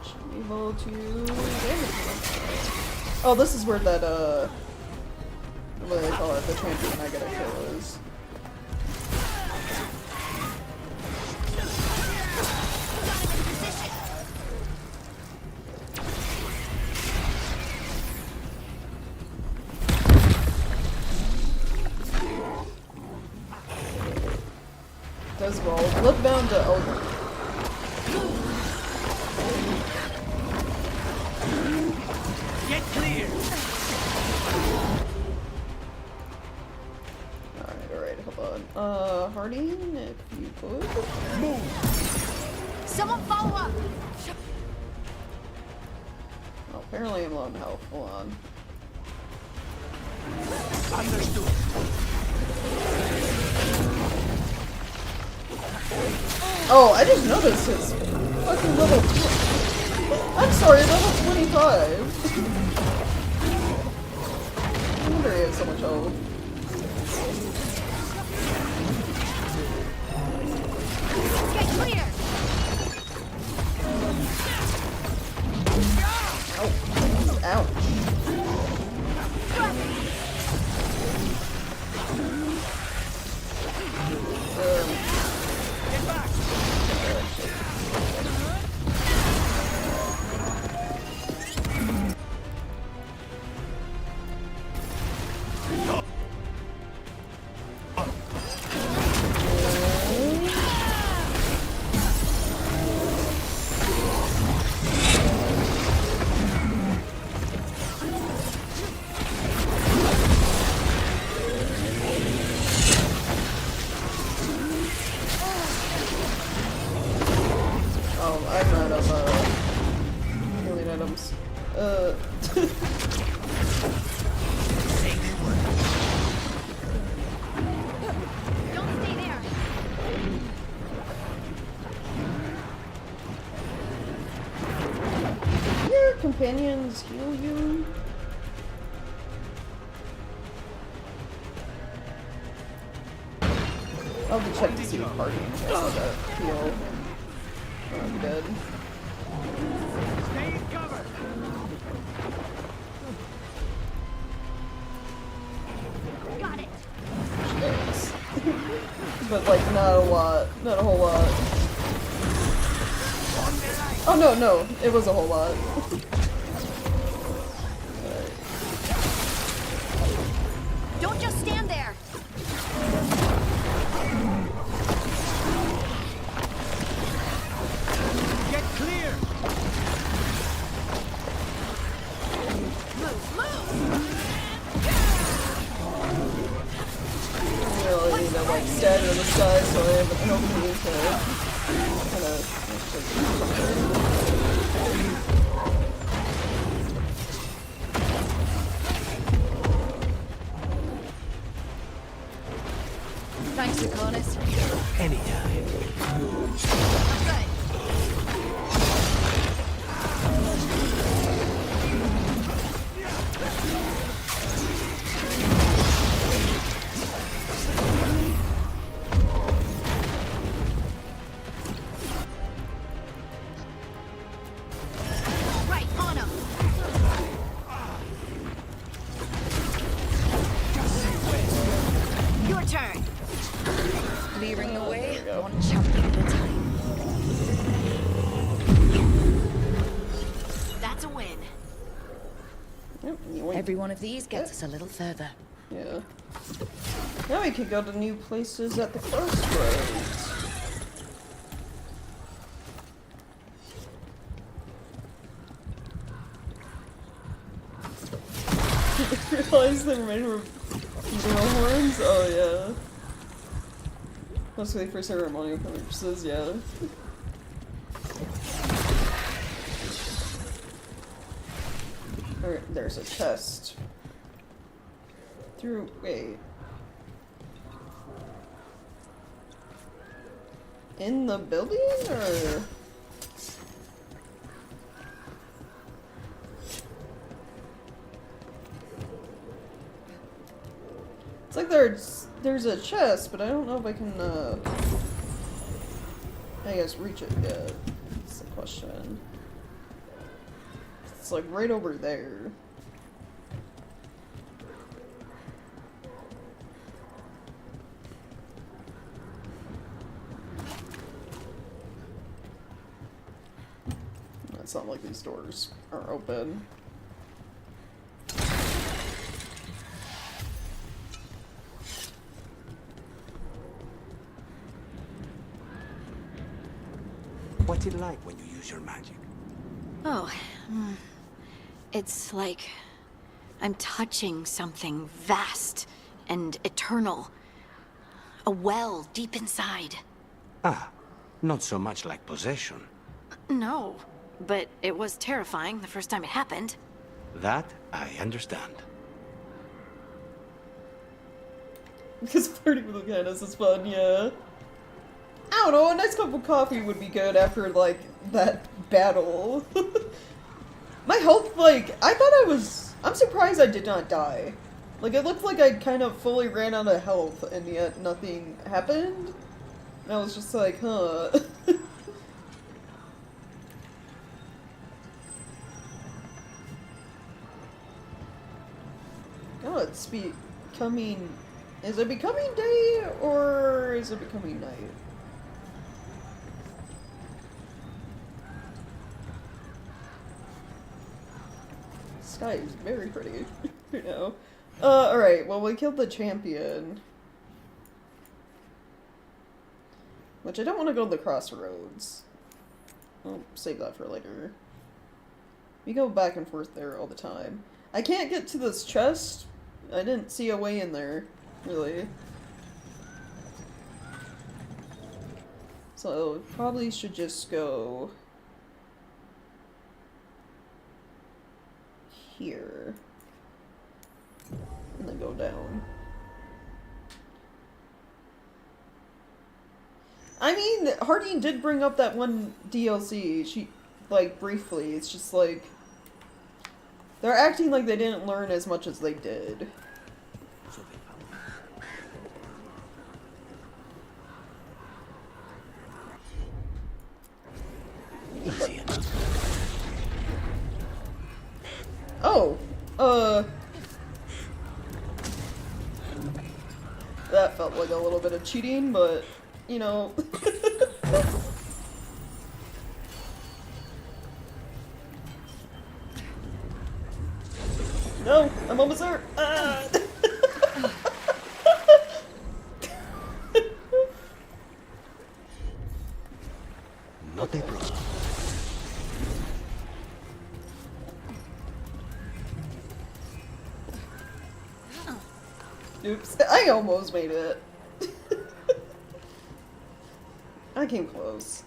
Should be able to damage them. Oh, this is where that, what do they call it? The champion I gotta kill is. Does roll. Bloodbound to Elder. Get clear! Alright, hold on. Harding, if you could. Move! Someone follow up! Oh, apparently I'm low on health. Hold on. Understood. Oh, I just noticed it's fucking level. I'm sorry, level 25. No wonder he has so much health. Get clear! Ouch. Get back! Oh, I'm out of healing items. Don't stay there! Your companions heal you? I'll have to check to see if Harding has like a heal. Oh, I'm dead. Stay in cover. Got it. Thanks. But like not a lot. Not a whole lot. Oh no, it was a whole lot. Don't just stand there. Get clear. Move, move. Really, you know, like stagger this guy, so I have an opening to kind of Thanks, Draconis. Anytime. Good. Right, on him. Your turn. Clearing the way, there we go. one champion at a time. That's a win. Yep, you win. Every one of these gets us a little further. Yeah. Now we can go to new places at the crossroads. Realize they were made of funeral horns? Oh yeah. Mostly for ceremonial purposes, yeah. There's a chest. Wait. In the building, or? It's like there's a chest, but I don't know if I can, I guess reach it yet. That's the question. It's like right over there. It's not like these doors are open. What's it like when you use your magic? Oh, it's like I'm touching something vast and eternal. A well deep inside. Ah, not so much like possession. No, but it was terrifying the first time it happened. That I understand. Because flirting with Lucanus is fun, yeah. I don't know, a nice cup of coffee would be good after, like, that battle. My health, like, I'm surprised I did not die. Like, it looked like I kind of fully ran out of health, and yet nothing happened. And I was just like, huh. Oh, it's becoming... Is it becoming day, or is it becoming night? Sky is very pretty, you know. Alright, well, we killed the champion. Which I don't want to go to the crossroads. I'll save that for later. We go back and forth there all the time. I can't get to this chest. I didn't see a way in there, really. So, probably should just go here. And then go down. I mean, Harding did bring up that one DLC. She, like, briefly. It's just like... They're acting like they didn't learn as much as they did. like a little bit of cheating, but, you know. No, I'm almost there. Ah. Not a problem. Oops, I almost made it. I came close.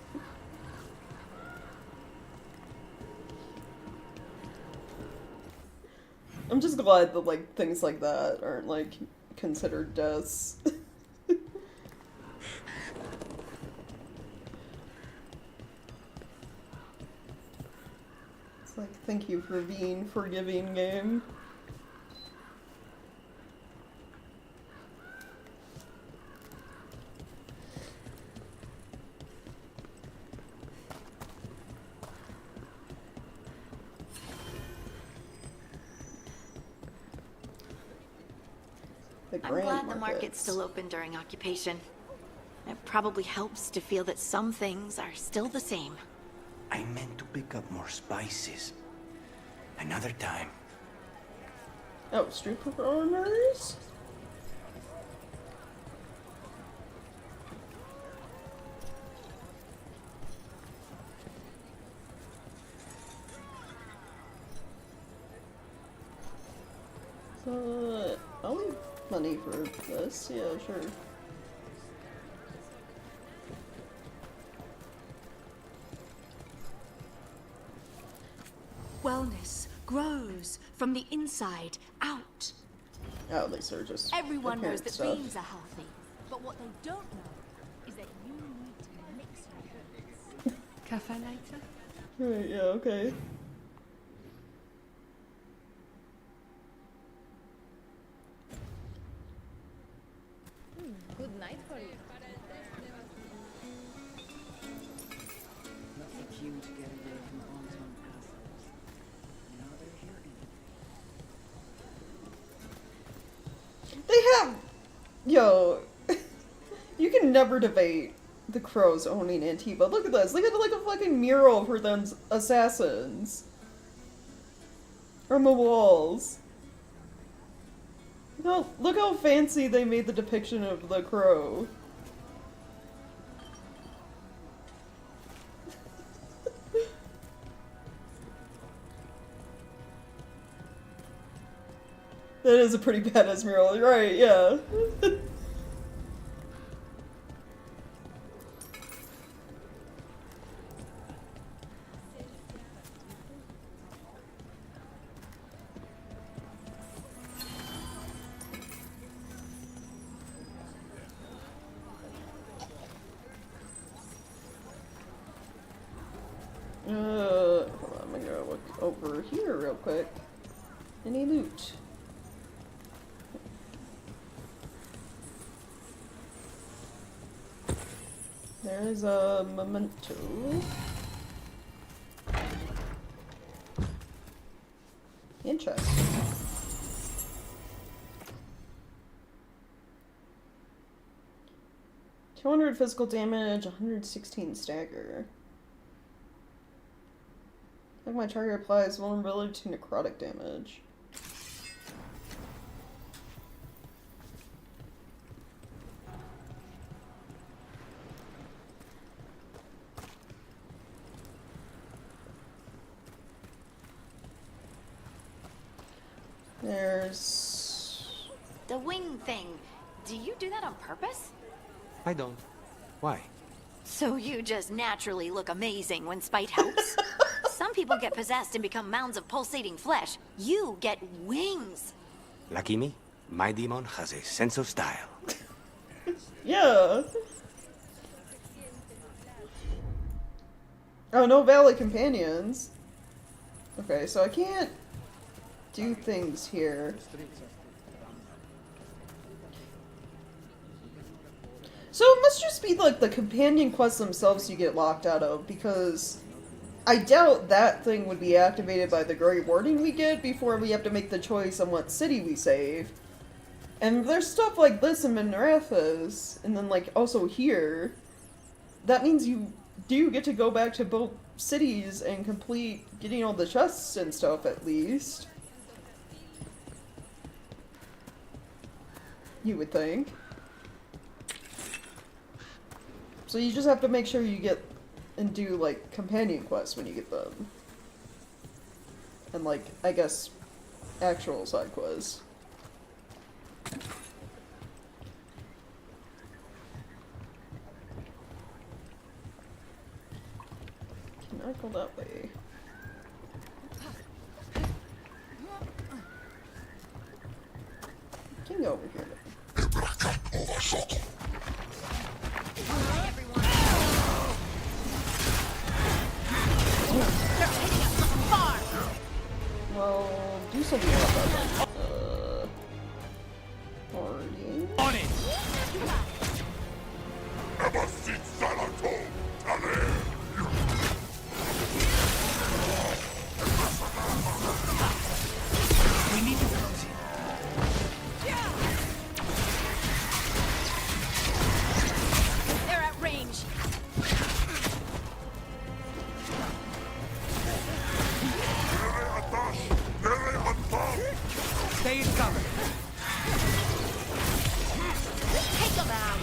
I'm just glad that, like, things like that aren't, like, considered deaths. It's like, thank you for being forgiving, game. I'm glad the market's still open during occupation. It probably helps to feel that some things are still the same. I meant to pick up more spices. Another time. Oh, street performers? I'll leave money for this. Yeah, sure. Wellness grows from the inside out. Oh, these are just Everyone knows apparent that stuff. beans are healthy, but what they don't know is that you need to mix your foods. Cafe later? Right, yeah, okay. Good night for you. Nothing cute to get away from Bonton assholes. Now they're here. They have... Yo... You can never debate the crows owning Antifa. Look at this. They got like a fucking mural for them assassins. On the walls. Look how fancy they made the depiction of the crow. That is a pretty badass mural, right, yeah. Hold on, I'm gonna look over here real quick. Any loot? There's a memento. Interesting. $200 physical damage, 116 stagger. Like my target applies vulnerability to necrotic damage. There's... The wing thing. Do you do that on purpose? I don't. Why? So you just naturally look amazing when spite helps? Some people get possessed and become mounds of pulsating flesh. You get wings. Lucky me, my demon has a sense of style. Yeah. Oh, no Valley Companions. Okay, so I can't do things here. So it must just be like the companion quests themselves you get locked out of, because I doubt that thing would be activated by the Grey Warning we get before we have to make the choice on what city we save. And there's stuff like this in Minrathas, and then like also here. That means you do get to go back to both cities and complete getting all the chests and stuff at least. You would think. So you just have to make sure you get and do like companion quests when you get them. And like, I guess, actual side quests. Can I go that way? I can go over here. Well, do something about that. Partying. On it! We need to close it. They're at range. Stay in cover. Take them out.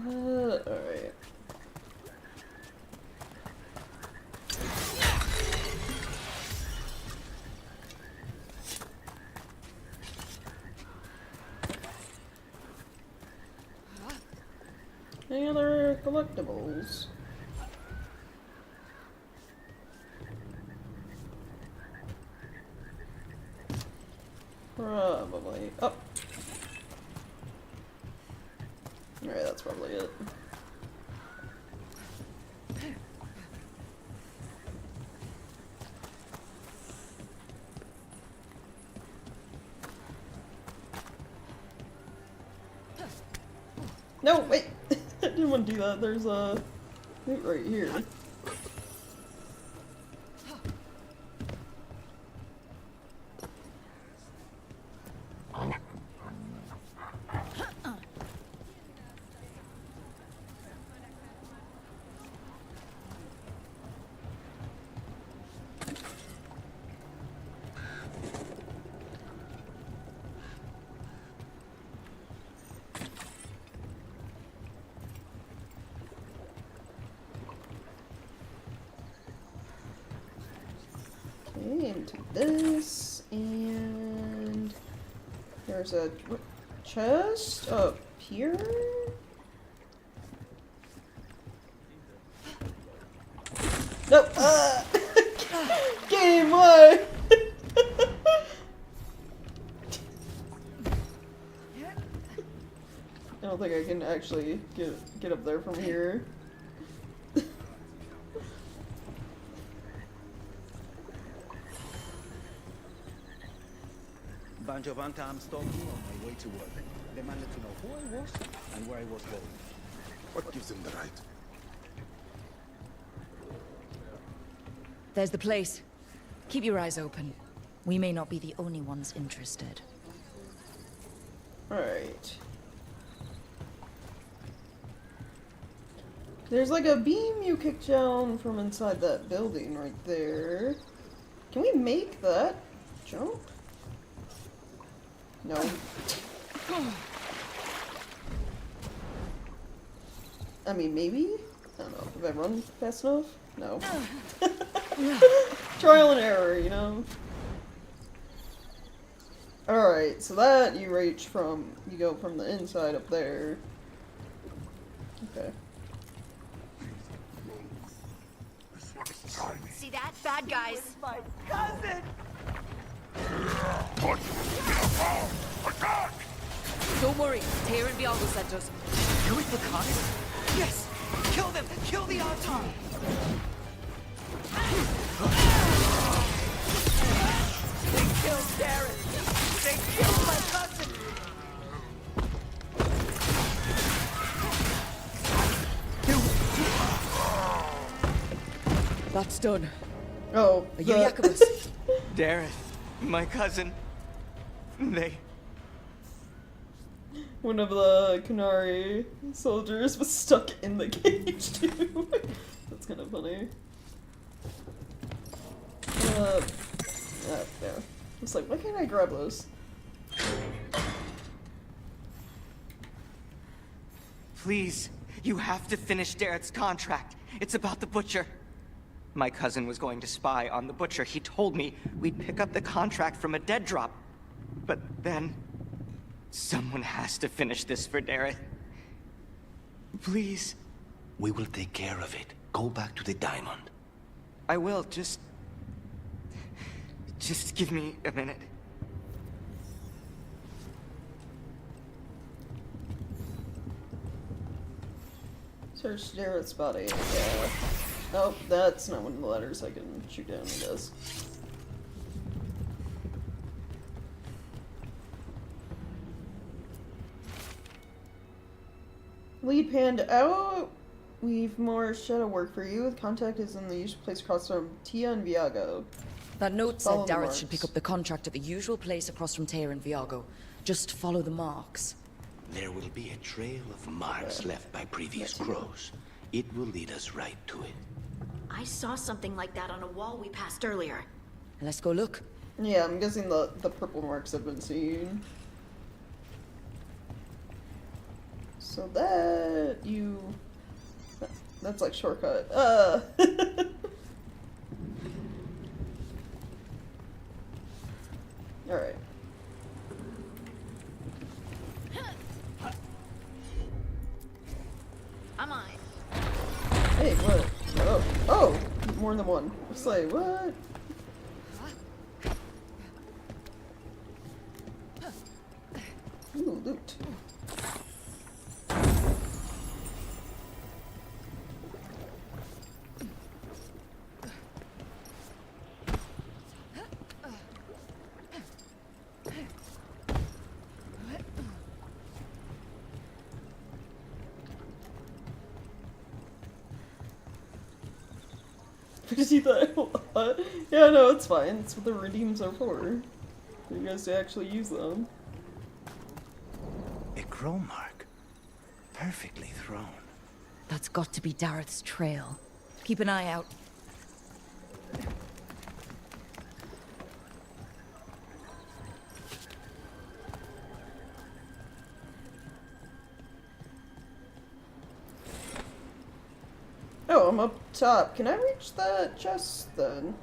Alright. Any other collectibles? Probably. Oh! Alright, that's probably it. No, wait! I didn't want to do that. There's a loot right here. Okay, and take this, and there's a chest up here. Nope. Game one. I don't think I can actually get up there from here. Bunch of untimed stalking on my way to work. They managed to know who I was and where I was going. What gives them the right? There's the place. Keep your eyes open. We may not be the only ones interested. Alright. There's like a beam you kick down from inside that building right there. Can we make that jump? No. I mean, maybe? I don't know. Have I run fast enough? No. Trial and error, you know? Alright, so that you reach from, you go from the inside up there. Okay. See that? Bad guys. My cousin! Attack! Don't worry, Tyr and Veilguard sent us. You with the cons? Yes! Kill them! Kill the Autumn! They killed Darren! They killed my cousin! That's done. Oh, Are you Jacobus? Darren, my cousin. They... One of the Canary soldiers was stuck in the cage too. That's kind of funny. Yeah. It's like, why can't I grab those? Please, you have to finish Darrett's contract. It's about the Butcher. My cousin was going to spy on the Butcher. He told me we'd pick up the contract from a dead drop. But then... someone has to finish this for Darrett. Please. We will take care of it. Go back to the diamond. I will, just give me a minute. Search Jarrett's body. Yeah. Oh, that's not one of the letters I can shoot down, I guess. Lead panned out. We've more shadow work for you. The contact is in the usual place across from Tia and Viago. That note Follow said the Dareth should marks. pick up the contract at the usual place across from Tia and Viago. Just follow the marks. There will be a trail of marks left by previous crows. It will lead us right to it. I saw something like that on a wall we passed earlier. Let's go look. Yeah, I'm guessing the purple marks have been seen. So that you... That's like shortcut. Alright. I'm on. Hey, what? Oh, more than one. It's like, what? Ooh, loot. See that a lot. Yeah, no, it's fine. It's what the redeems are for. For you guys to actually use them. A crow mark. Perfectly thrown. That's got to be Dareth's trail. Keep an eye out. Oh, I'm up top. Can I reach that chest then?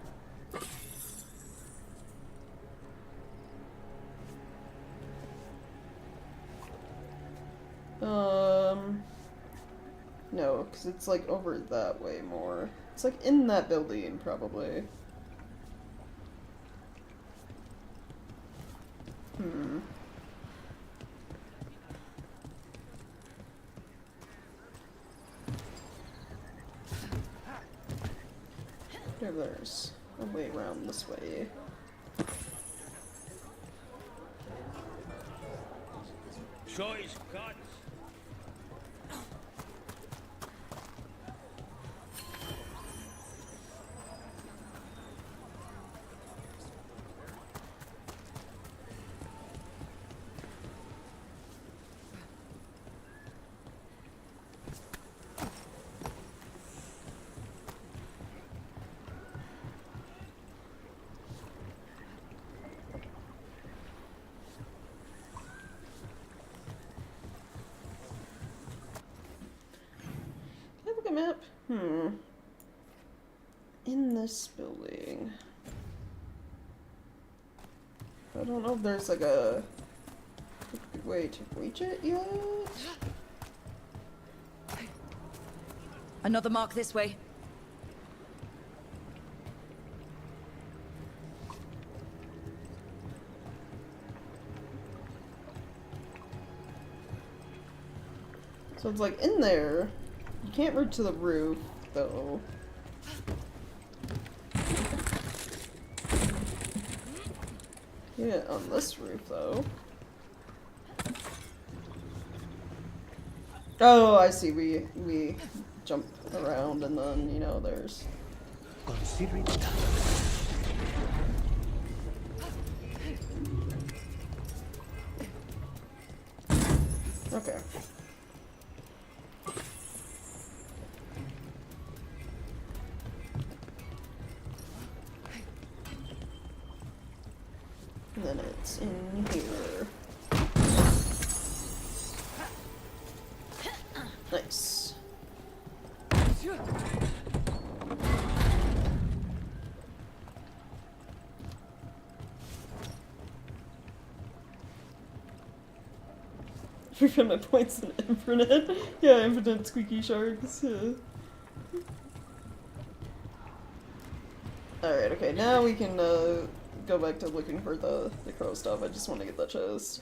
No, because it's like over that way more. It's like in that building, probably. There's a way around this way. Choice cuts. Look at map. In this building. I don't know if there's like a good way to reach it yet. Another mark this way. So it's like in there. You can't reach to the roof, though. see it on this roof, though. Oh, I see. We jump around and then, you know, there's... Consider it done. Okay. And then it's in here. Nice. We found my points in Infinite. Yeah, Infinite Squeaky Sharks. Yeah. Alright, okay, now we can go back to looking for the crow stuff. I just want to get that chest.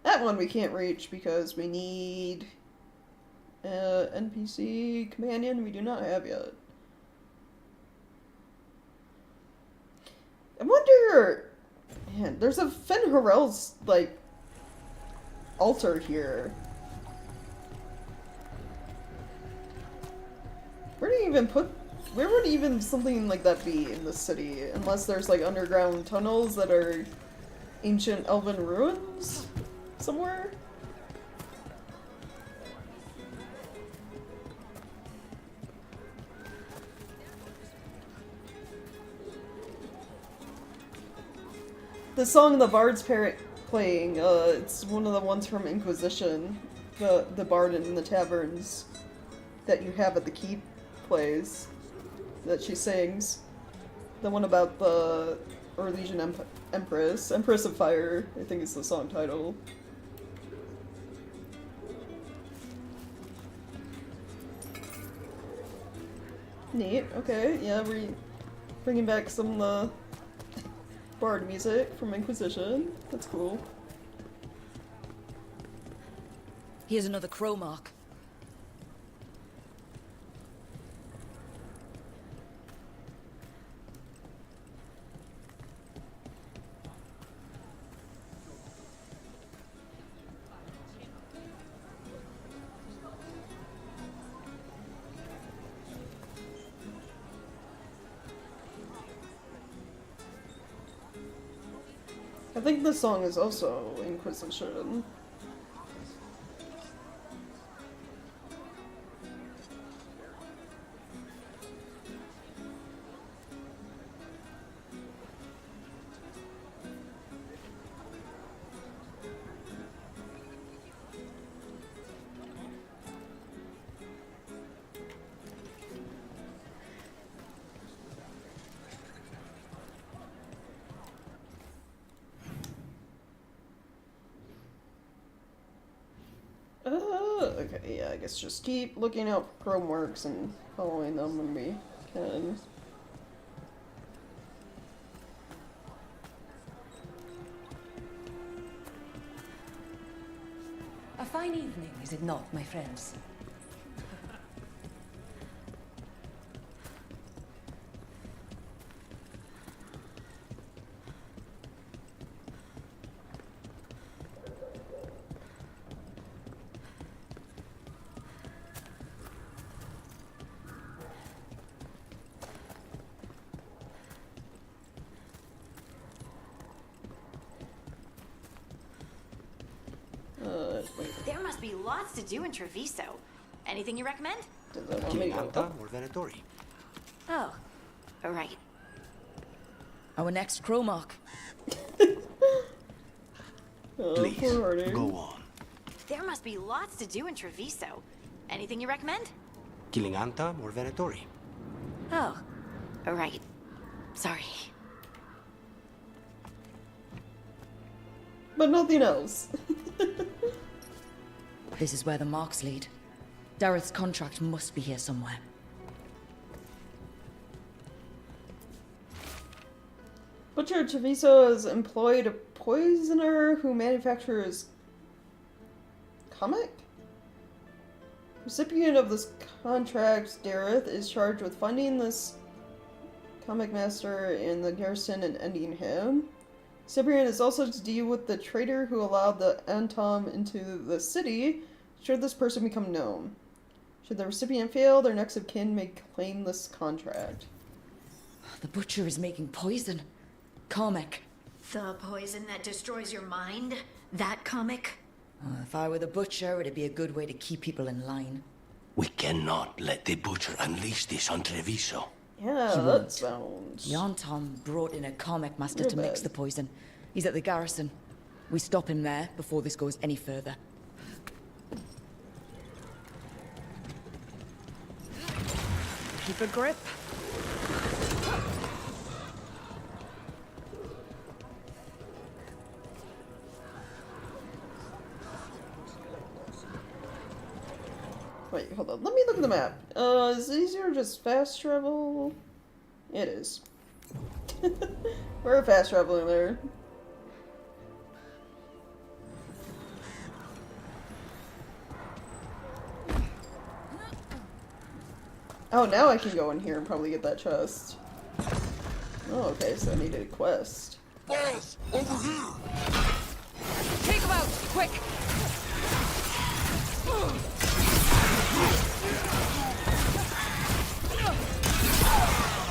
That one we can't reach because we need NPC companion we do not have yet. I wonder... Man, there's a Finn Harel's, like, altar here. Where do you even put... Where would even something like that be in this city? Unless there's, like, underground tunnels that are ancient elven ruins somewhere? The song the Bard's playing, it's one of the ones from Inquisition. The Bard in the taverns that you have at the keep plays. That she sings. The one about the Orlesian Empress. Empress of Fire, I think is the song title. Neat, okay, yeah, we're bringing back some Bard music from Inquisition. That's cool. Here's another crow mark. I think this song is also Inquisition. Okay, yeah, I guess just keep looking out for chrome works and following them when we can. A fine evening, is it not, my friends? There must be lots to do in Treviso. Anything you recommend? Giganta or Venatori? Oh, all right. Our next crow mark. Please, go on. There must be lots to do in Treviso. Anything you recommend? Killing Anta or Venatori? Oh, all right. Sorry. But nothing else. This is where the marks lead. Dareth's contract must be here somewhere. Butcher Treviso has employed a poisoner who manufactures comic? Recipient of this contract, Dareth, is charged with finding this Comic Master in the garrison and ending him. Cyprian is also to deal with the traitor who allowed the Antom into the city, should this person become known. Should the recipient fail, their next of kin may claim this contract. The butcher is making poison. Comic. The poison that destroys your mind? That comic? If I were the butcher, it'd be a good way to keep people in line. We cannot let the butcher unleash this on Treviso. Yeah, He that won't. sounds... The Anton brought in a comic master Real to mix bad. the poison. He's at the garrison. We stop him there before this goes any further. Keep a grip. Wait, hold on. Let me look at the map. Is it easier to just fast travel? It is. We're fast traveling there. Oh, now I can go in here and probably get that chest. Oh, okay, so I needed a quest. Boss, over here! Take him out, quick!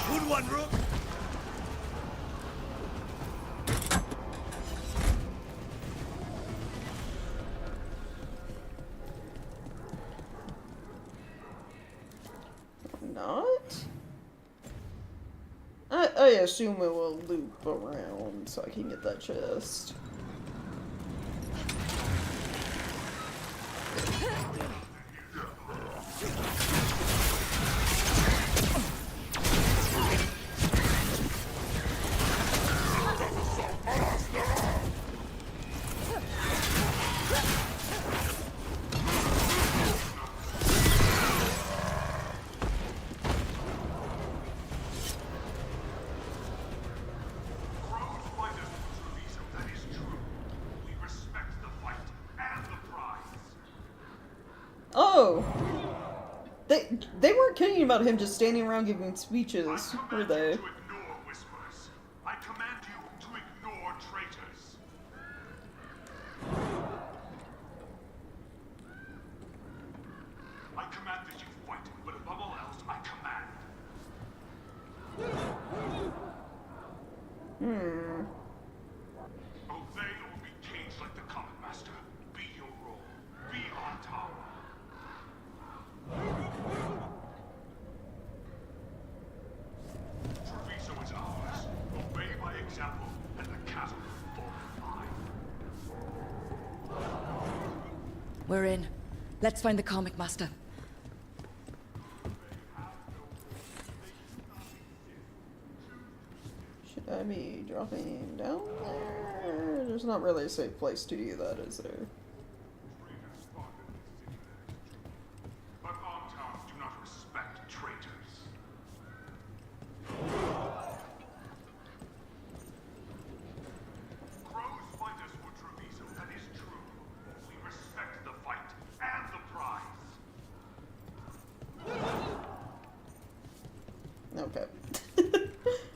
Good one, Rook. Not? I assume it will loop around so I can get that chest. Oh! They weren't kidding about him just standing around giving speeches, were they? Ignore whispers. I command you to ignore traitors. I command that you fight, but above all else, I command. Obey or be caged like the Comic Master. Be your role. Be on top. Treviso is ours. Obey by example, and the castle will fall mine. We're in. Let's find the comic master. Should I be dropping down there? There's not really a safe place to do that, is there? But Omtowns do not respect traitors. Crows fight us for Treviso, that is true. We respect the fight and the prize. Okay.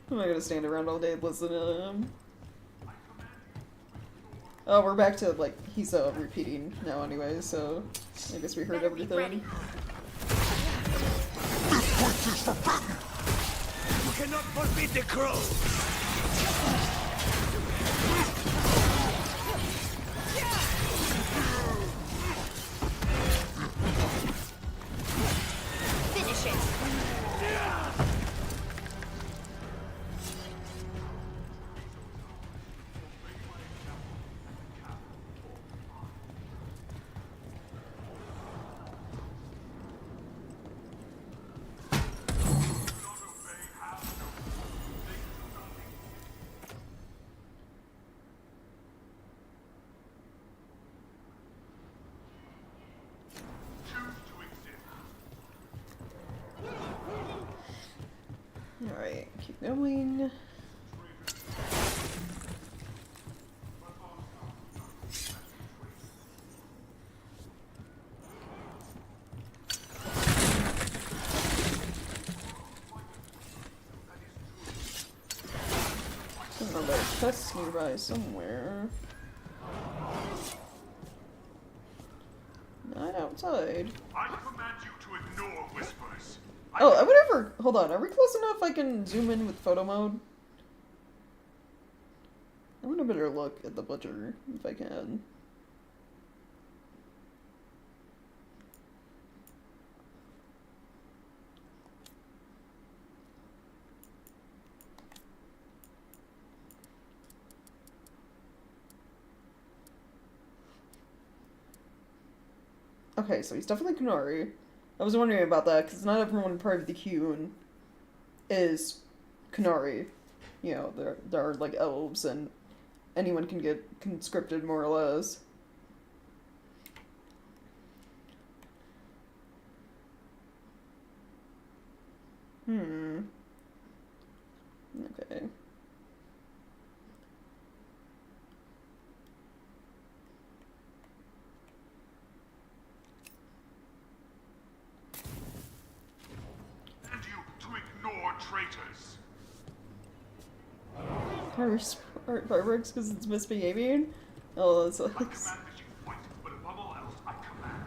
I'm not gonna stand around all day listening to him. Oh, we're back to, like, he's repeating now anyway, so I guess we heard everything. This place is forbidden! You cannot forbid the crow! Finish it! Alright, keep going. chests nearby somewhere. Not outside. I command you to ignore whispers. Oh, I would ever. Hold on, are we close enough I can zoom in with photo mode? I want a better look at the butcher, if I can. Okay, so he's definitely Kunari. I was wondering about that, because not everyone part of the Qun is Kunari. You know, there are, like, elves, and anyone can get conscripted, more or less. Okay. And you to ignore traitors. Fireworks because it's misbehaving? Oh, that's I like... command that you fight, but above all else, I command.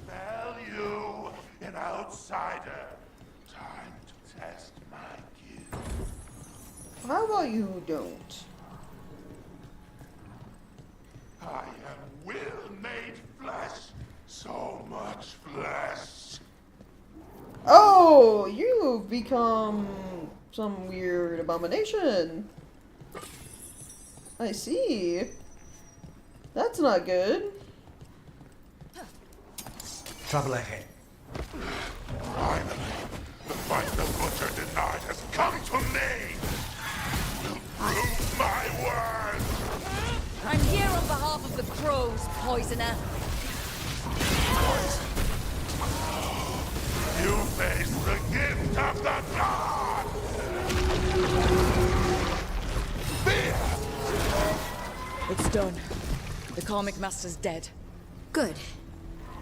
Smell you, an outsider. Time to test my guilt. How about you don't? I am will made flesh. So much flesh. Oh, you've become some weird abomination. I see. That's not good. Trouble ahead. Finally, the fight the butcher denied has come to me. Will prove my worth. I'm here on behalf of the crows, poisoner. You face the gift of the god. Fear. It's done. The Karmic Master's dead. Good.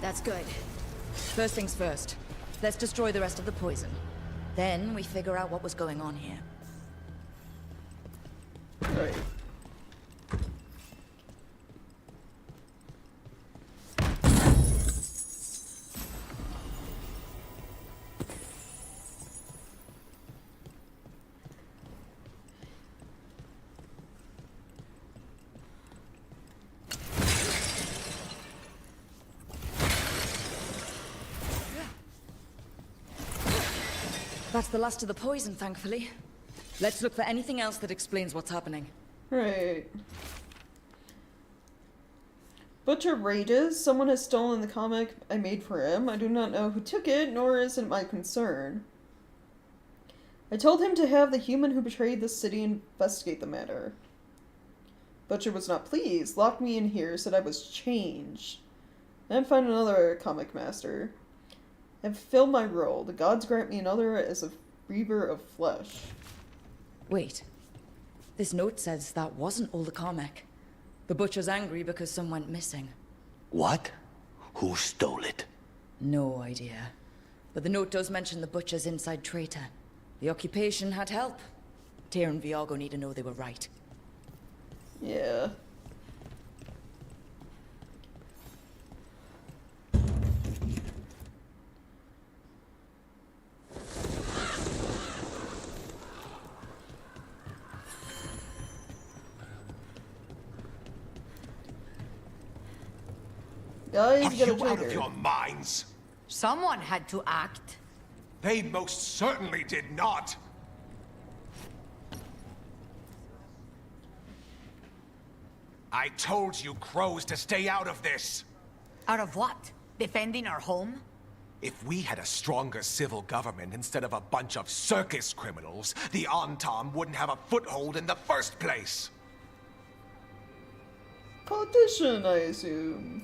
That's good. First things first. Let's destroy the rest of the poison. Then we figure out what was going on here. Right. That's the last of the poison, thankfully. Let's look for anything else that explains what's happening. Right. Butcher rages. Someone has stolen the comic I made for him. I do not know who took it, nor is it my concern. I told him to have the human who betrayed the city investigate the matter. Butcher was not pleased, locked me in here, said I was changed. Then found another comic master. I've filled my role. The gods grant me another as a reaver of flesh. Wait. This note says that wasn't all the comic. The Butcher's angry because some went missing. What? Who stole it? No idea. But the note does mention the Butcher's inside traitor. The occupation had help. Tyr and Viago need to know they were right. Yeah. Guys, Are get a you out of trigger. your minds? Someone had to act. They most certainly did not. I told you crows to stay out of this. Out of what? Defending our home? If we had a stronger civil government instead of a bunch of circus criminals, the Antam wouldn't have a foothold in the first place. Politician, I assume.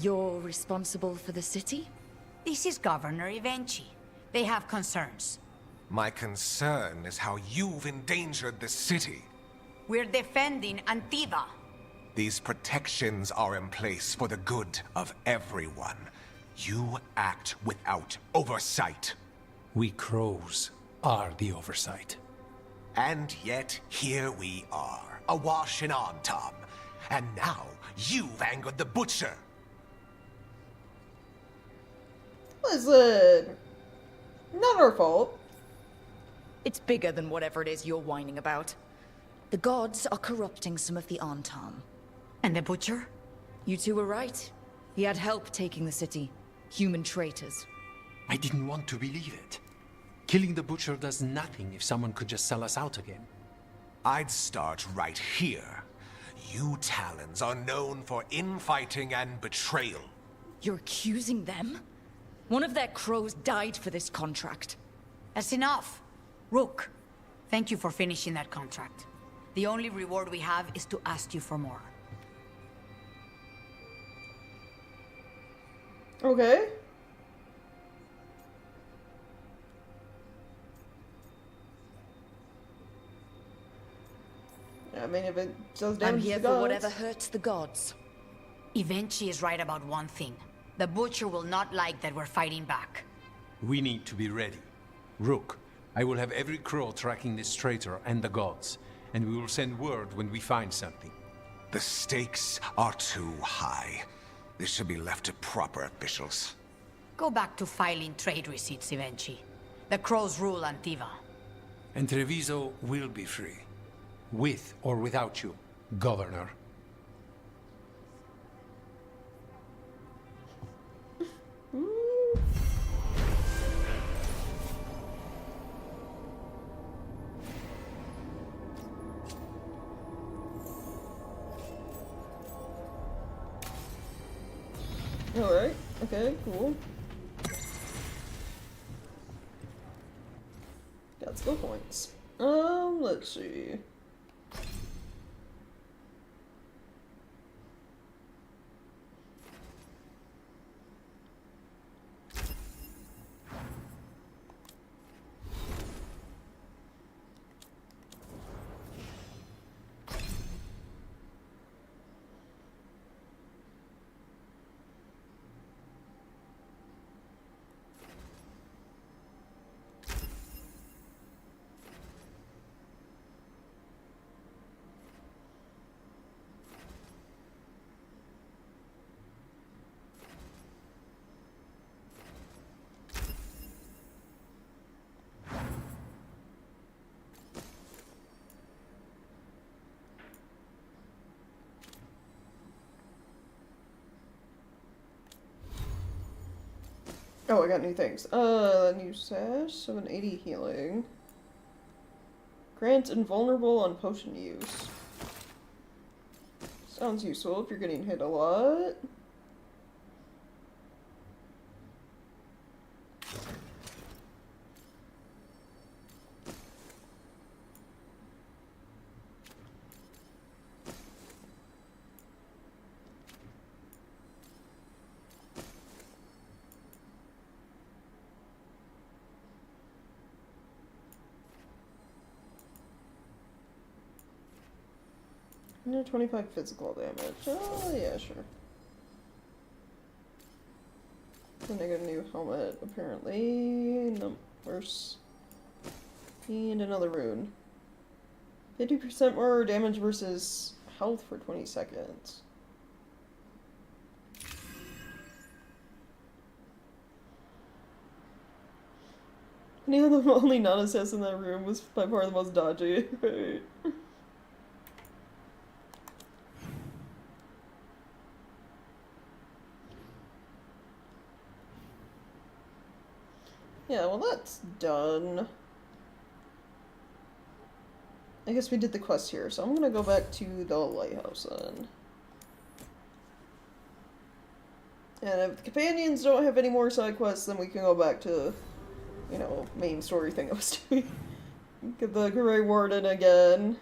You're responsible for the city? This is Governor Evenchi. They have concerns. My concern is how you've endangered the city. We're defending Antiva. These protections are in place for the good of everyone. You act without oversight. We crows are the oversight. And yet, here we are, awash in Antam. And now, you've angered the Butcher. Listen, not our fault. It's bigger than whatever it is you're whining about. The gods are corrupting some of the Antam. And the Butcher? You two were right. He had help taking the city. Human traitors. I didn't want to believe it. Killing the Butcher does nothing if someone could just sell us out again. I'd start right here. You Talons are known for infighting and betrayal. You're accusing them? One of their crows died for this contract. That's enough. Rook, thank you for finishing that contract. The only reward we have is to ask you for more. Okay. I mean, if it does damage I'm here to the for gods. whatever hurts the gods. Eventually is right about one thing. The Butcher will not like that we're fighting back. We need to be ready. Rook, I will have every crow tracking this traitor and the gods, and we will send word when we find something. The stakes are too high. This should be left to proper officials. Go back to filing trade receipts, Evenchi. The crows rule Antiva. And Treviso will be free. With or without you, Governor. Alright, okay, cool. Got skill points. Let's see. Oh, I got new things. New sash, 780 healing. Grant invulnerable on potion use. Sounds useful if you're getting hit a lot. No, 25 physical damage. Oh, yeah, sure. Then I got a new helmet, apparently. No, worse. And another rune. 50% more damage versus health for 20 seconds. Any of the only non-assassin in that room was by far the most dodgy. Right. Yeah, well that's done. I guess we did the quest here, so I'm gonna go back to the lighthouse then. And if the companions don't have any more side quests, then we can go back to, you know, main story thing I was doing. Get the Grey Warden again.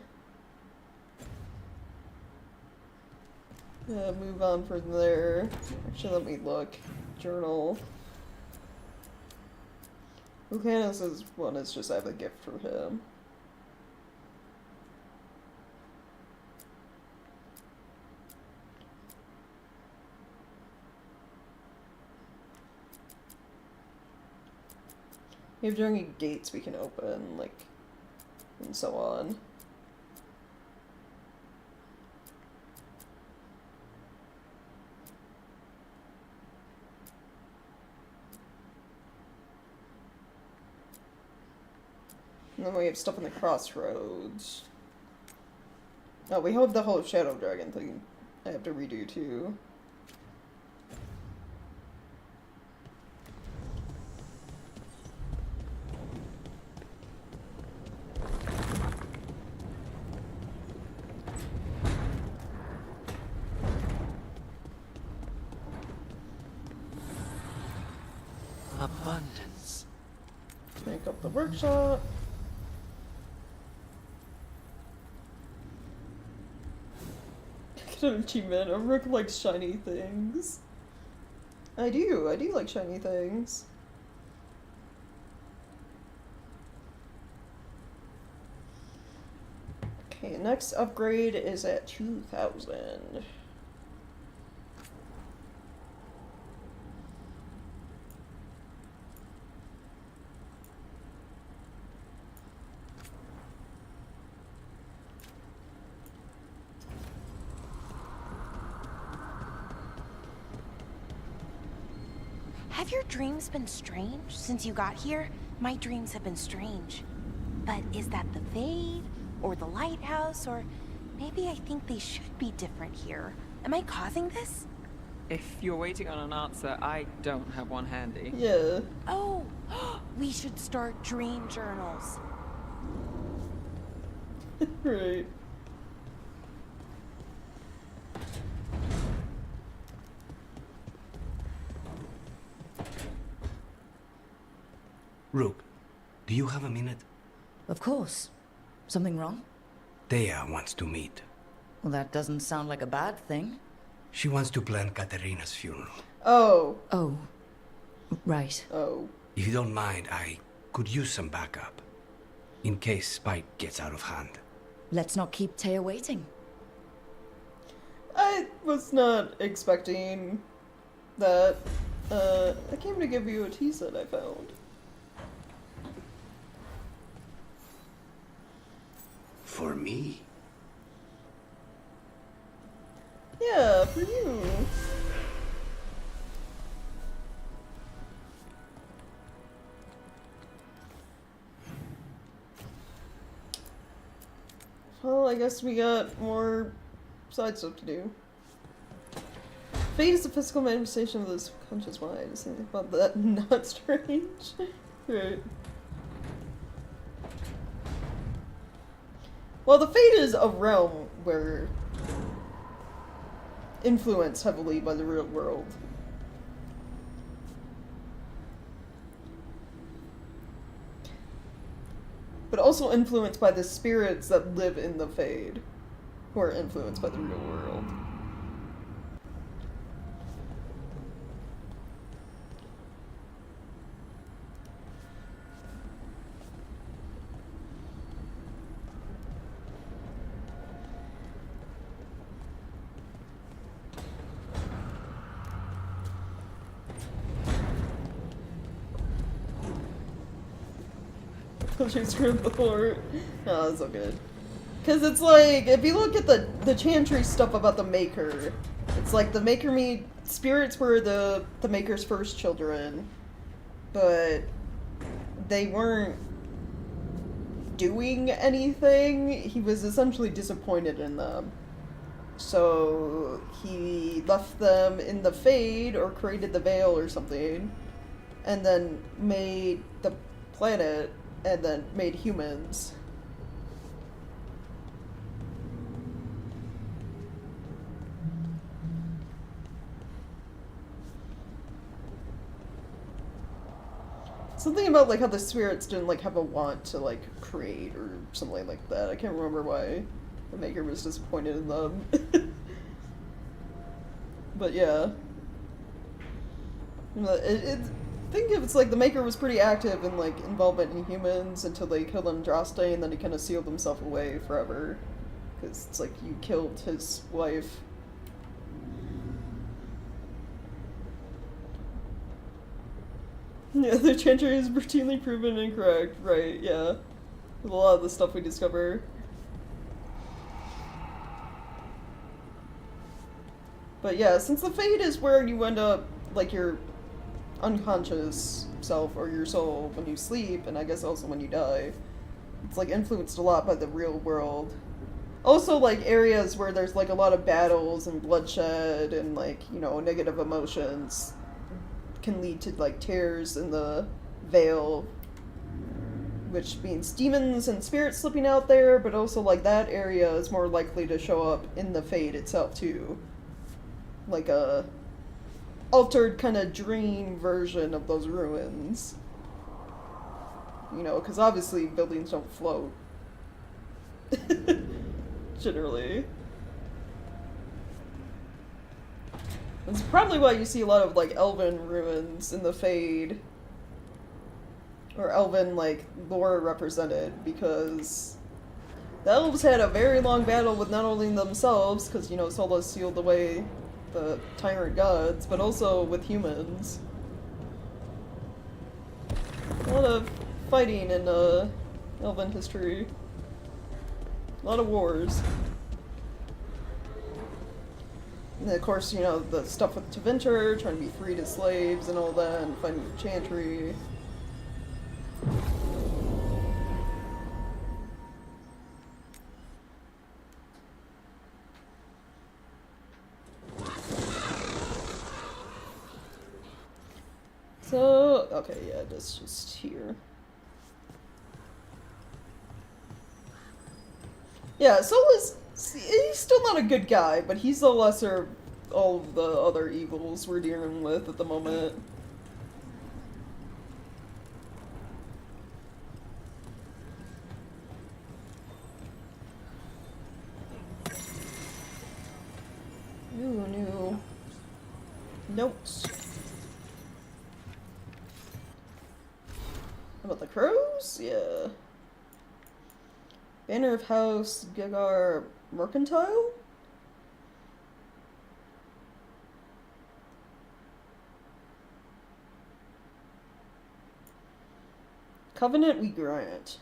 Yeah, move on from there. Actually, let me look. Journal. Lucanus's one is just I have a gift for him. If there are any gates we can open, like, and so on. And then we have stuff in the crossroads. Oh, we have the whole Shadow Dragon thing I have to redo too. Abundance. Make up the workshop. Get an achievement. A rook likes shiny things. I do like shiny things. Okay, next upgrade is at 2,000. Have your dreams been strange since you got here? My dreams have been strange. But is that the Fade, or the lighthouse, or maybe I think they should be different here? Am I causing this? If you're waiting on an answer, I don't have one handy. Yeah. Oh, we should start dream journals. Right. Rook, do you have a minute? Of course. Something wrong? Thea wants to meet. Well, that doesn't sound like a bad thing. She wants to plan Katerina's funeral. Oh. Oh. Right. Oh. If you don't mind, I could use some backup. In case Spike gets out of hand. Let's not keep Taya waiting. I was not expecting that. I came to give you a tea set I found. For me? Yeah, for you. Well, I guess we got more side stuff to do. Fate is the physical manifestation of the subconscious mind. Is anything about that not strange? Right. Well, the Fate is a realm where influenced heavily by the real world. But also influenced by the spirits that live in the Fade, who are influenced by the real world. She screwed the fort. No, that's so good. Because it's like, if you look at the Chantry stuff about the Maker, it's like the Maker spirits were the Maker's first children, but they weren't doing anything. He was essentially disappointed in them. So he left them in the Fade, or created the Veil or something, and then made the planet, and then made humans. Something about like how the spirits didn't like have a want to like create or something like that. I can't remember why the Maker was disappointed in them. But yeah. think if it's like the Maker was pretty active in like involvement in humans until they killed Andraste, and then he kind of sealed himself away forever. Because it's like you killed his wife. Yeah, the Chantry is routinely proven incorrect. Right, yeah. With a lot of the stuff we discover. But yeah, since the Fade is where you end up, like, your unconscious self or your soul when you sleep, and I guess also when you die, it's, like, influenced a lot by the real world. Also, like, areas where there's, like, a lot of battles and bloodshed and, like, you know, negative emotions can lead to, like, tears in the veil, which means demons and spirits slipping out there, but also, like, that area is more likely to show up in the Fade itself, too. Like a altered kind of dream version of those ruins. You know, because obviously buildings don't float. Generally. That's probably why you see a lot of, like, elven ruins in the Fade. Or elven, like, lore represented, because the elves had a very long battle with not only themselves, because, you know, Solas sealed away the tyrant gods, but also with humans. A lot of fighting in elven history. A lot of wars. And then, of course, you know, the stuff with Tevinter, trying to be freed as slaves and all that, and fighting the Chantry. So, okay, yeah, that's just here. Yeah, Solas, he's still not a good guy, but he's the lesser of all of the other evils we're dealing with at the moment. Ooh, new notes. About the crows? Yeah. Banner of House Gegar Mercantile? Covenant we grant.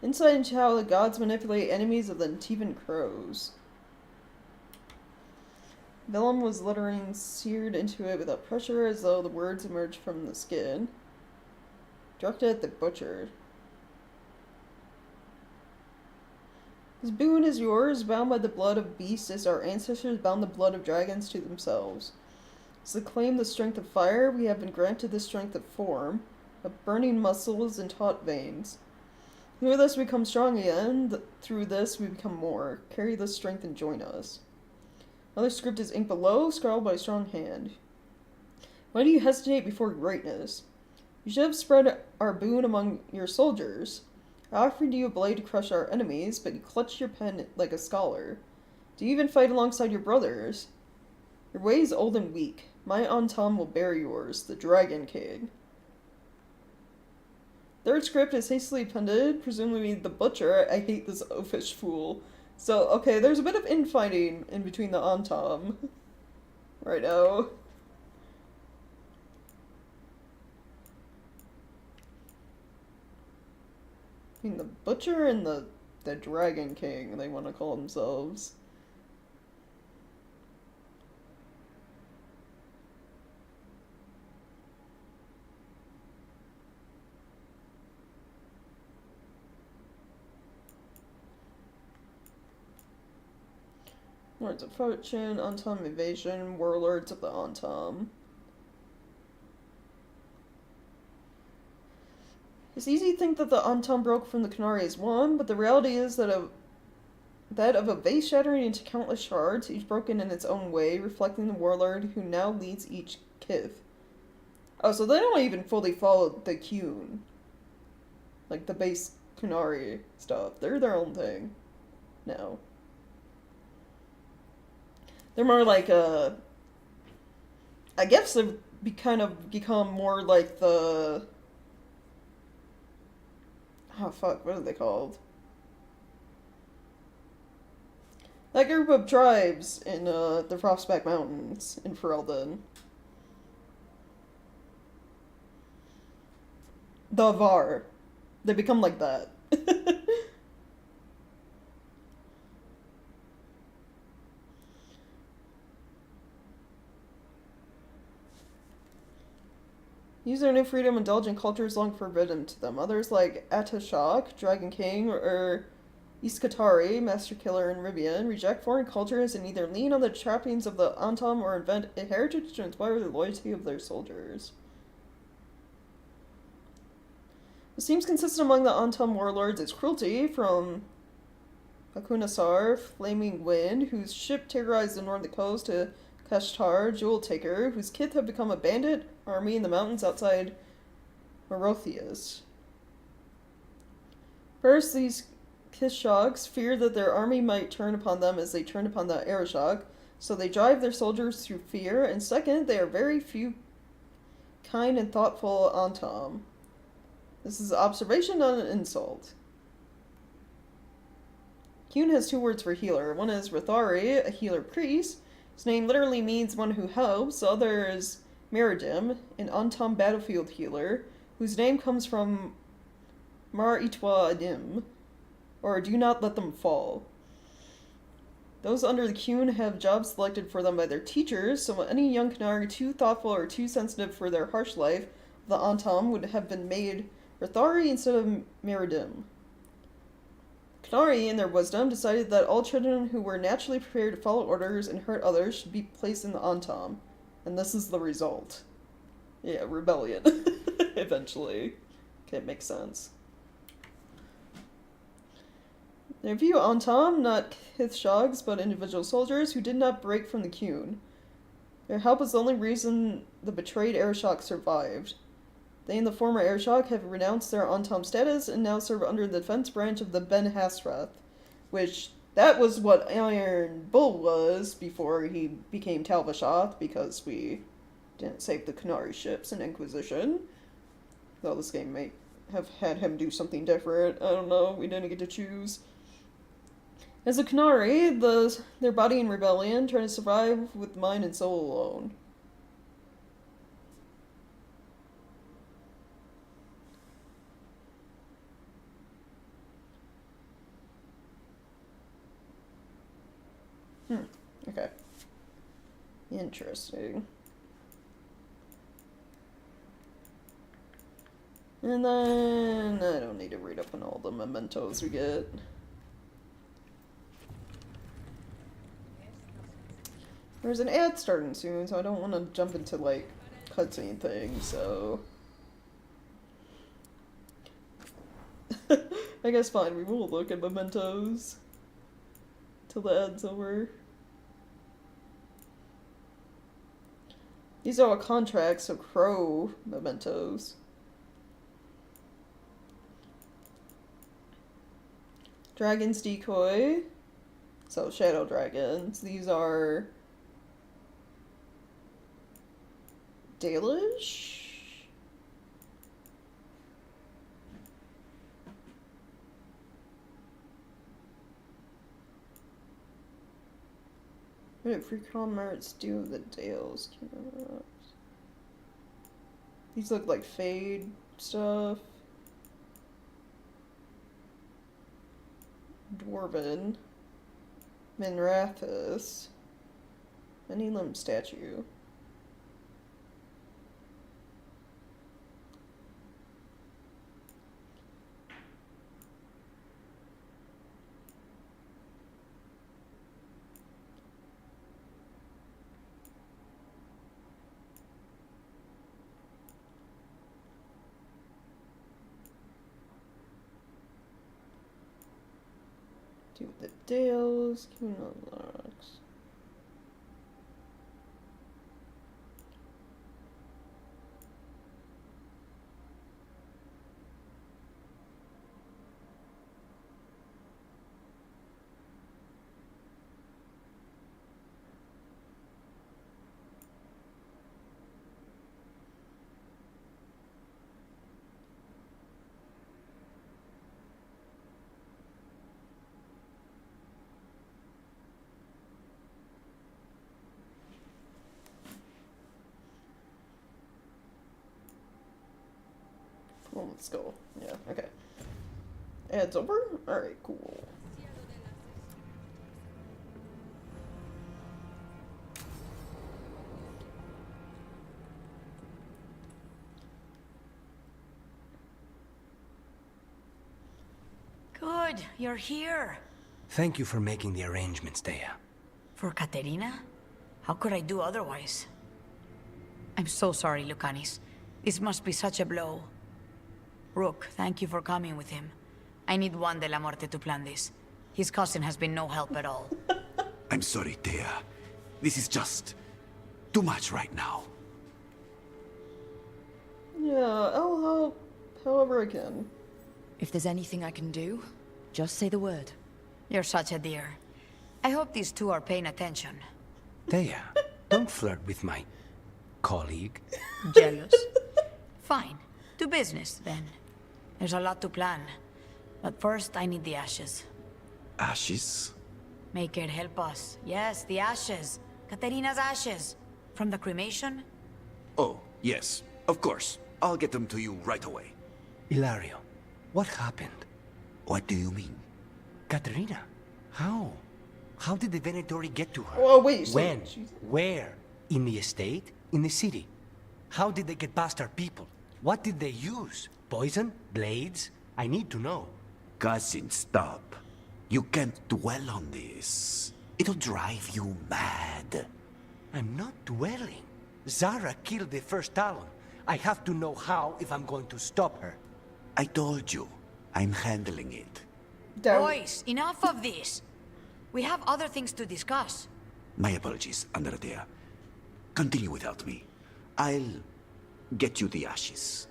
Insight into how the gods manipulate enemies of the Tevan crows. Vellum was lettering seared into it without pressure, as though the words emerged from the skin. Directed at the butcher. This boon is yours, bound by the blood of beasts as our ancestors bound the blood of dragons to themselves. As to claim the strength of fire, we have been granted the strength of form, of burning muscles and taut veins. Through this we become strong again, through this we become more. Carry this strength and join us. Another script is inked below, scrawled by a strong hand. Why do you hesitate before greatness? You should have spread our boon among your soldiers. I offered you a blade to crush our enemies, but you clutched your pen like a scholar. Do you even fight alongside your brothers? Your way is old and weak. My Antam will bear yours, the Dragon King. Third script is hastily appended, presumably the butcher. I hate this oafish fool. So, okay, there's a bit of infighting in between the Antam right now. I mean, the Butcher and the Dragon King, they want to call themselves. Lords of Fortune, Antam Evasion, Warlords of the Antam. It's easy to think that the Antam broke from the Canaries won, but the reality is that of a vase shattering into countless shards, each broken in its own way, reflecting the warlord who now leads each kith. Oh, so they don't even fully follow the Qun. Like the base Qunari stuff. They're their own thing now. They're more like I guess become more like the... Oh fuck, what are they called? That group of tribes in the Frostback Mountains in Ferelden. The Var. They become like that. Use their new freedom, indulge in cultures long forbidden to them. Others like Atashok, Dragon King, or Iskatari, Master Killer, and Ribian reject foreign cultures and either lean on the trappings of the Antam or invent a heritage to inspire the loyalty of their soldiers. The themes consistent among the Antam warlords is cruelty from Hakunasar, Flaming Wind, whose ship terrorized the northern coast, to Kashtar, Jewel Taker, whose kith have become a bandit army in the mountains outside Morothius. First, these Kishogs fear that their army might turn upon them as they turned upon the Arishok, so they drive their soldiers through fear, and second, they are very few kind and thoughtful Antam. This is observation, not an insult. Kyun has two words for healer. One is Rithari, a healer priest. His name literally means one who helps. The other is Meridim, an Antam battlefield healer, whose name comes from Mar Itwa Adim, or do not let them fall. Those under the Kyun have jobs selected for them by their teachers, so any young Canary too thoughtful or too sensitive for their harsh life, the Antam would have been made Rithari instead of Meridim. Canary, in their wisdom, decided that all children who were naturally prepared to follow orders and hurt others should be placed in the Antam. And this is the result. Yeah, rebellion. Eventually. Okay, it makes sense. They view Antam, not Kithshogs, but individual soldiers who did not break from the Kyun. Their help is the only reason the betrayed Arishok survived. They and the former Arishok have renounced their Antam status and now serve under the defense branch of the Ben Hasrath, which, that was what Iron Bull was before he became Talvashoth, because we didn't save the Canary ships in Inquisition. Though this game may have had him do something different. I don't know, we didn't get to choose. As a Canary, their body in rebellion, trying to survive with mind and soul alone. Okay. Interesting. And then I don't need to read up on all the mementos we get. There's an ad starting soon, so I don't want to jump into, like, cutscene things, so... I guess fine, we will look at mementos till the ad's over. These are all contracts, so crow mementos. Dragon's Decoy. So, shadow dragons. These are... Dalish? What did free merits do with the Dales? These look like Fade stuff. Dwarven. Minrathus. An Elam statue. Do the Dales, Cunalux. Well, let's go. Yeah, okay. Ad's over? Alright, cool. Good, you're here. Thank you for making the arrangements, Dea. For Katerina? How could I do otherwise? I'm so sorry, Lucanis. This must be such a blow. Rook, thank you for coming with him. I need Juan de la Muerte to plan this. His cousin has been no help at all. I'm sorry, Dea. This is just too much right now. Yeah, I'll help however I can. If there's anything I can do, just say the word. You're such a dear. I hope these two are paying attention. Dea, don't flirt with my colleague. Jealous? Fine. To business, then. There's a lot to plan. But first, I need the ashes. Ashes? Make it help us. Yes, the ashes. Katerina's ashes. From the cremation? Oh, yes, of course. I'll get them to you right away. Ilario, what happened? What do you mean? Katerina, how? How did the Venatori get to her? Oh, wait, so when? Where? In the estate? In the city? How did they get past our people? What did they use? Poison? Blades? I need to know. Cousin, stop. You can't dwell on this. It'll drive you mad. I'm not dwelling. Zara killed the first Talon. I have to know how if I'm going to stop her. I told you. I'm handling it. Boys, enough of this. We have other things to discuss. My apologies, Andradea. Continue without me. I'll get you the ashes.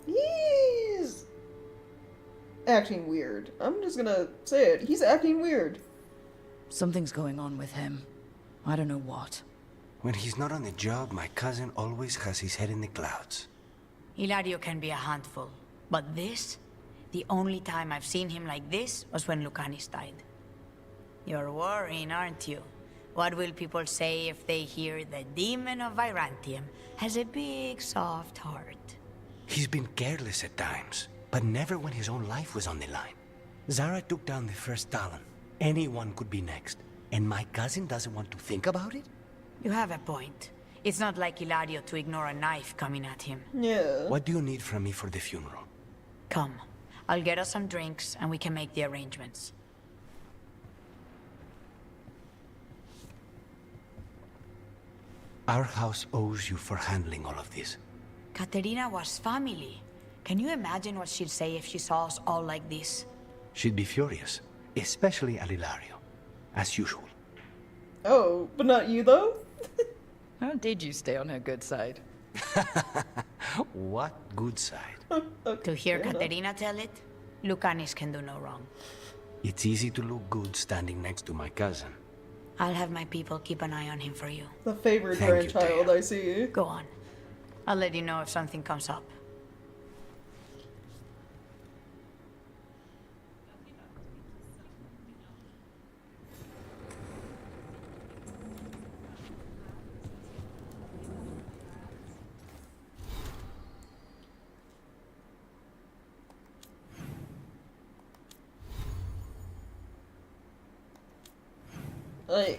He's acting weird. I'm just gonna say it. He's acting weird. Something's going on with him. I don't know what. When he's not on the job, my cousin always has his head in the clouds. Hilario can be a handful. But this? The only time I've seen him like this was when Lucanis died. You're worrying, aren't you? What will people say if they hear the demon of Virantium has a big, soft heart? He's been careless at times, but never when his own life was on the line. Zara took down the first Talon. Anyone could be next. And my cousin doesn't want to think about it? You have a point. It's not like Hilario to ignore a knife coming at him. Yeah. What do you need from me for the funeral? Come. I'll get us some drinks and we can make the arrangements. Our house owes you for handling all of this. Katerina was family. Can you imagine what she'd say if she saw us all like this? She'd be furious, especially at Hilario, as usual. Oh, but not you though? How did you stay on her good side? What good side? To hear Katerina tell it, Lucanis can do no wrong. It's easy to look good standing next to my cousin. I'll have my people keep an eye on him for you. The favorite grandchild, I see. Go on. I'll let you know if something comes up.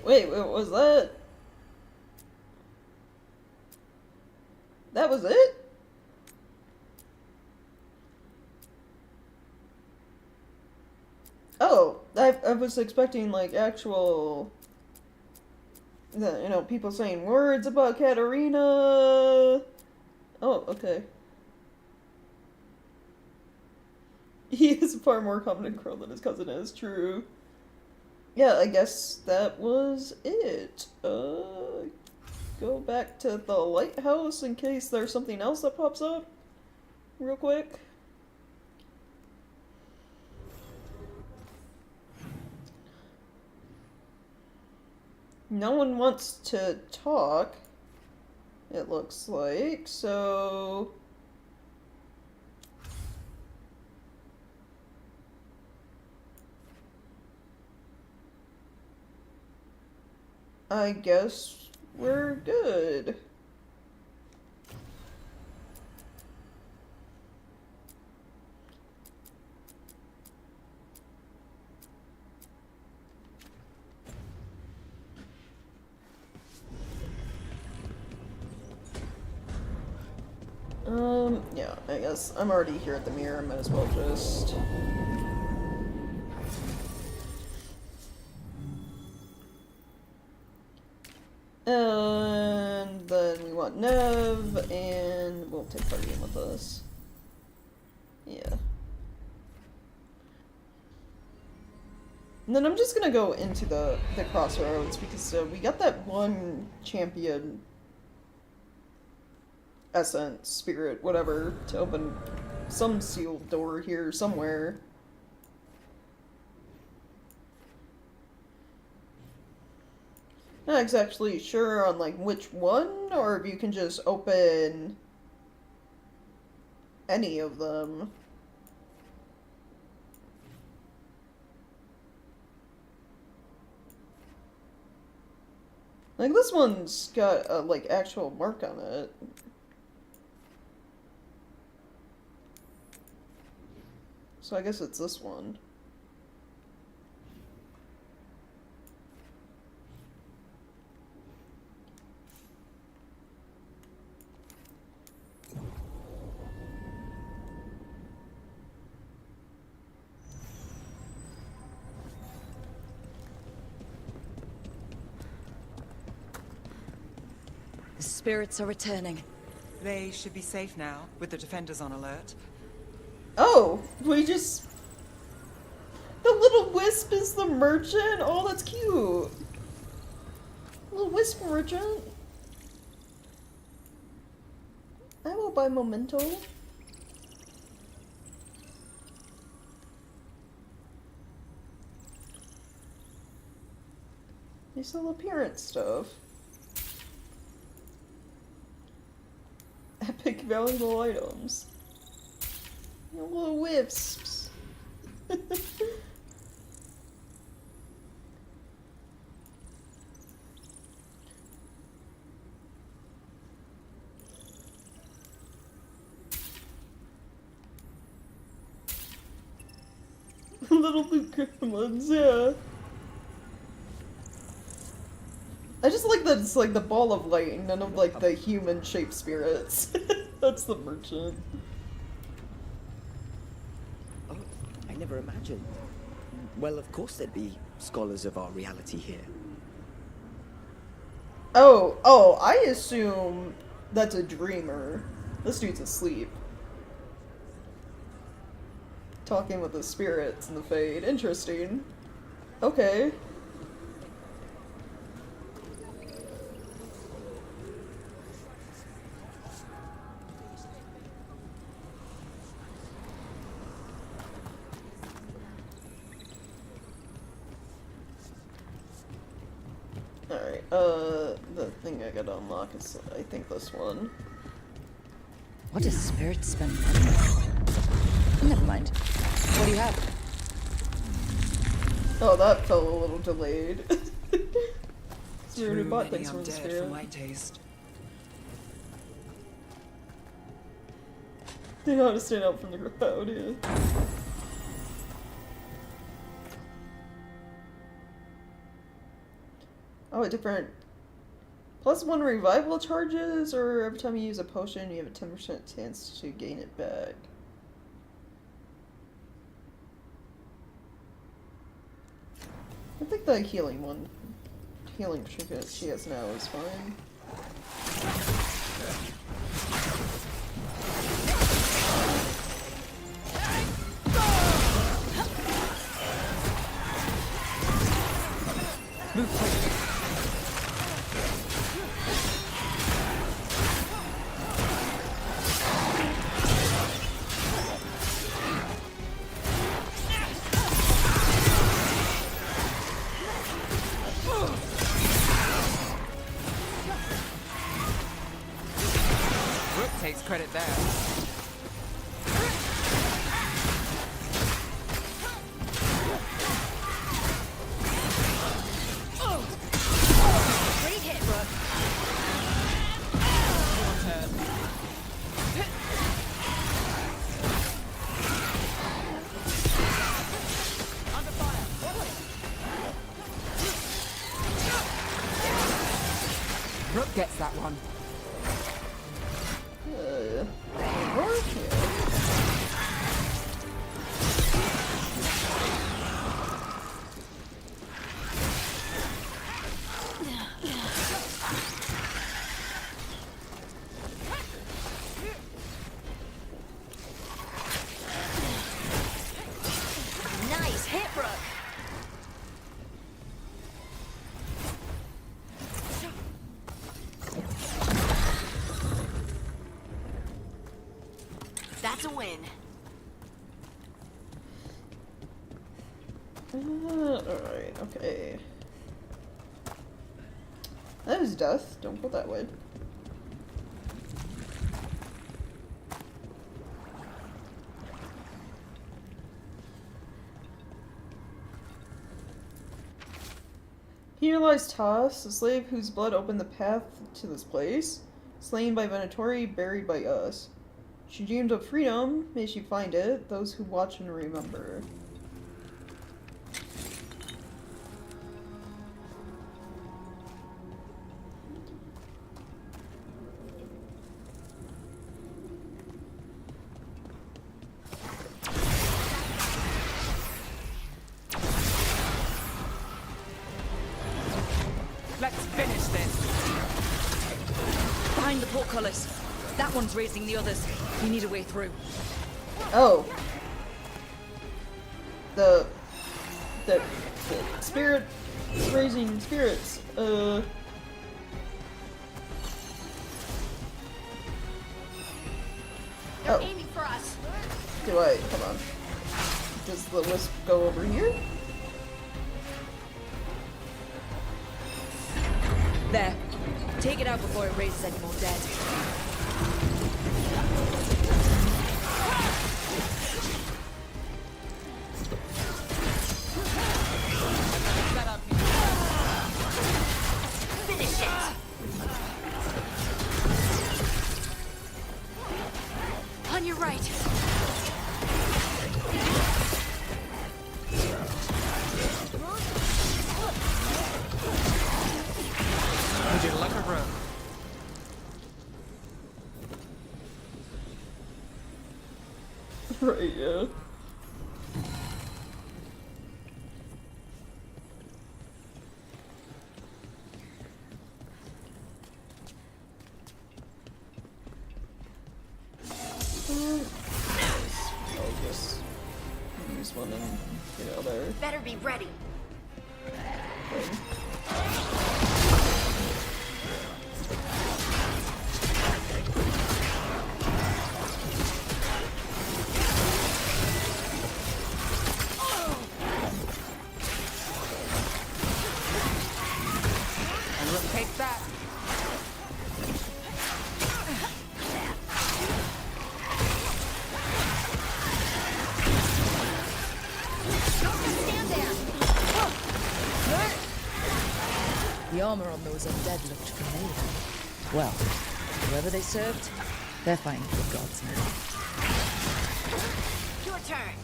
Wait, what was that? That was it? Oh, I was expecting like actual, people saying words about Katerina. Oh, okay. He is far more confident girl than his cousin is, true. Yeah, I guess that was it. Go back to the lighthouse in case there's something else that pops up real quick. No one wants to talk, it looks like, so... I guess we're good. Yeah, I guess I'm already here at the mirror, might as well just... And then we want Nev, and we'll take party in with us. Yeah. And then I'm just gonna go into the crossroads, because we got that one champion essence, spirit, whatever, to open some sealed door here somewhere. Not exactly sure on like which one, or if you can just open any of them. Like this one's got a like actual mark on it. So I guess it's this one. The spirits are returning. They should be safe now, with the defenders on alert. Oh, we just... The little wisp is the merchant? Oh, that's cute. Little wisp merchant. I will buy memento. They sell appearance stuff. Epic valuable items. You little wisps. Little blue gremlins, yeah. I just like that it's like the ball of light, none of like the human shaped spirits. That's the merchant. Oh, I never imagined. Well, of course there'd be scholars of our reality here. Oh, I assume that's a dreamer. This dude's asleep. Talking with the spirits in the fade. Interesting. Okay. Alright, the thing I gotta unlock is, I think, this one. What does spirit spend money on? Never mind. What do you have? Oh, that felt a little delayed. So we already Too bought many things from the undead spirit. for my taste. They know how to stand out from the crowd, yeah. Oh, a different... +1 revival charges, or every time you use a potion, you have a 10% chance to gain it back. I think the healing trinket she has now is fine. Move quick. Takes credit there. Great hit, Brooke. Under fire. Brooke gets that one. more? Yeah. Nice hit, Brooke. That's a win. Alright, okay. That is death. Don't go that way. Here lies Toss, a slave whose blood opened the path to this place, slain by Venatori, buried by us. She dreamed of freedom, may she find it, those who watch and remember. Let's finish this. Behind the portcullis. That one's raising the others. We need a way through. Oh. The spirit raising spirits. They're aiming for us. Do I? Hold on. Does the wisp go over here? There. Take it out before it raises any more dead. Finish it. On your right. Would you like a run? Right, yeah. I'll just use one and get out there. Better be ready. And look, take that. Stand there. The armor on those undead looked familiar. Well, whoever they served, they're fighting for the gods now. Your turn.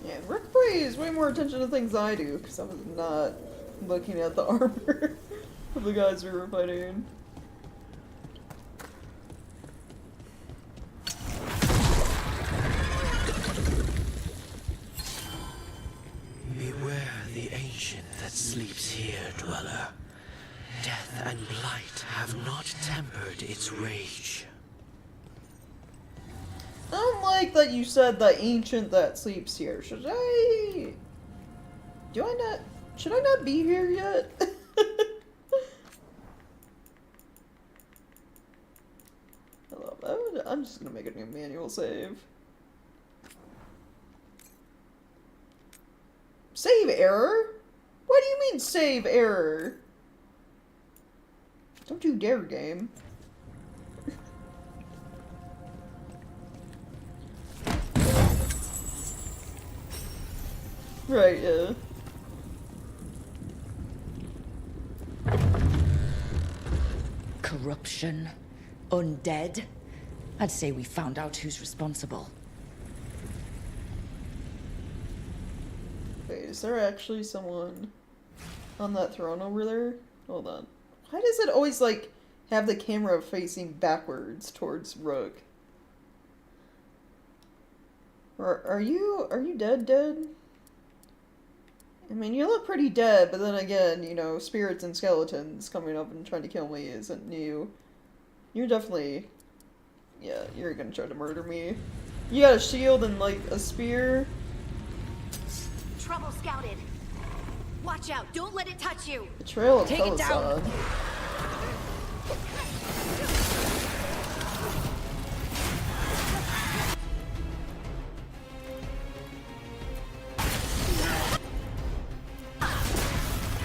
Yeah, Rick pays way more attention to things than I do, because I was not looking at the armor of the guys we were fighting. Beware the ancient that sleeps here, dweller. Death and blight have not tempered its rage. I don't like that you said the ancient that sleeps here. Should I not be here yet? Hello, I'm just gonna make a new manual save. Save error? What do you mean save error? Don't you dare, game. Right, yeah. Corruption. Undead. I'd say we found out who's responsible. Wait, is there actually someone on that throne over there? Hold on. Why does it always, like, have the camera facing backwards towards Rook? Or are you dead? I mean, you look pretty dead, but then again, you know, spirits and skeletons coming up and trying to kill me isn't new. You're definitely... Yeah, you're gonna try to murder me. You got a shield and, like, a spear. Trouble scouted. Watch out, don't let it touch you. Betrayal of Take it down. Pelisod.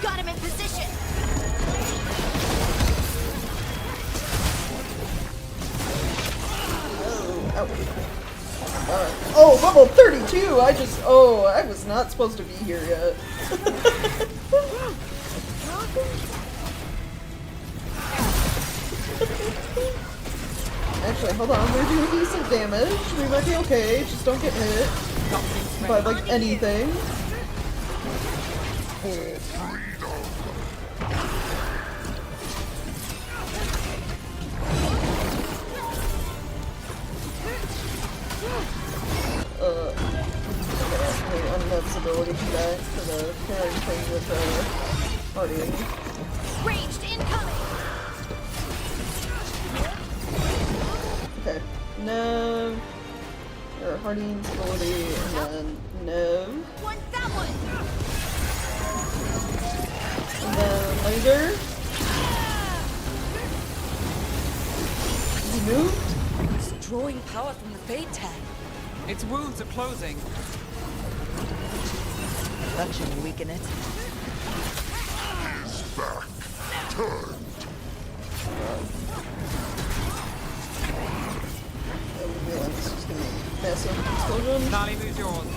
Got him in position. Oh, level 32! I was not supposed to be here yet. Actually, hold on, we're doing decent damage. We might be okay, just don't get hit by, like, anything. I don't have this ability back for the carrying thing with partying. Ranged incoming. Okay, no. Or Harding's ability, and then no. Want that one. And then laser. He moved? It's drawing power from the Fade tag. Its wounds are closing. That should weaken it. His back turned. This is gonna be massive explosion. Nali, who's yours?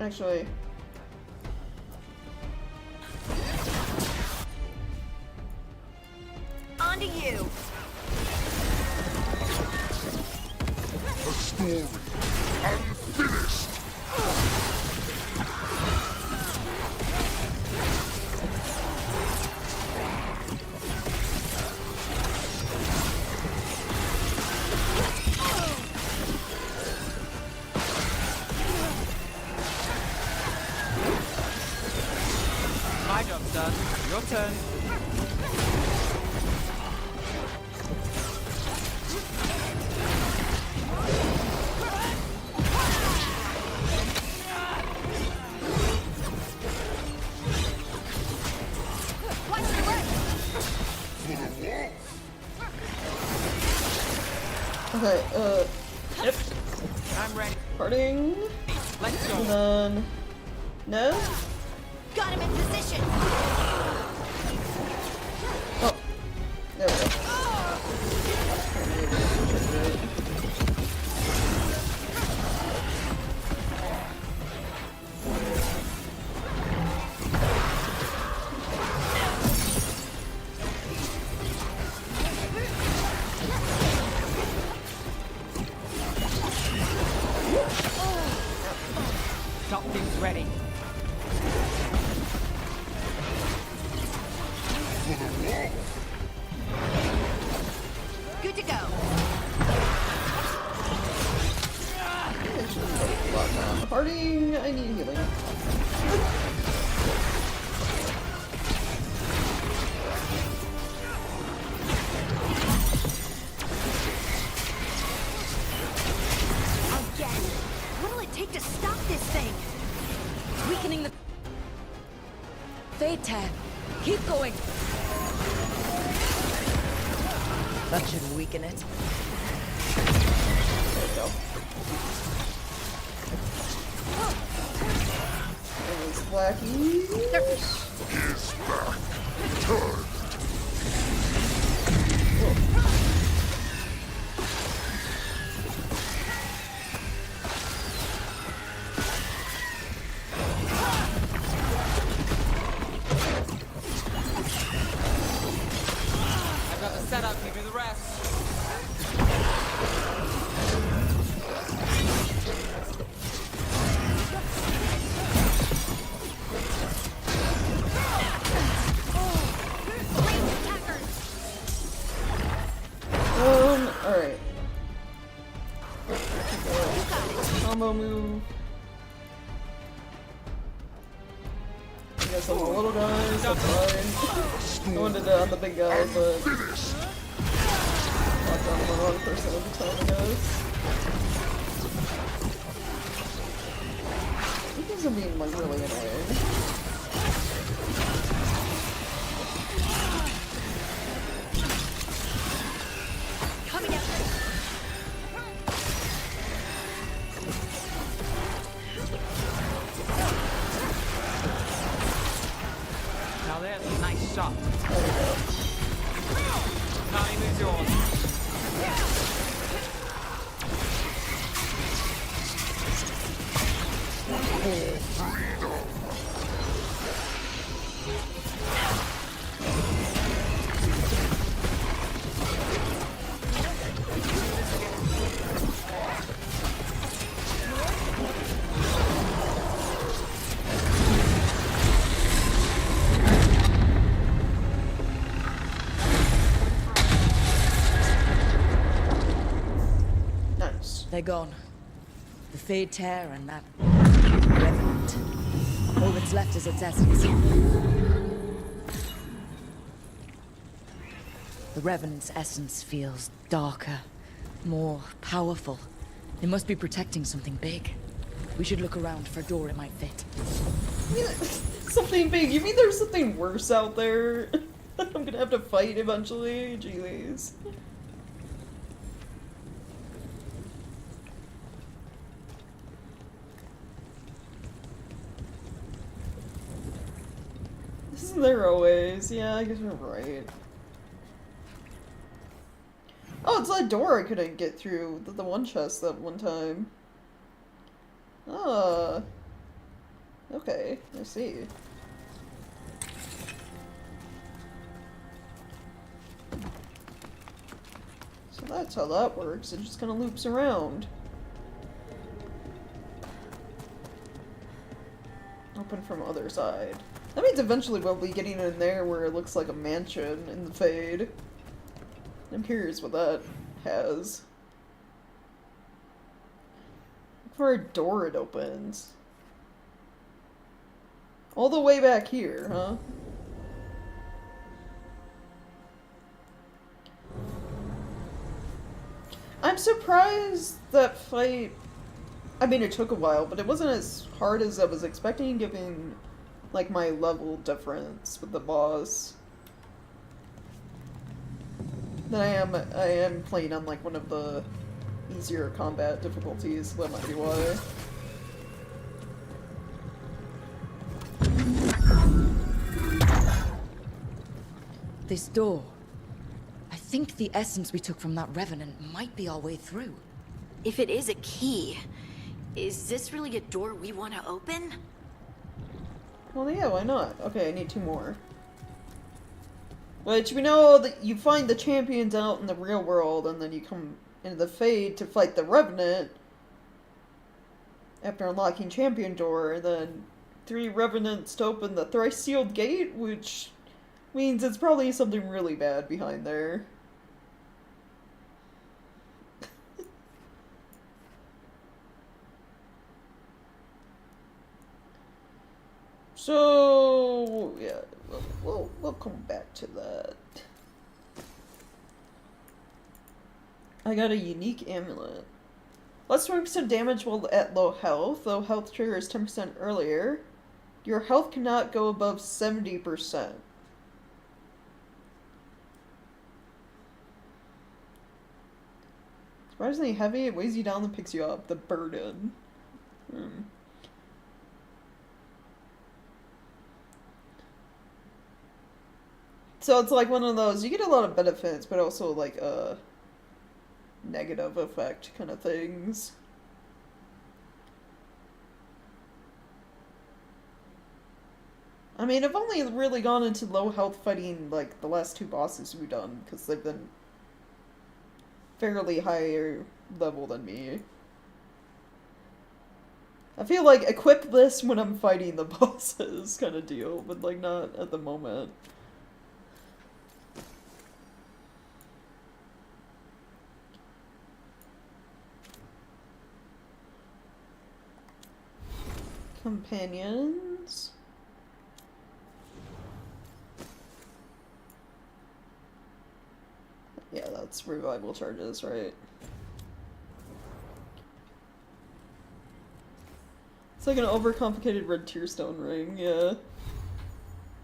Actually. On to you. The story unfinished. My job's done. Your turn. Okay, Yep. I'm ready. Parting. Let's go. And then... No? Got him in position. Oh. There we go. Something's ready. Good to go. Parting, I need healing. Again. What'll it take to stop this thing? Weakening the Fade tag. Keep going. That should weaken it. There we go. Those blackies. His back turned. guess on the little guys, that's fine. I wanted to on the big guy, but locked on the wrong person at the time, I guess. It doesn't mean like really annoying. Coming out. Now there's a nice shot. Time is yours. Nice. They're gone. The Fade Tear and that Revenant. All that's left is its essence. The Revenant's essence feels darker, more powerful. It must be protecting something big. We should look around for a door it might fit. Something big? You mean there's something worse out there? I'm gonna have to fight eventually? Jeez. Isn't there always? Yeah, I guess you're right. Oh, it's that door I couldn't get through. The one chest that one time. Ah. Okay, I see. So that's how that works. It just kind of loops around. Open from other side. That means eventually we'll be getting in there where it looks like a mansion in the Fade. I'm curious what that has. Look for a door it opens. All the way back here, huh? I'm surprised that fight... I mean, it took a while, but it wasn't as hard as I was expecting, given, like, my level difference with the boss. Then I am playing on, like, one of the easier combat difficulties, so that might be why. This door. I think the essence we took from that Revenant might be our way through. If it is a key, is this really a door we want to open? Well, yeah, why not? Okay, I need 2 more. Which we know that you find the champions out in the real world, and then you come into the Fade to fight the Revenant after unlocking Champion Door, and then 3 Revenants to open the thrice sealed gate, which means it's probably something really bad behind there. So, yeah, we'll come back to that. I got a unique amulet. Let's 20% damage while at low health. Low health triggers 10% earlier. Your health cannot go above 70%. Surprisingly heavy, it weighs you down and picks you up. The burden. So it's like one of those, you get a lot of benefits, but also like a negative effect kind of things. I mean, I've only really gone into low health fighting like the last 2 bosses we've done, because they've been fairly higher level than me. I feel like equip this when I'm fighting the bosses kind of deal, but like not at the moment. Companions. Yeah, that's revival charges, right? It's like an overcomplicated red tearstone ring, yeah.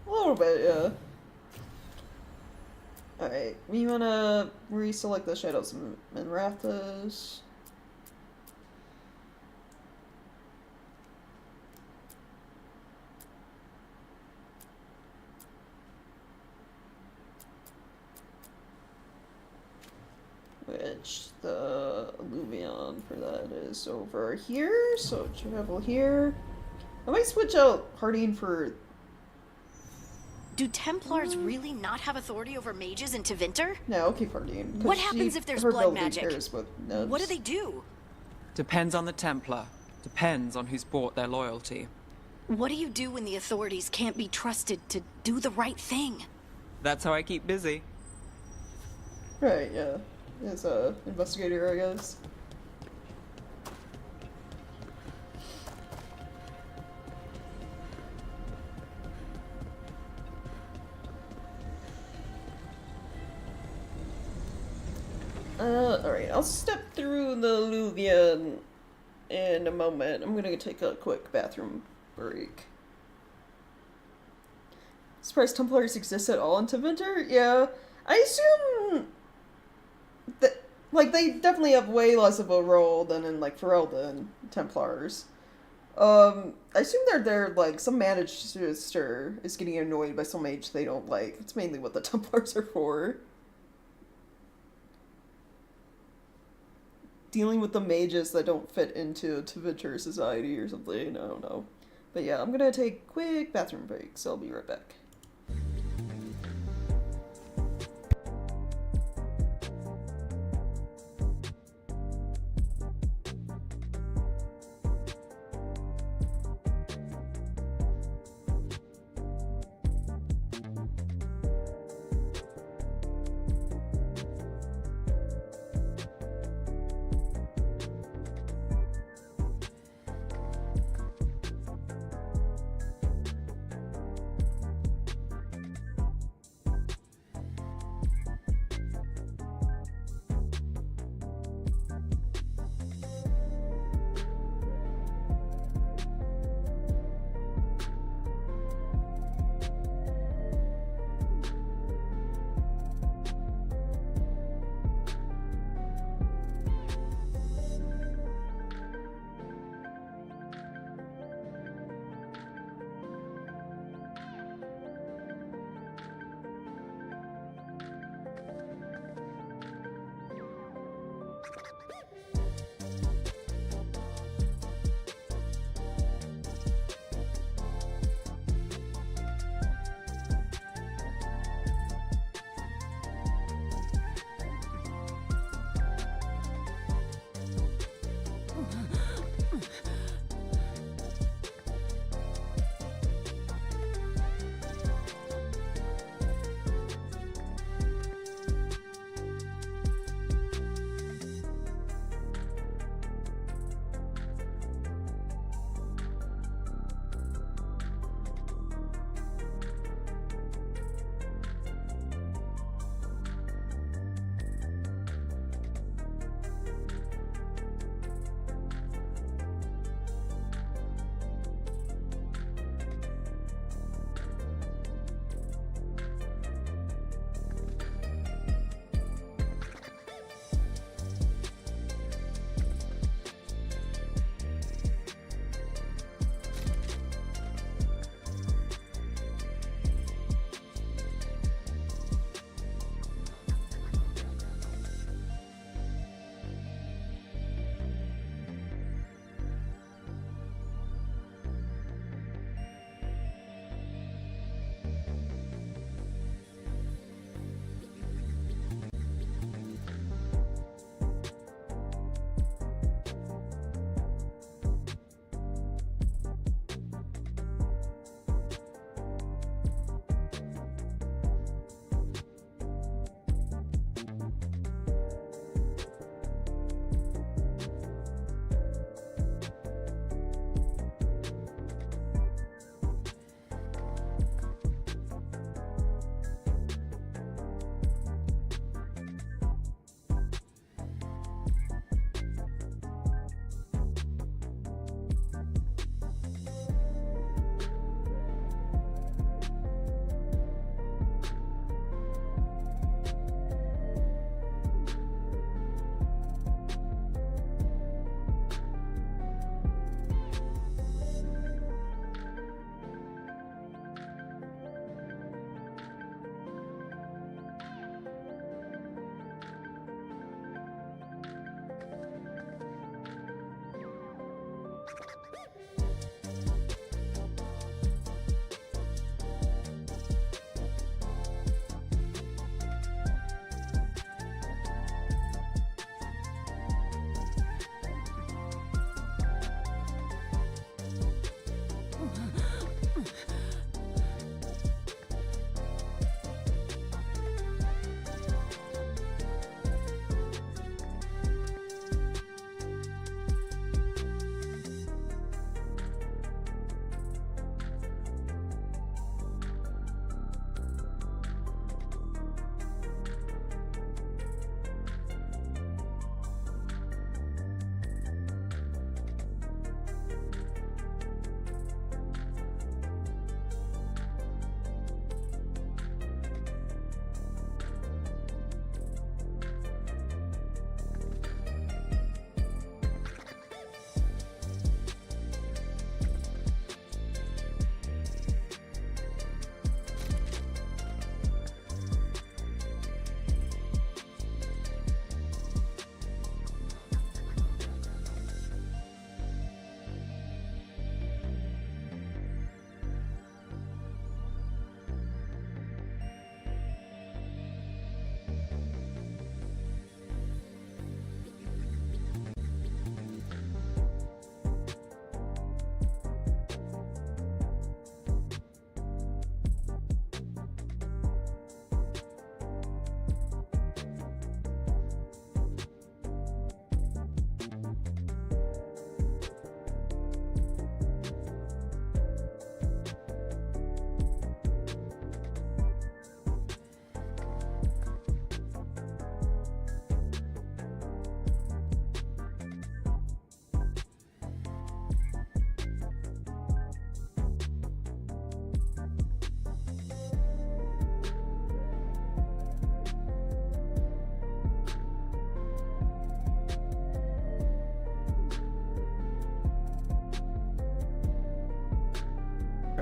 A little bit, yeah. Alright, we wanna reselect the Shadows and Minrathas. Which the Alluvion for that is over here, so travel here. I might switch out Harding for... Do Templars really not have authority over mages in Tevinter? No, I'll keep Harding. What happens if there's blood magic? What do they do? Depends on the Templar. Depends on who's bought their loyalty. What do you do when the authorities can't be trusted to do the right thing? That's how I keep busy. Right, yeah. As a investigator, I guess. Alright, I'll step through the Alluvion in a moment. I'm gonna take a quick bathroom break. Surprised Templars exist at all in Tevinter? Yeah. I assume that, like, they definitely have way less of a role than in, like, Ferelden Templars. I assume they're there, like, some Magister is getting annoyed by some mage they don't like. It's mainly what the Templars are for. Dealing with the mages that don't fit into Tevinter society or something, I don't know. But yeah, I'm gonna take a quick bathroom break, so I'll be right back.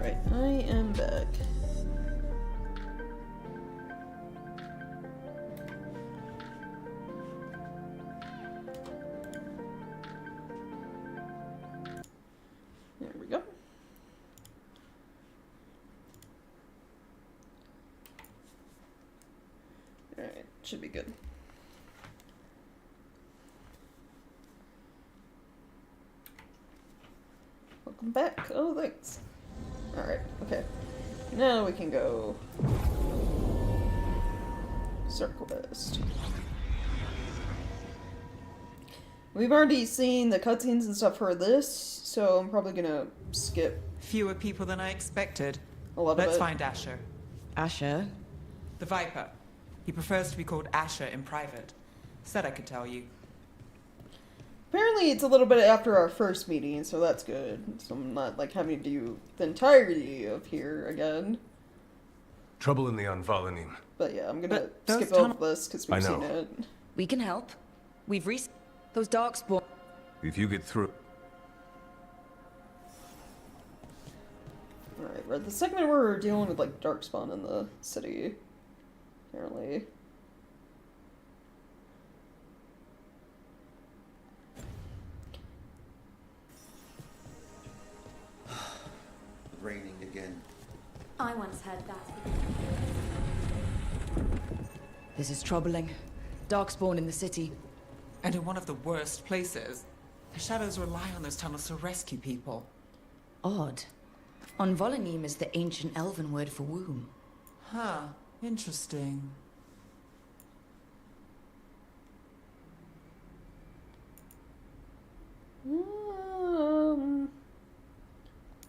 Alright, I am back. There we go. Alright, should be good. Welcome back. Oh, thanks. Alright, okay. Now we can go Sidequest. We've already seen the cutscenes and stuff for this, so I'm probably gonna skip. Fewer people than I expected. A lot of Let's it. find Asher. Asher? The Viper. He prefers to be called Asher in private. Said I could tell you. Apparently it's a little bit after our first meeting, so that's good. So I'm not like having to do the entirety of here again. Trouble in the Anvalanim. But yeah, I'm gonna those skip over this because we've I seen know. it. We can help. We've those darkspawn. If you get through... Alright, we're at the segment where we're dealing with like darkspawn in the city. Apparently. Raining again. I once heard that. This is troubling. Darkspawn in the city. And in one of the worst places. The shadows rely on those tunnels to rescue people. Odd. Anvalanim is the ancient elven word for womb. Huh. Interesting.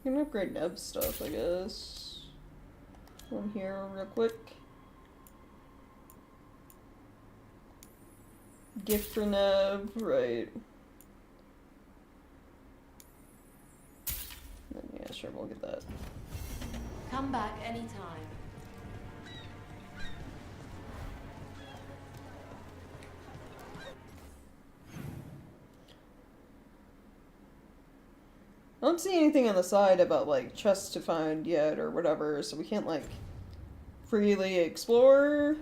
I'm gonna upgrade Neb's stuff, I guess. From here real quick. Gift for Neb, right. Then, yeah, sure, we'll get that. Come back anytime. I don't see anything on the side about, like, chests to find yet or whatever, so we can't, like, freely explore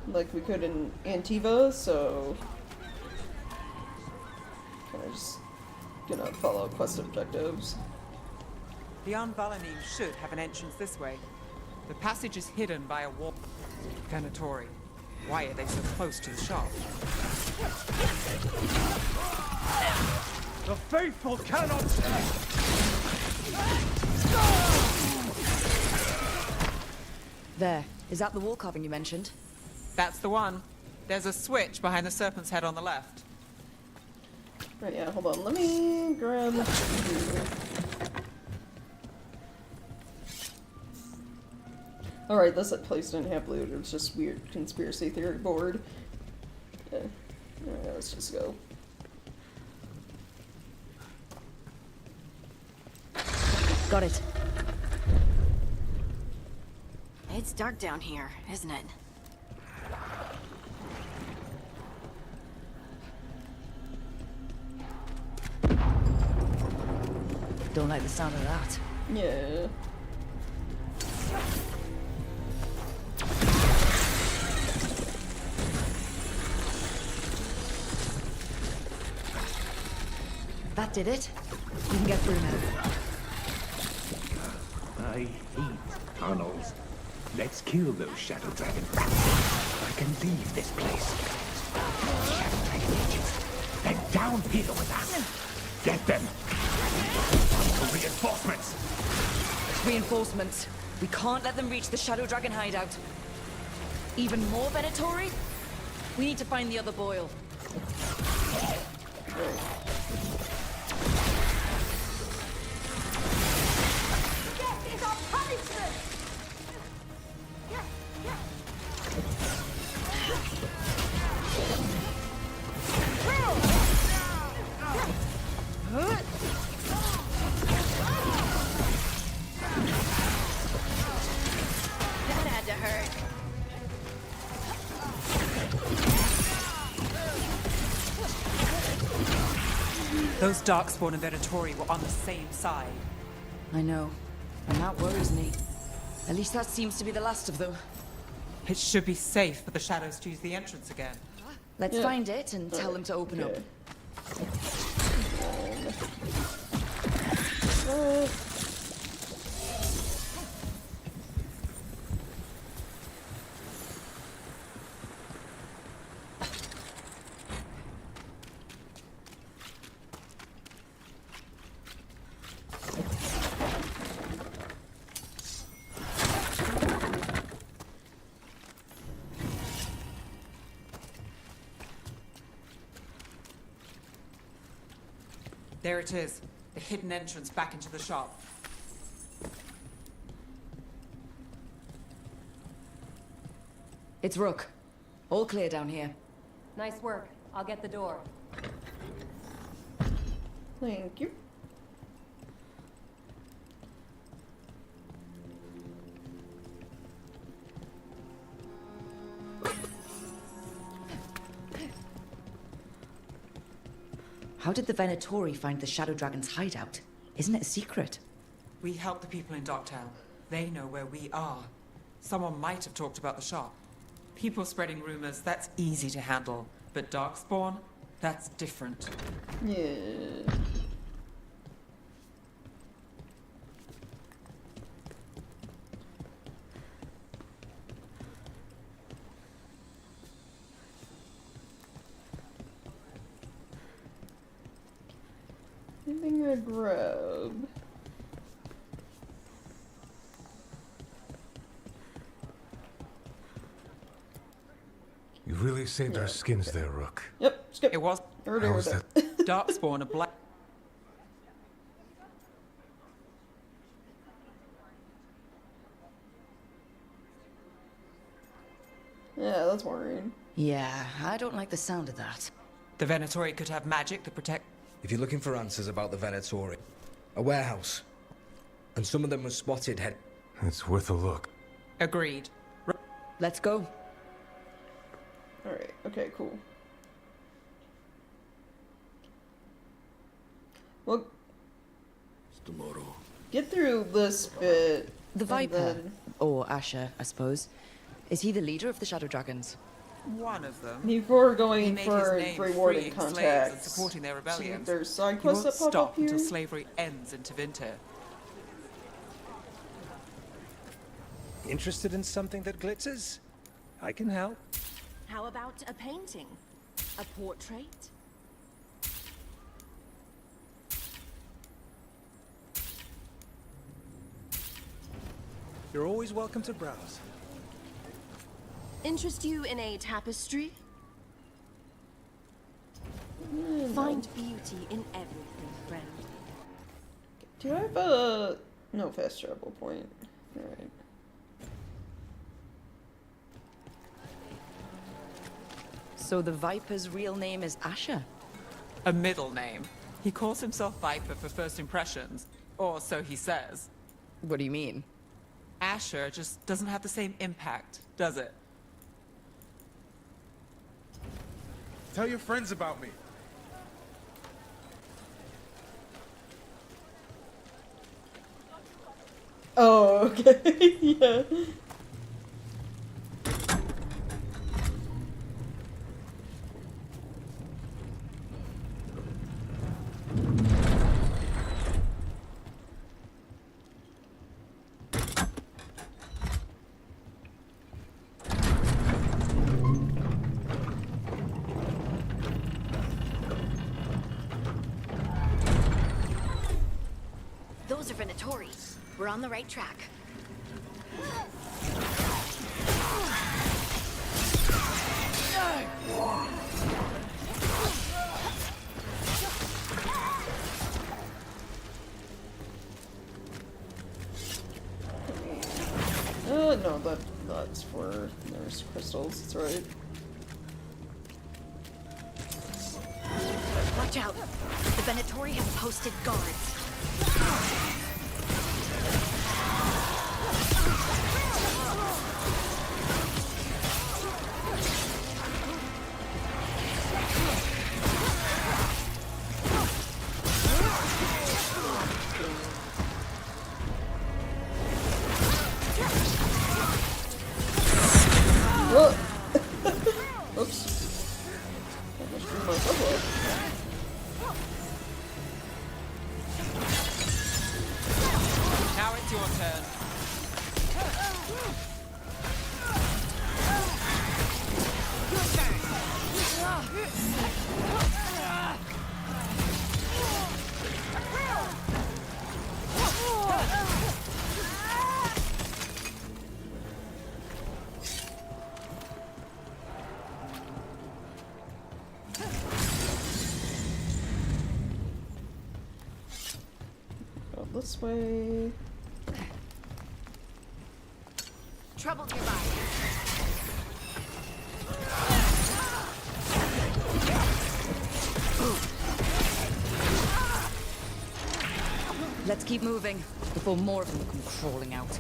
like we could in Antiva, so kind of just gonna follow quest objectives. The Anvalanim should have an entrance this way. The passage is hidden by a wall. Venatori. Why are they so close to the shop? The faithful cannot There. Is that the wall carving you mentioned? That's the one. There's a switch behind the serpent's head on the left. Right, yeah, hold on. Let me grab... Alright, this place didn't have loot. It was just weird conspiracy theory board. Yeah. Alright, let's just go. Got it. It's dark down here, isn't it? Don't like the sound of that. Yeah. That did it. We can get through now. I hate tunnels. Let's kill those shadow dragon rats. I can leave this place. Shadow dragon agents. They're down here with us. Get them. Reinforcements. Reinforcements. We can't let them reach the Shadow Dragon hideout. Even more Venatori? We need to find the other Boyle. Death is our punishment! That had to hurt. Those Darkspawn and Venatori were on the same side. I know, and that worries me. At least that seems to be the last of them. It should be safe for the Shadows to use the entrance again. Let's find it and tell them to open up. There it is, the hidden entrance back into the shop. It's Rook. All clear down here. Nice work. I'll get the door. Thank you. How did the Venatori find the Shadow Dragon's hideout? Isn't it a secret? We help the people in Docktown. They know where we are. Someone might have talked about the shop. People spreading rumors, that's easy to handle. But Darkspawn, that's different. Yeah. Anything I grab? You really saved our skins there, Rook. Yep, skip. It was. How was that? Darkspawn, a black. Yeah, that's worrying. Yeah, I don't like the sound of that. The Venatori could have magic to protect. If you're looking for answers about the Venatori, a warehouse. And some of them were spotted head. It's worth a look. Agreed. Let's go. Alright, okay, cool. Well, tomorrow. Get through this bit. The Viper, then... or Asher, I suppose. Is he the leader of the Shadow Dragons? One of them. Before going He made for his name rewarding freeing slaves and contacts, supporting their see if rebellions. there's side He quests won't that pop stop up here. until slavery ends in Tevinter. Interested in something that glitters? I can help. How about a painting? A portrait? You're always welcome to browse. Interest you in a tapestry? Find beauty in everything, friend. Do I have a... no fast travel point. Alright. So the Viper's real name is Asher? A middle name. He calls himself Viper for first impressions. Or so he says. What do you mean? Asher just doesn't have the same impact, does it? Tell your friends about me. Oh, okay. Yeah. Those are Venatori. We're on the right track. No, that's for there's crystals, that's right. Watch out. The Venatori have posted guards. your turn. Go this way. Trouble nearby. Let's keep moving before more of them come crawling out.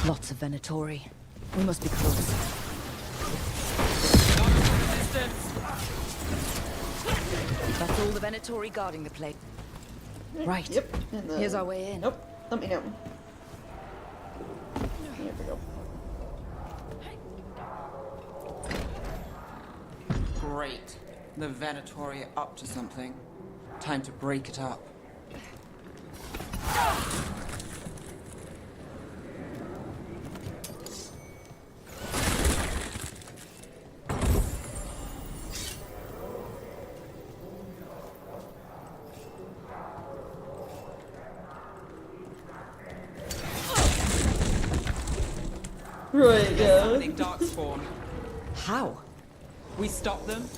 Lots of Venatori. We must be close. That's all the Venatori guarding the place. Right. Yep. And then... Here's our way in. Nope. Let me know. Here we go. Great. The Venatori are up to something. Time to break it up. Right, yeah. Summoning Darkspawn. How? We stop them.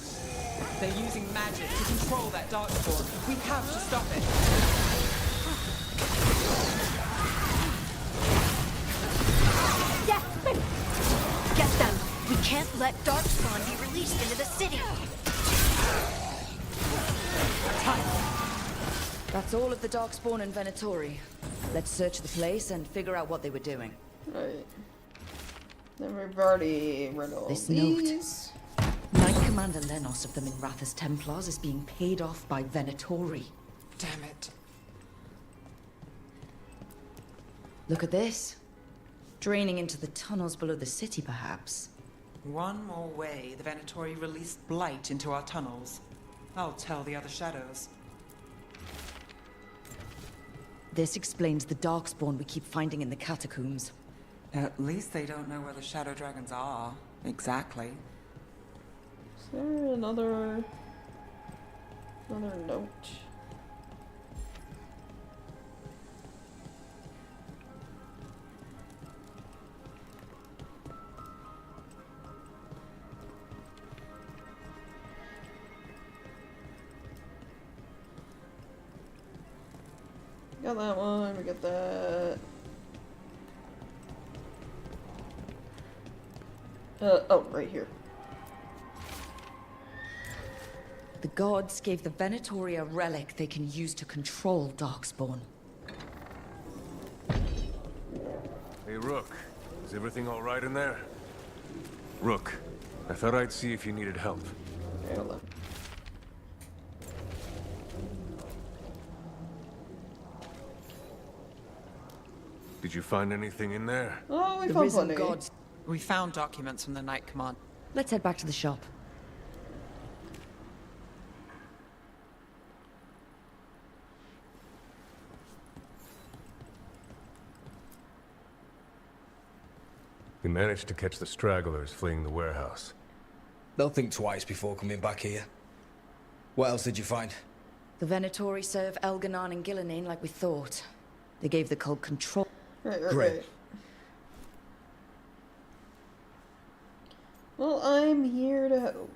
They're using magic to control that Darkspawn. We have to stop it. Yes! Get them! We can't let Darkspawn be released into the city! That's all of the Darkspawn and Venatori. Let's search the place and figure out what they were doing. Right. Then we've already read all This these. note. Knight Commander Lenos of the Minrathous Templars is being paid off by Venatori. Damn it. Look at this. Draining into the tunnels below the city, perhaps. One more way the Venatori released blight into our tunnels. I'll tell the other shadows. This explains the Darkspawn we keep finding in the catacombs. At least they don't know where the Shadow Dragons are. Exactly. Is there another note? Got that one, we got that. Oh, right here. The gods gave the Venatori a relic they can use to control Darkspawn. Hey, Rook. Is everything all right in there? Rook, I thought I'd see if you needed help. Okay, hold on. Did you find anything in there? Oh, we The found risen plenty. gods. We found documents from the Knight Command. Let's head back to the shop. We managed to catch the stragglers fleeing the warehouse. They'll think twice before coming back here. What else did you find? The Venatori serve Elganon and Gillinane like we thought. They gave the cult control. Right, Great. right. Well, I'm here to help.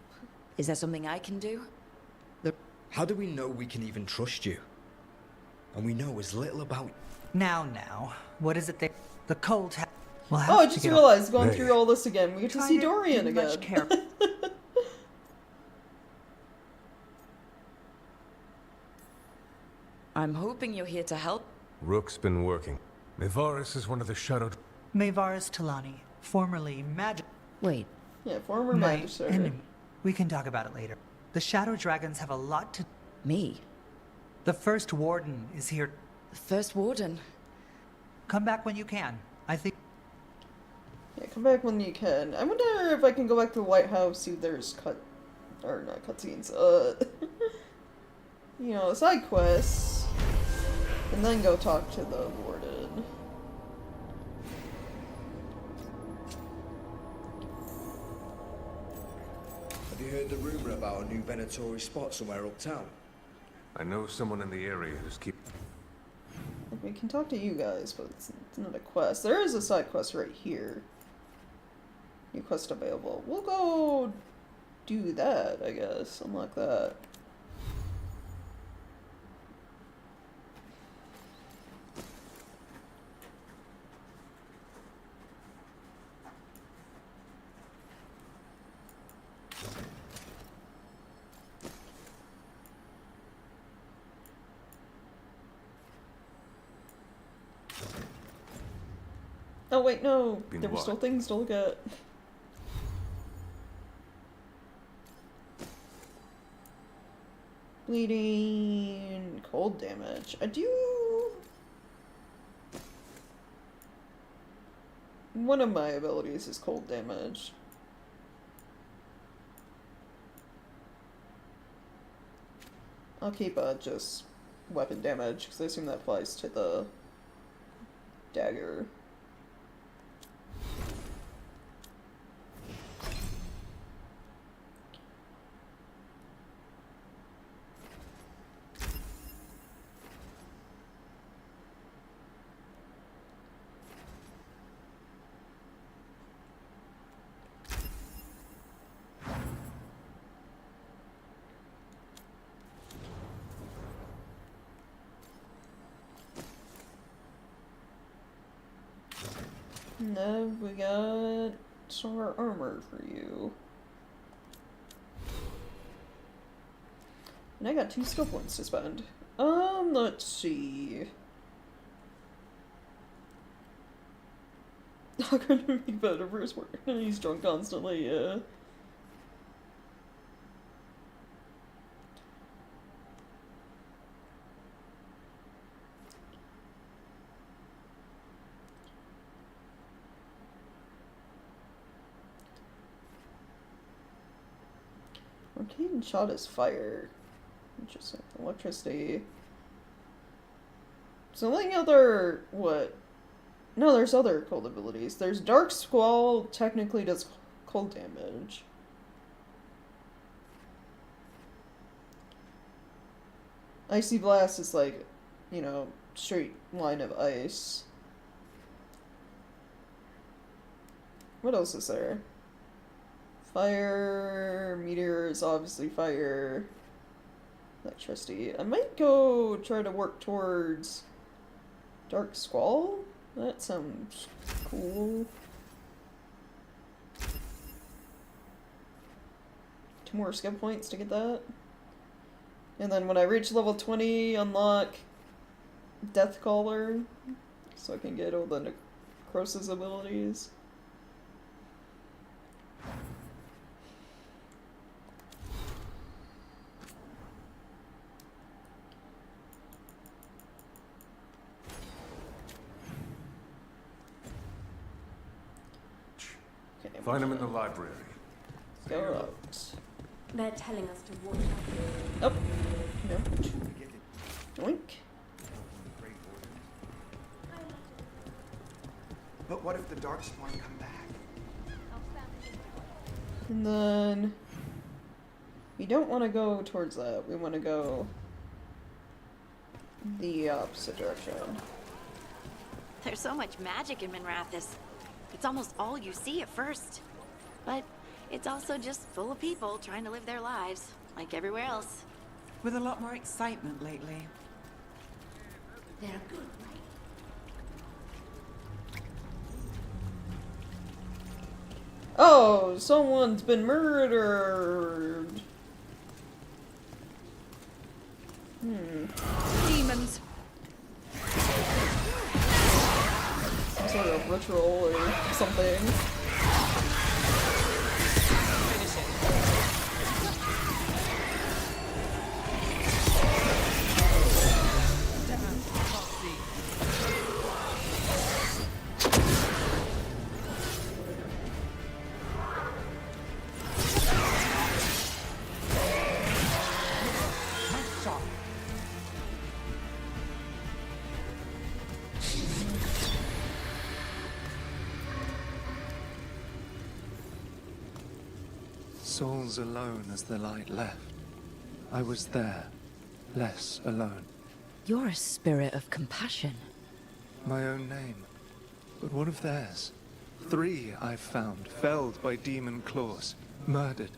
Is there something I can do? How do we know we can even trust you? And we know as little about... Now, what is it that the cult will have Oh, I to just get realized, going Hey. through all this again, we get to Tried see it, Dorian didn't much again. care. I'm hoping you're here to help. Rook's been working. Mevaris is one of the Shadow... Mevaris Talani, formerly Magic. Wait. Yeah, former My magister. enemy. We can talk about it later. The Shadow Dragons have a lot to... Me? The first warden is here. The first warden? Come back when you can. I think... Yeah, come back when you can. I wonder if I can go back to the White House, see if there's not cutscenes, you know, side quests, and then go talk to the warden. Have you heard the rumor about a new Venatori spot somewhere uptown? I know someone in the area who's We can talk to you guys, but it's not a quest. There is a side quest right here. New quest available. We'll go do that, I guess. Unlock that. Oh wait, no! There were still things to look at. Bleeding... cold damage. I do... One of my abilities is cold damage. I'll keep just weapon damage, because I assume that applies to the dagger. No, we got some more armor for you. And I got 2 skill points to spend. Let's see. Not gonna be better for his work. He's drunk constantly, yeah. Arcane shot is fire. Interesting. Electricity. So any other... what? No, there's other cold abilities. There's Dark Squall, technically does cold damage. Icy Blast is like, you know, straight line of ice. What else is there? Fire, meteor is obviously fire, electricity. I might go try to work towards Dark Squall? That sounds cool. 2 more skill points to get that. And then when I reach level 20, unlock Deathcaller, so I can get all the Necrosis abilities. Find him in the library. Go out. They're telling us to watch Oh. out. No. Doink. But what if the Darkspawn come back? And then... we don't want to go towards that. We want to go the opposite direction. There's so much magic in Minrathis. It's almost all you see at first. But it's also just full of people trying to live their lives, like everywhere else. With a lot more excitement lately. They're good, Oh, someone's been murdered. Demons. Some sort of ritual or something. souls alone as the light left. I was there, less alone. You're a spirit of compassion. My own name. But what of theirs? 3 I've found, felled by demon claws, murdered.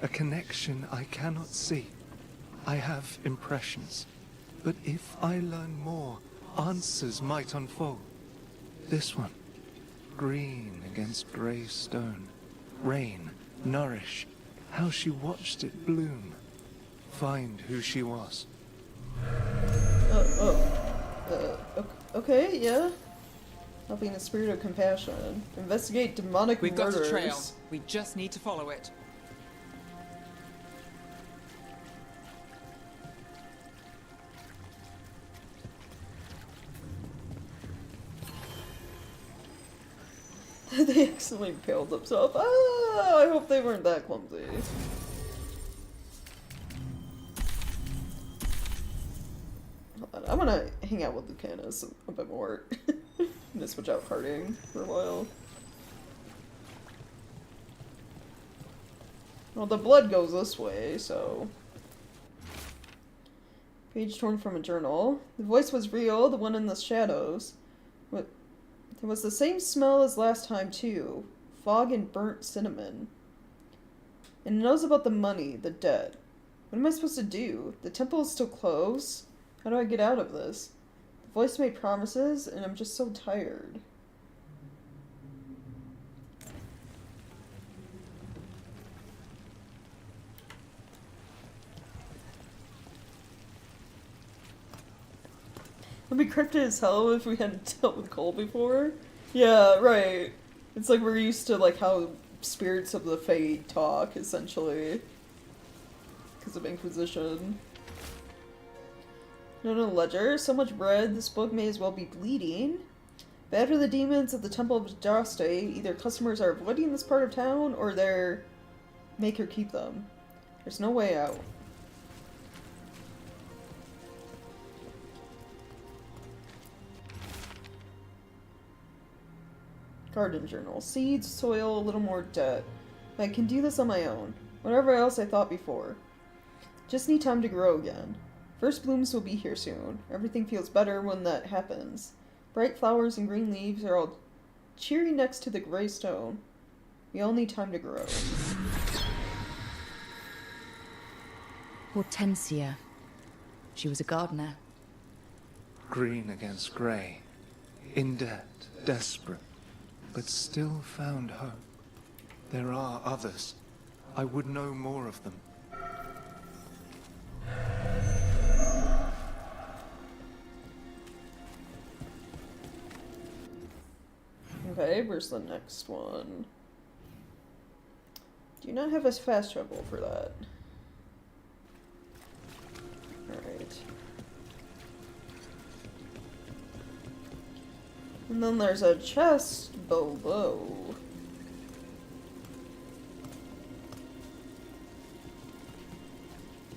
A connection I cannot see. I have impressions. But if I learn more, answers might unfold. This one. Green against grey stone. Rain, nourish. How she watched it bloom. Find who she was. Okay, yeah. Helping the spirit of compassion. Investigate demonic We've murders. got a trail. We just need to follow it. They accidentally impaled themselves. Ah, I hope they weren't that clumsy. Hold on, I'm gonna hang out with Lucanus a bit more. I'm gonna switch out partying for a while. Well, the blood goes this way, so... Page torn from a journal. The voice was real, the one in the shadows. What? There was the same smell as last time, too. Fog and burnt cinnamon. And it knows about the money, the debt. What am I supposed to do? The temple is still closed? How do I get out of this? The voice made promises, and I'm just so tired. It'd be cryptic as hell if we hadn't dealt with Cole before. Yeah, right. It's like we're used to like how spirits of the Fate talk, essentially. Because of Inquisition. No ledger. So much bread, this book may as well be bleeding. But after the demons at the Temple of Daste, either customers are avoiding this part of town, or they're make her keep them. There's no way out. Garden journal. Seeds, soil, a little more debt. I can do this on my own. Whatever else I thought before. Just need time to grow again. First blooms will be here soon. Everything feels better when that happens. Bright flowers and green leaves are all cheery next to the gray stone. We all need time to grow. Hortensia. She was a gardener. Green against grey. In debt, desperate. But still found hope. There are others. I would know more of them. Okay, where's the next one? Do you not have a fast travel for that? Alright. And then there's a chest below.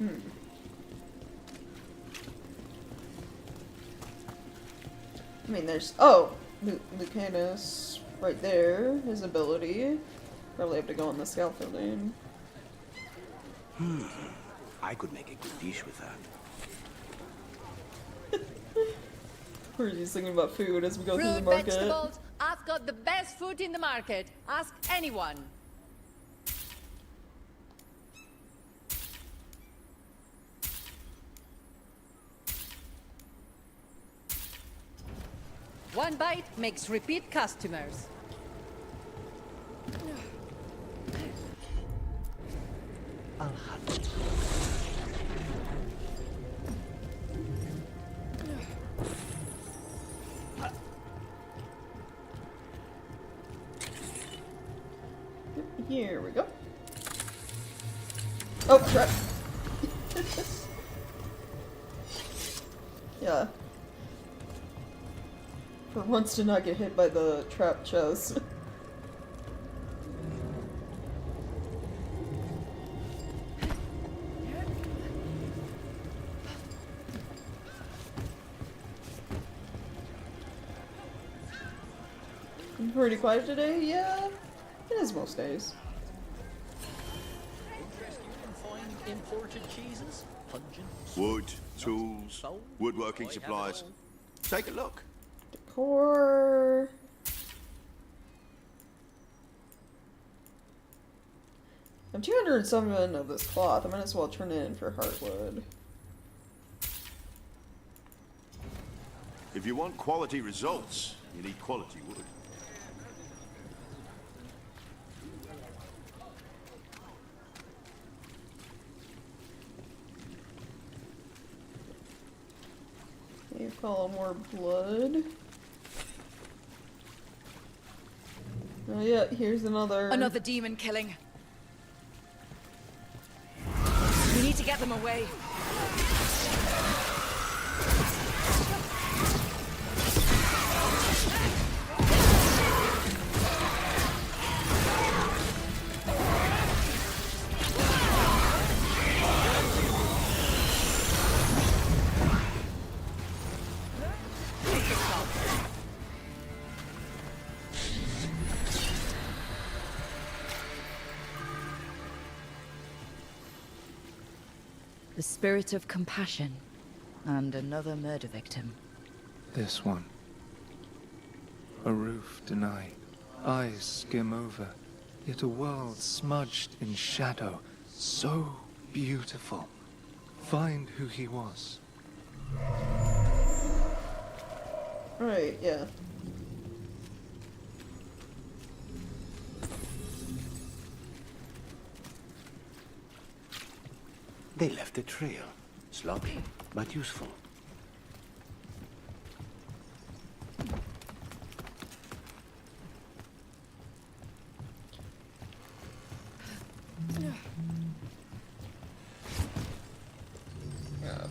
I mean, there's... Oh! Lucanus right there. His ability. Probably have to go on the scaffolding. I could make a good dish with that. We're just thinking about food as we go through the Fruit, market. vegetables. I've got the best food in the market. Ask anyone. One bite makes repeat customers. I'll have it. Here we go. Oh, crap. Yeah. For once to not get hit by the trap chest. I'm pretty quiet today, yeah. It is most days. imported cheeses, pungent, Wood, tools, woodworking supplies. Take a look. Decor. I'm 207 of this cloth. I might as well turn it in for heartwood. If you want quality results, you need quality wood. You follow more blood. Oh yeah, here's another demon killing. We need to get them away. The spirit of compassion, and another murder victim. This one. A roof denied, eyes skim over, yet a world smudged in shadow, so beautiful. Find who he was. Right, yeah. They left a trail. Sloppy, but useful.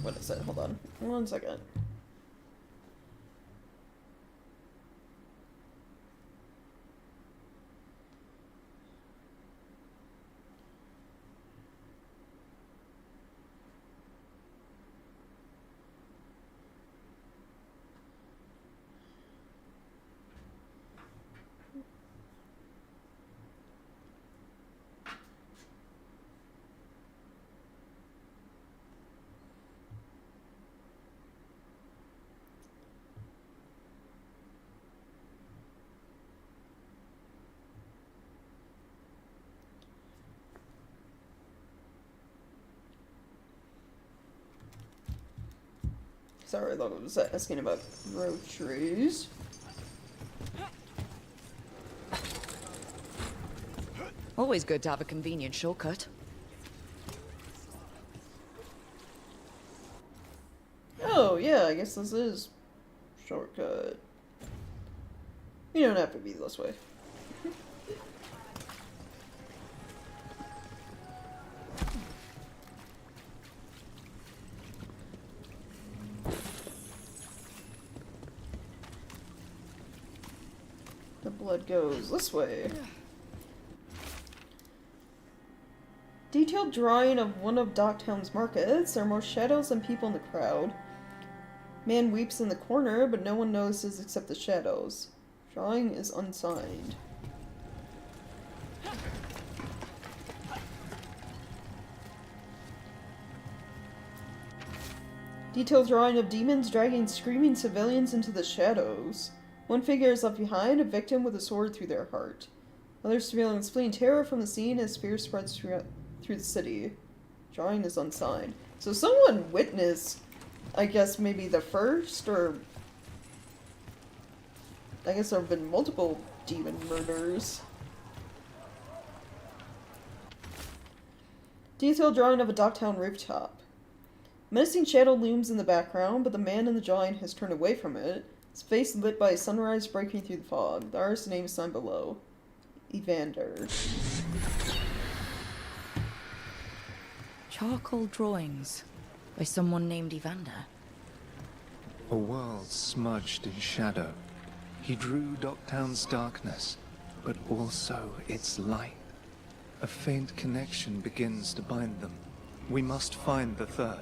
What is it? Hold on. 1 second. Sorry, I thought it was asking about groceries. Always good to have a convenient shortcut. Oh, yeah, I guess this is shortcut. You don't have to be this way. The blood goes this way. Detailed drawing of one of Docktown's markets. There are more shadows than people in the crowd. Man weeps in the corner, but no one notices except the shadows. Drawing is unsigned. Detailed drawing of demons dragging screaming civilians into the shadows. One figure is left behind, a victim with a sword through their heart. Others feeling fleeing terror from the scene as fear spreads through the city. Drawing is unsigned. So someone witnessed, I guess, maybe the first, or I guess there have been multiple demon murders. Detailed drawing of a Docktown rooftop. Menacing shadow looms in the background, but the man in the drawing has turned away from it, his face lit by sunrise breaking through the fog. The artist's name is signed below. Evander. Charcoal drawings by someone named Evander. A world smudged in shadow. He drew Docktown's darkness, but also its light. A faint connection begins to bind them. We must find the third.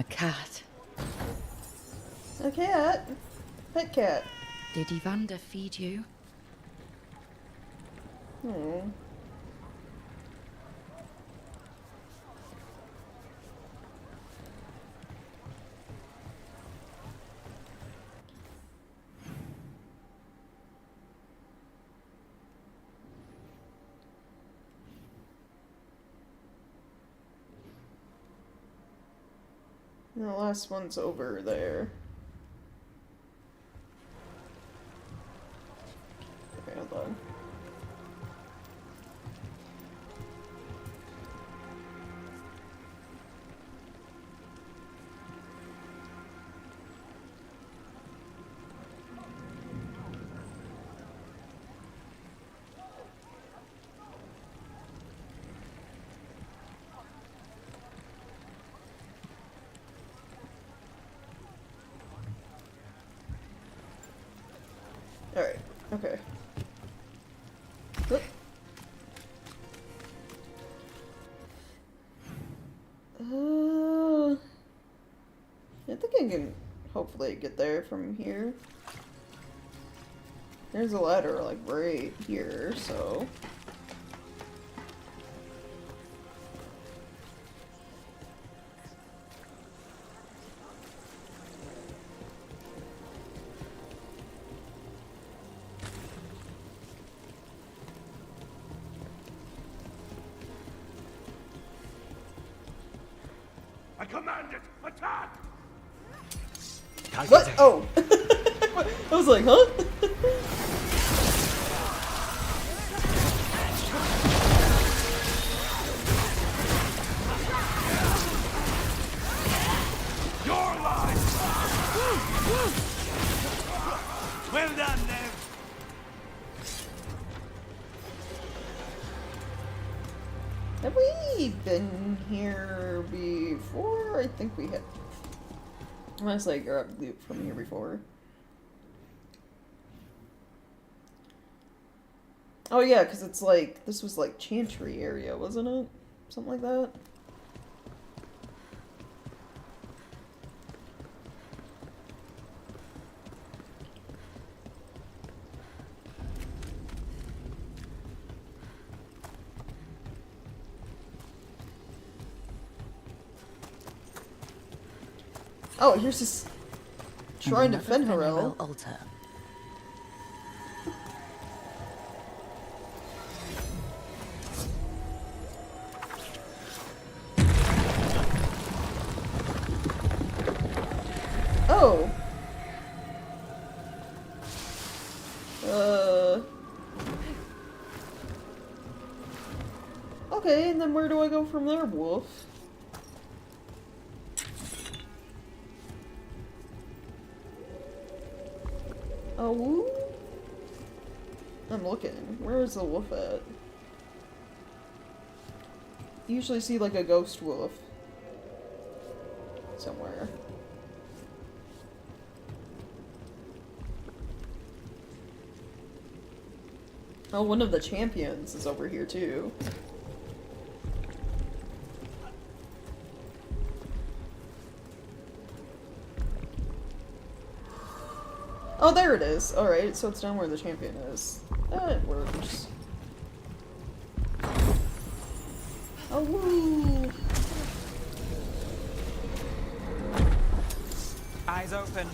cat. A cat? Pet cat. Did Evander feed you? Hmm. The last one's over there. Okay, hold on. Alright, okay. Oop. I think I can hopefully get there from here. There's a ladder like right here, so... I command it! Attack! What? Oh! I was like, huh? Your line! Well done, Nev! Have we been here before? I think we have. Unless I grabbed loot from here before. Oh yeah, because it's like, this was like Chantry area, wasn't it? Something like that? Oh, here's this shrine to Fenharel. Altar. Oh. Okay, and then where do I go from there, Wolf? Oh, I'm looking. Where is the wolf at? Usually see like a ghost wolf somewhere. Oh, one of the champions is over here too. Oh, there it is. Alright, so it's down where the champion is. That works. Oh, woo! Eyes open.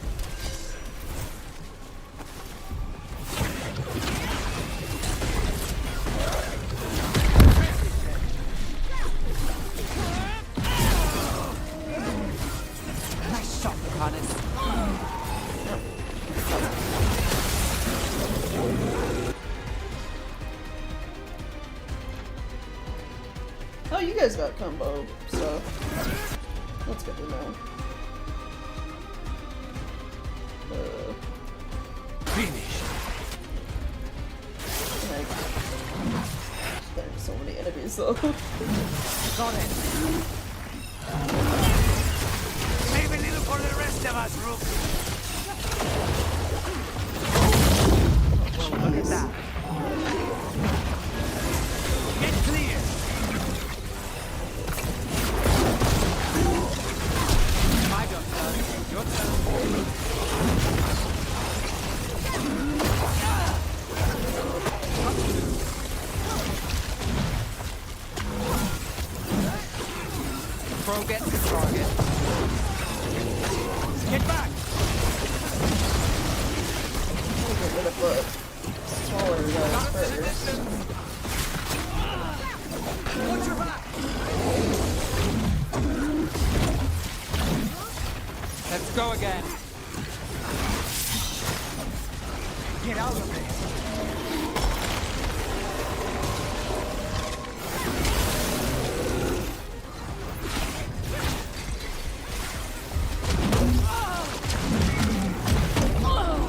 Nice shot, Connors. Oh, you guys got combo stuff. That's good to know. Finish. Like, there's so many enemies though. Got it. Save a little for the rest of us, Rook. Well, look at that. Get clear. Go get the target. Get back! Get rid of the smaller guys first. Watch your back! Let's go again. Get out of there.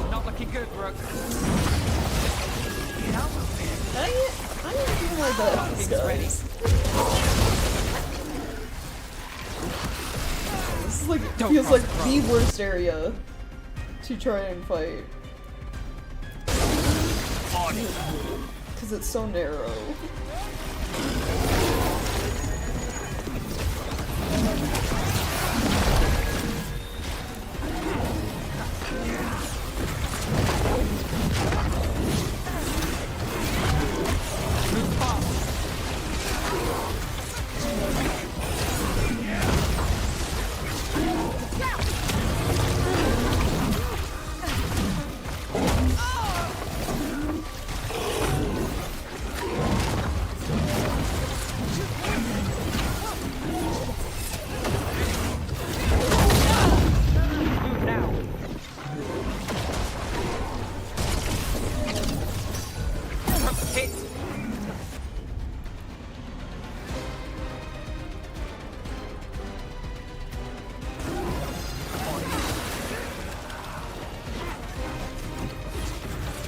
Not looking good, Brooke. Get out of there. I'm not feeling like that, guys. This is like, feels like the worst area to try and fight. Because it's so narrow.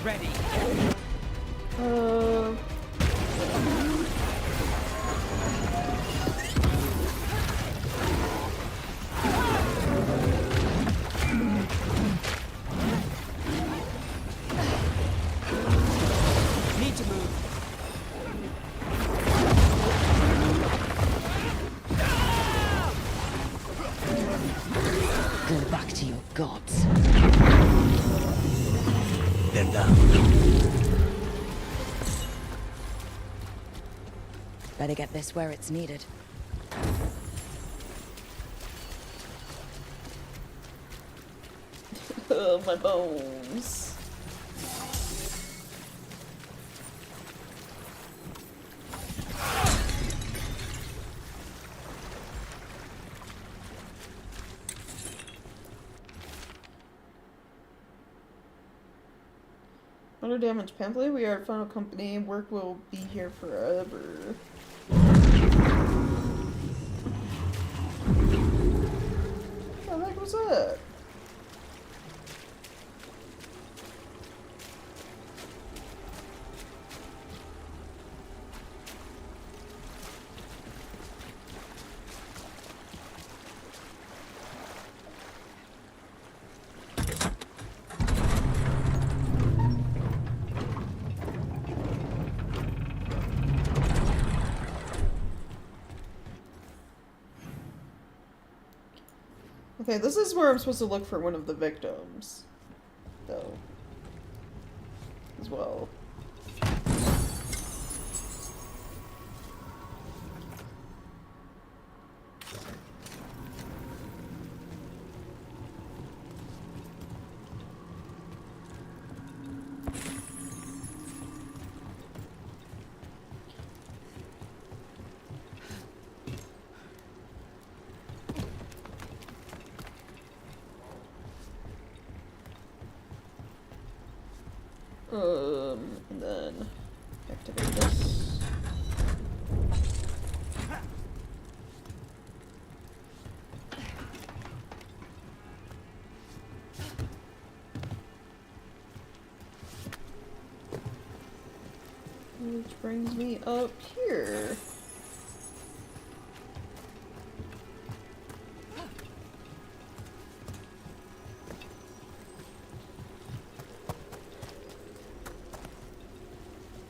Ready. Need to move. Go back to your gods. They're down. Better get this where it's needed. My bones. Under damage pamphlet, we are final company. Work will be here forever. What the heck was that? Okay, this is where I'm supposed to look for one of the victims, though, as well. And then activate this. Which brings me up here.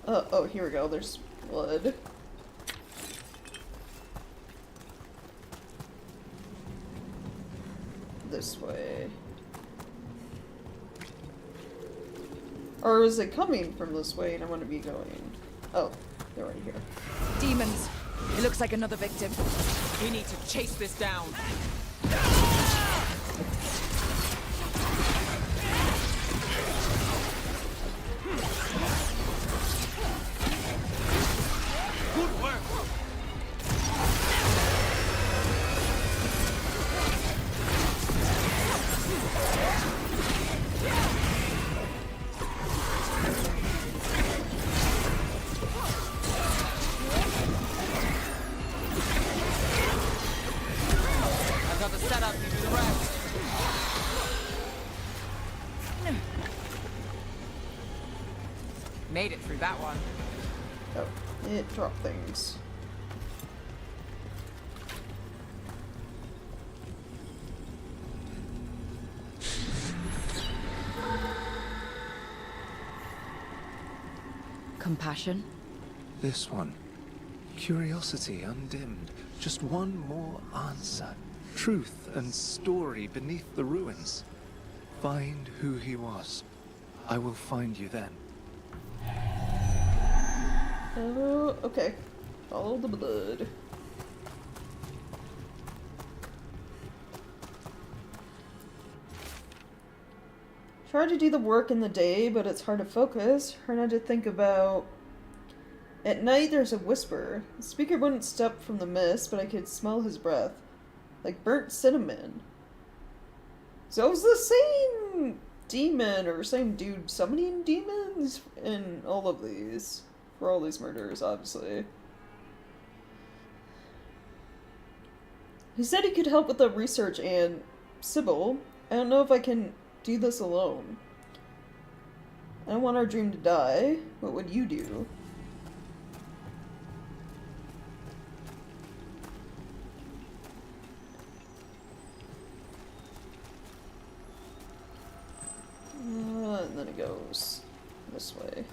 Oh, here we go. There's blood. This way. Or is it coming from this way and I want to be going? Oh, they're right here. Demons, It looks like another victim. We need to chase this down. Good work. I've got the setup to do the rest. Made it through that one. Oh, it dropped things. Compassion? This one. Curiosity undimmed. Just one more answer. Truth and story beneath the ruins. Find who he was. I will find you then. Oh, okay. Follow the blood. Try to do the work in the day, but it's hard to focus. Hard not to think about... At night, there's a whisper. The speaker wouldn't step from the mist, but I could smell his breath. Like burnt cinnamon. So it was the same demon, or same dude summoning demons in all of these. For all these murders, obviously. He said he could help with the research and... Sybil, I don't know if I can do this alone. I don't want our dream to die. What would you do? And then it goes this way.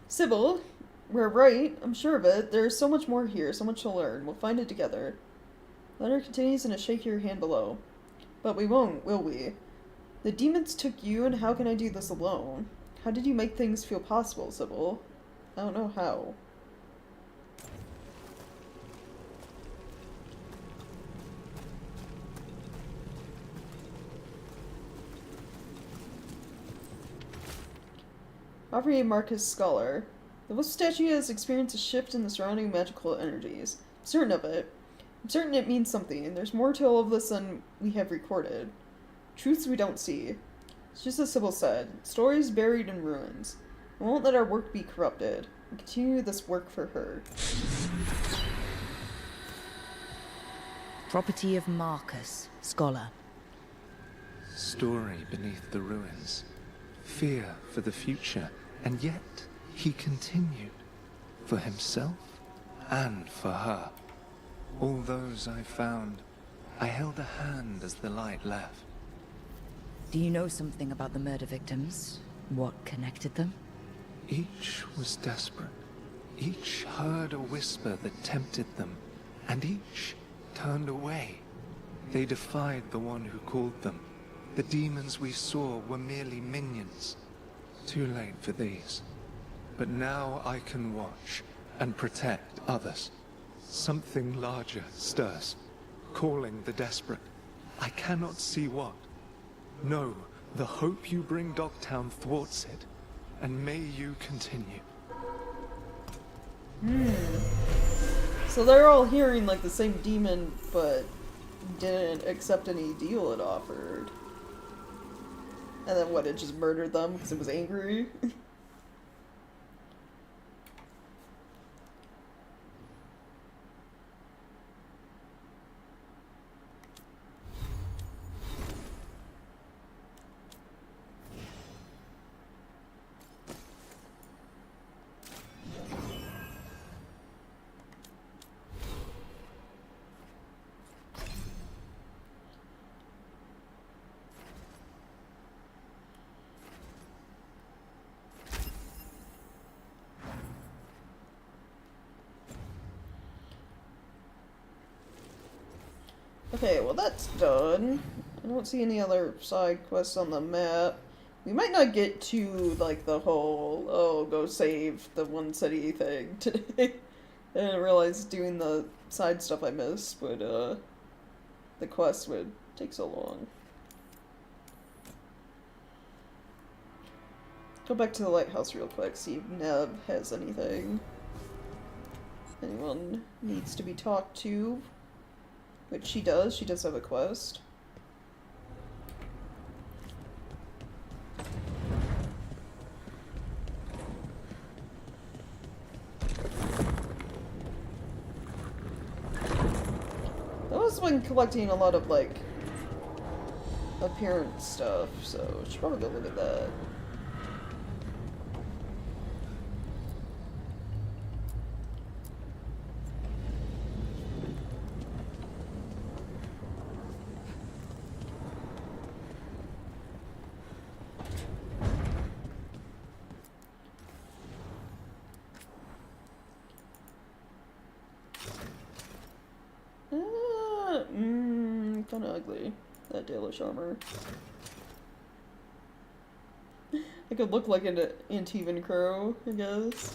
Sybil, we're right. I'm sure of it. There's so much more here, so much to learn. We'll find it together. Letter continues in a shake your hand below. But we won't, will we? The demons took you, and how can I do this alone? How did you make things feel possible, Sybil? I don't know how. Aubrey Marcus Scholar. The wolf statue has experienced a shift in the surrounding magical energies. I'm certain of it. I'm certain it means something. There's more to all of this than we have recorded. Truths we don't see. It's just as Sybil said. Stories buried in ruins. We won't let our work be corrupted. We continue this work for her. Property of Marcus, Scholar. Story beneath the ruins. Fear for the future. And yet, he continued. For himself and for her. All those I found, I held a hand as the light left. Do you know something about the murder victims? What connected them? Each was desperate. Each heard a whisper that tempted them, and each turned away. They defied the one who called them. The demons we saw were merely minions. Too late for these. But now I can watch and protect others. Something larger stirs, calling the desperate. I cannot see what. No, the hope you bring Dogtown thwarts it, and may you continue. So they're all hearing like the same demon, but didn't accept any deal it offered. And then what, it just murdered them because it was angry? Okay, well that's done. I don't see any other side quests on the map. We might not get to, like, the whole, oh, go save the one city thing today. I didn't realize doing the side stuff I missed, but, the quest would take so long. Go back to the lighthouse real quick, see if Neb has anything. Anyone needs to be talked to, which she does have a quest. I've been collecting a lot of, like, appearance stuff, so I should probably go look at that. Kinda ugly, that Dalish armor. I could look like an Antivan crow, I guess.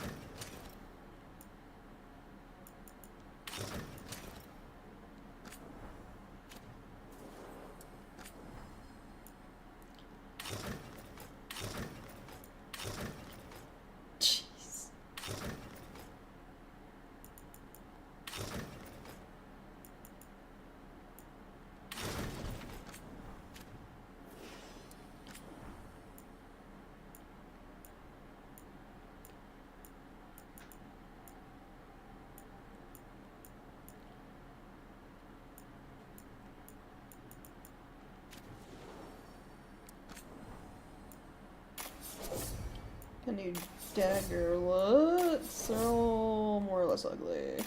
A new daggerlets. They're all more or less ugly.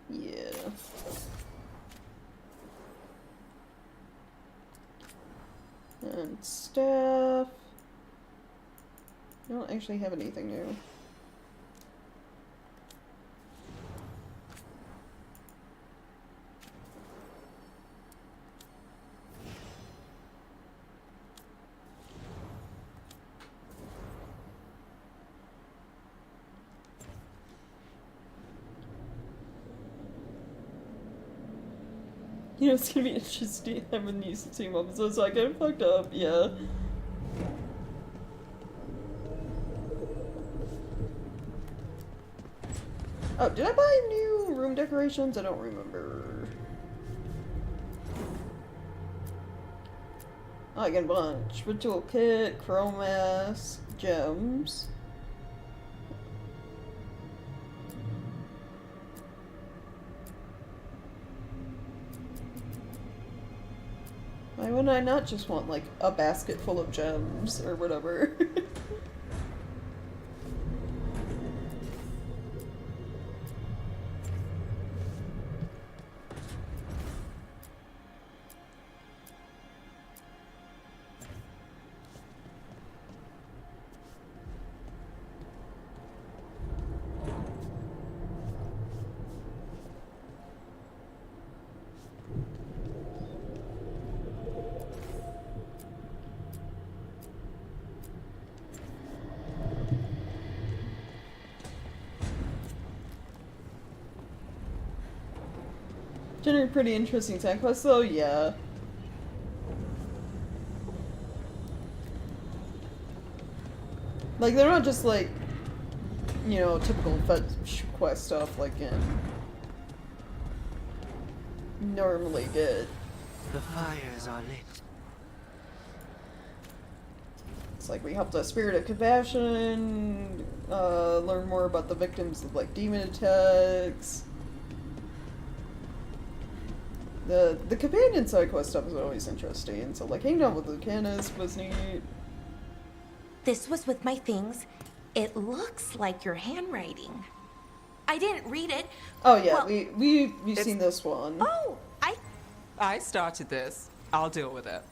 Yeah. And staff. I don't actually have anything new. You know, it's gonna be interesting. I haven't used the team episodes, so I get fucked up, yeah. Oh, did I buy new room decorations? I don't remember. Oh, I got a bunch. Ritual kit, chrome mask, gems. Why would I not just want, like, a basket full of gems or whatever? Generally pretty interesting side quests though, yeah. Like, they're not just like, you know, typical fetch quest stuff like in normally get. The fires are lit. It's like we helped the Spirit of Compassion, learn more about the victims of like demon attacks. The companion side quest stuff is always interesting, so like hanging out with Lucanus was neat. This was with my things. It looks like your handwriting. I didn't read it. Oh yeah, well, we've seen this one. Oh, I started this. I'll deal with it.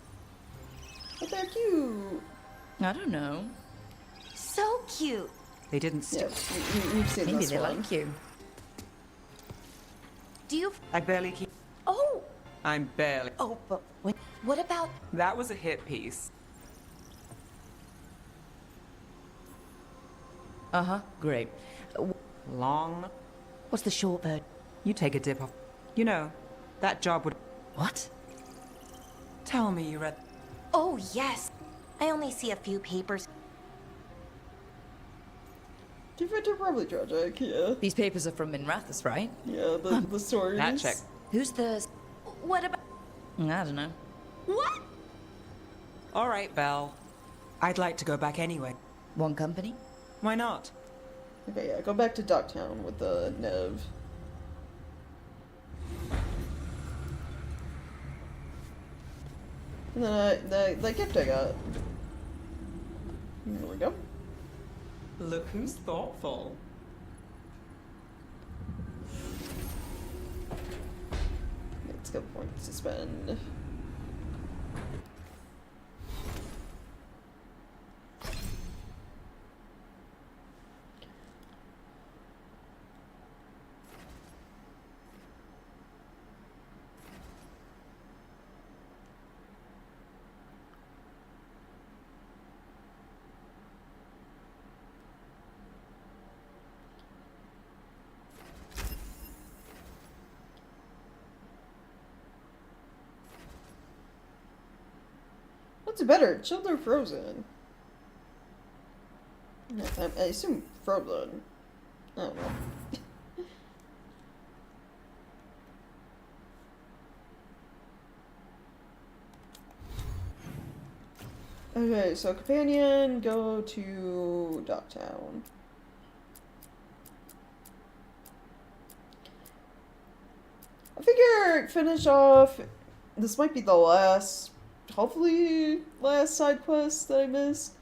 But they're cute. I don't know. So cute. They didn't Yeah, we've seen Maybe this they one. like you. Do you... I barely keep... Oh! I'm barely... Oh, but what about... That was a hit piece. Uh-huh, great. Long. What's the short version? You take a dip off. You know, that job would... What? Tell me you read... Oh, yes. I only see a few papers. Defective Probably tragic, yeah. These papers are from Minrathous, right? Yeah, the stories. That check. Who's the... What about... I don't know. What? All right, Belle. I'd like to go back anyway. One company? Why not? Okay, yeah, go back to Ducktown with the Nev. And then the gift I got. There we go. Look who's thoughtful. Let's go points to spend. What's better, chilled or frozen? I assume frozen. I don't know. Okay, so companion, go to Docktown. I figure finish off. This might be the last, hopefully last side quest that I missed.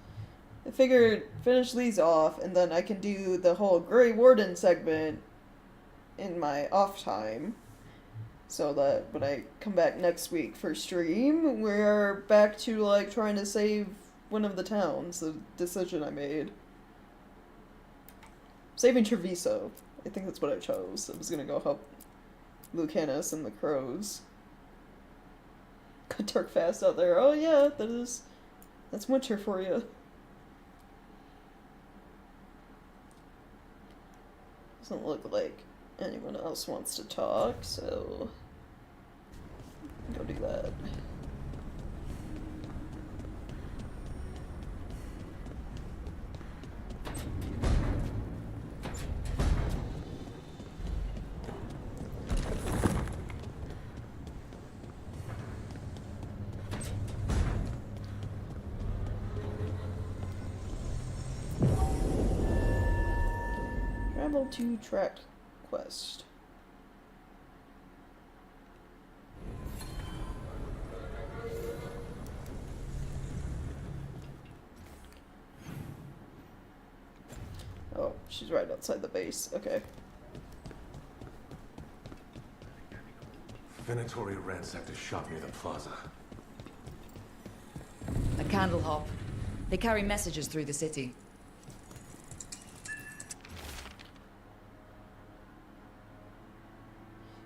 I figured finish these off, and then I can do the whole Grey Warden segment in my off time. So that when I come back next week for stream, we're back to like trying to save one of the towns, the decision I made. Saving Treviso. I think that's what I chose. I was gonna go help Lucanus and the crows. Got dark fast out there. Oh yeah, that's winter for you. Doesn't look like anyone else wants to talk, so go do that. Travel to track quest. Oh, she's right outside the base. Okay. Venatori ransacked a shop near the plaza. A candle hop. They carry messages through the city.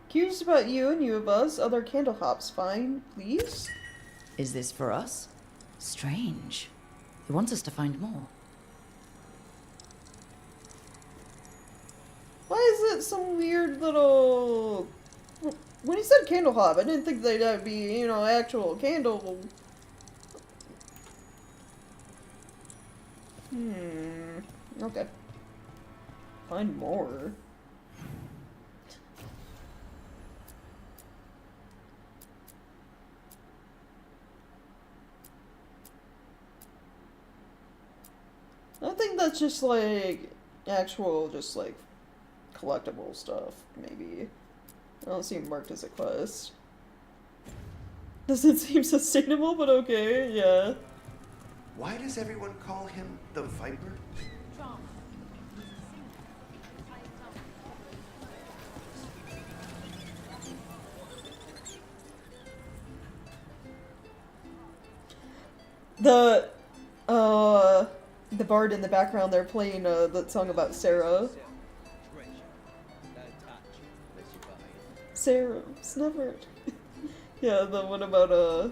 Curious about you and you of us. Other candle hops. Fine, please? Is this for us? Strange. He wants us to find more. Why is it some weird little... When he said candle hop, I didn't think that would be, you know, actual candle... Okay. Find more. I think that's just like actual, just like collectible stuff, maybe. I don't seem marked as a quest. Doesn't seem sustainable, but okay, yeah. Why does everyone call him the Viper? The bard in the background, they're playing that song about Sarah. serums, never. Yeah, the one about I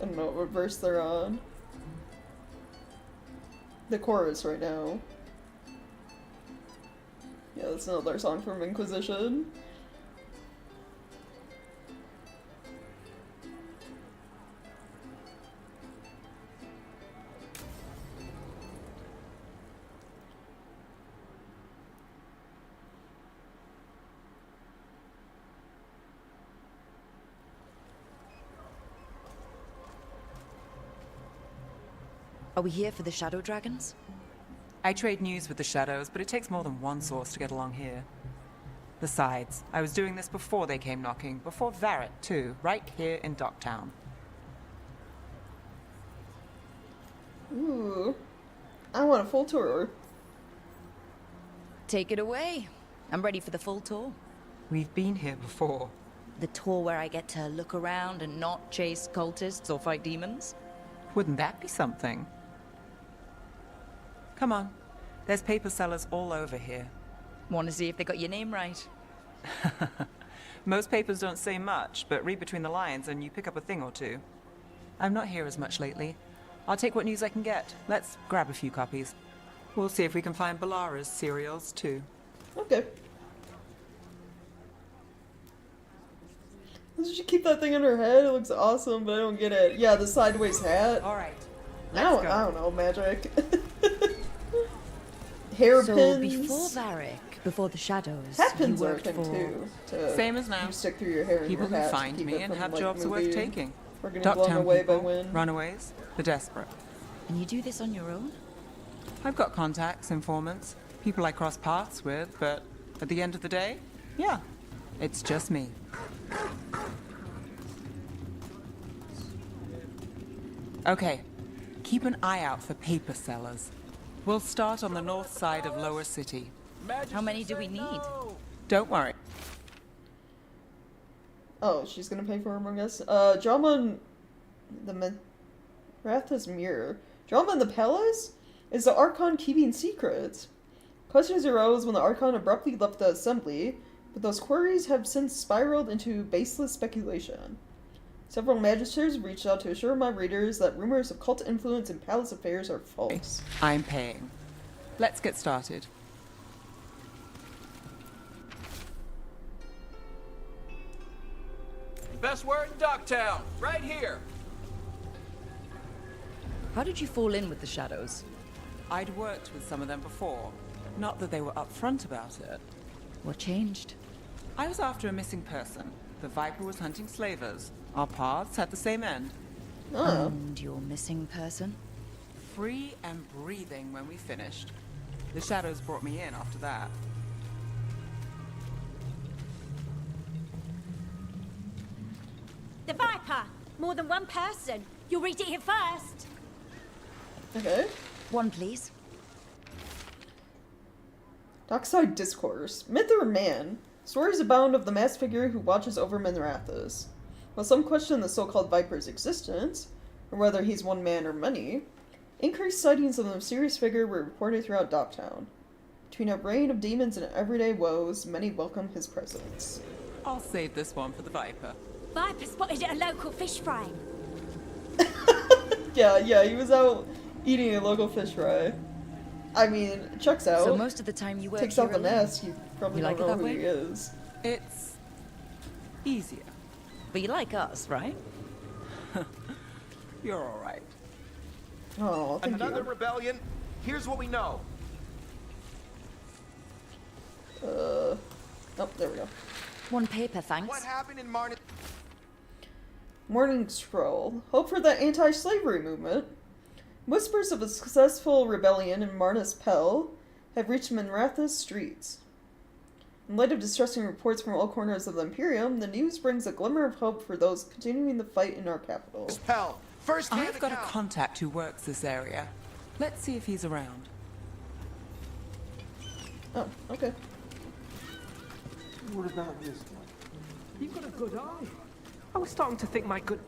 don't know what verse they're on. The chorus right now. Yeah, that's another song from Inquisition. Are we here for the shadow dragons? I trade news with the shadows, but it takes more than one source to get along here. Besides, I was doing this before they came knocking, before Varret too, right here in Docktown. Ooh. I want a full tour. Take it away. I'm ready for the full tour. We've been here before. The tour where I get to look around and not chase cultists or fight demons? Wouldn't that be something? Come on. There's paper sellers all over here. Want to see if they got your name right? Most papers don't say much, but read between the lines and you pick up a thing or two. I'm not here as much lately. I'll take what news I can get. Let's grab a few copies. We'll see if we can find Balara's cereals too. Okay. Did she keep that thing in her head? It looks awesome, but I don't get it. Yeah, the sideways hat. Alright. I don't know, magic. Hairpins. So before Varric, before the shadows, Hatpins you are a worked thing for... too. Same as now. You stick through your hair in People your hat who find to keep me it and from, have like, jobs worth moving taking. or getting blown away by wind. Runaways, the desperate. And you do this on your own? I've got contacts, informants, people I cross paths with, but at the end of the day, yeah, it's just me. Okay, keep an eye out for paper sellers. We'll start on the north side of Lower City. How many do we need? Don't worry. Oh, she's gonna pay for him, I guess. Drama in the Wrath's Mirror. Drama in the Palace? Is the Archon keeping secrets? Questions arose when the Archon abruptly left the assembly, but those queries have since spiraled into baseless speculation. Several magisters reached out to assure my readers that rumors of cult influence in palace affairs are false. I'm paying. Let's get started. Best word in Docktown, right here. How did you fall in with the shadows? I'd worked with some of them before. Not that they were upfront about it. What changed? I was after a missing person. The Viper was hunting slavers. Our paths had the same end. Oh. And your missing person? Free and breathing when we finished. The shadows brought me in after that. The Viper! More than one person. You'll read it here first. Okay. One, please. Dockside Discourse. Myth or man? Stories abound of the masked figure who watches over Minrathous. While some question the so-called Viper's existence, or whether he's one man or many, increased sightings of the mysterious figure were reported throughout Docktown. Between a reign of demons and everyday woes, many welcome his presence. I'll save this one for the Viper. Viper spotted at a local fish fry. Yeah, he was out eating a local fish fry. I mean, checks out. So most of the time you work Takes here out the alone? mask, you probably You like don't it know that who way? he is. It's easier. But you like us, right? You're all right. Oh, thank Another you. rebellion. Here's what we know. Oh, there we go. One paper, thanks. What happened in Martin? Morning Scroll. Hope for the anti-slavery movement. Whispers of a successful rebellion in Marnus Pell have reached Minrathous streets. In light of distressing reports from all corners of the Imperium, the news brings a glimmer of hope for those continuing the fight in our capital. Pell. First hand I've got a account. contact who works this area. Let's see if he's around. Oh, okay. What about this one? You've got a good eye. I was starting to think my good...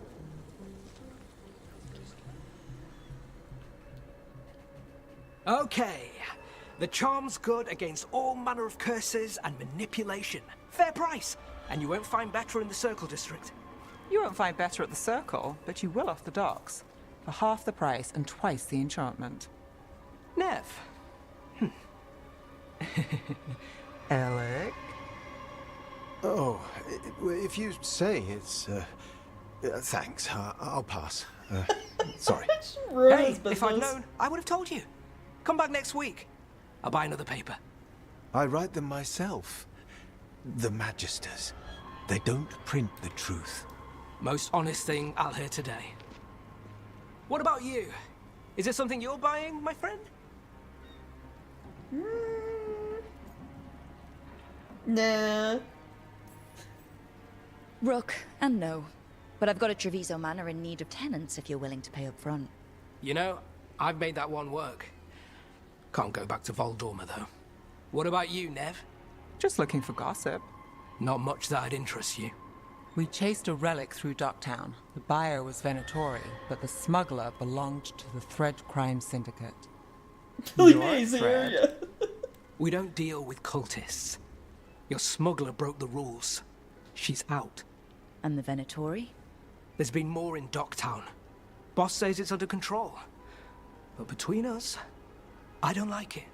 Okay, The charm's good against all manner of curses and manipulation. Fair price, and you won't find better in the Circle District. You won't find better at the Circle, but you will off the docks. For half the price and twice the enchantment. Nev. Alec? Oh, if you say it's, thanks. I'll pass. Sorry. Hey, if I'd known, I would have told you. Come back next week. I'll buy another paper. I write them myself. The Magisters. They don't print the truth. Most honest thing I'll hear today. What about you? Is it something you're buying, my friend? Nah. Rook, and no. But I've got a Treviso Manor in need of tenants if you're willing to pay up front. You know, I've made that one work. Can't go back to Voldorma, though. What about you, Nev? Just looking for gossip. Not much that'd interest you. We chased a relic through Docktown. The buyer was Venatori, but the smuggler belonged to the Thread Crime Syndicate. Your Thread? We don't deal with cultists. Your smuggler broke the rules. She's out. And the Venatori? There's been more in Docktown. Boss says it's under control. But between us, I don't like it.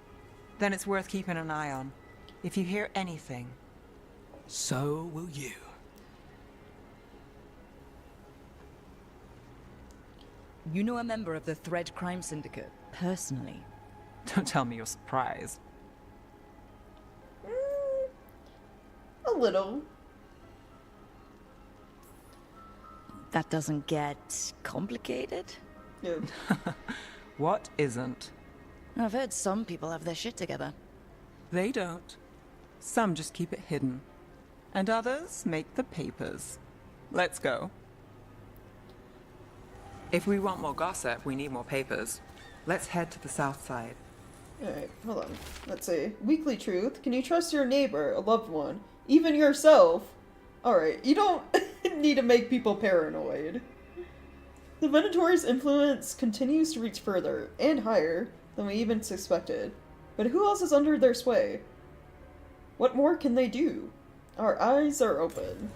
Then it's worth keeping an eye on. If you hear anything. So will you. You know a member of the Thread Crime Syndicate, personally? Don't tell me you're surprised. A little. That doesn't get complicated? Yeah. What isn't? I've heard some people have their shit together. They don't. Some just keep it hidden. And others make the papers. Let's go. If we want more gossip, we need more papers. Let's head to the south side. Alright, hold on. Let's see. Weekly Truth. Can you trust your neighbor, a loved one, even yourself? Alright, you don't need to make people paranoid. The Venatori's influence continues to reach further, and higher, than we even suspected. But who else is under their sway? What more can they do? Our eyes are open.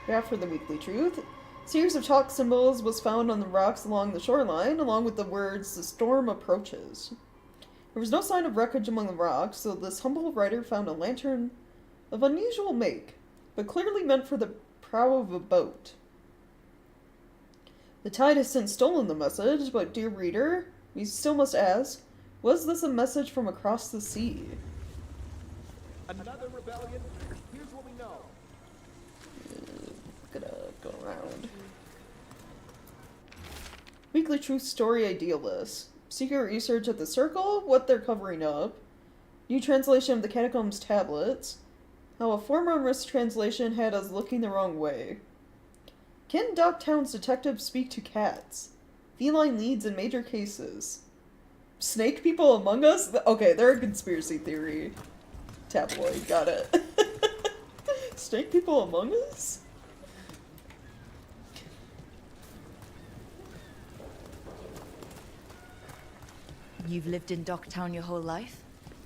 After the Weekly Truth, a series of chalk symbols was found on the rocks along the shoreline, along with the words, "The storm approaches." There was no sign of wreckage among the rocks, so this humble writer found a lantern of unusual make, but clearly meant for the prow of a boat. The tide has since stolen the message, but dear reader, we still must ask, was this a message from across the sea? Another rebellion? Here's what we know. Gonna go around. Weekly Truth Story Idealist. Secret research at the Circle, what they're covering up. New translation of the Catacombs tablets. How a former mistranslation had us looking the wrong way. Can Docktown's detectives speak to cats? Feline leads in major cases. Snake people among us? Okay, they're a conspiracy theory. Tabloid, got it. Snake people among us? You've lived in Docktown your whole life?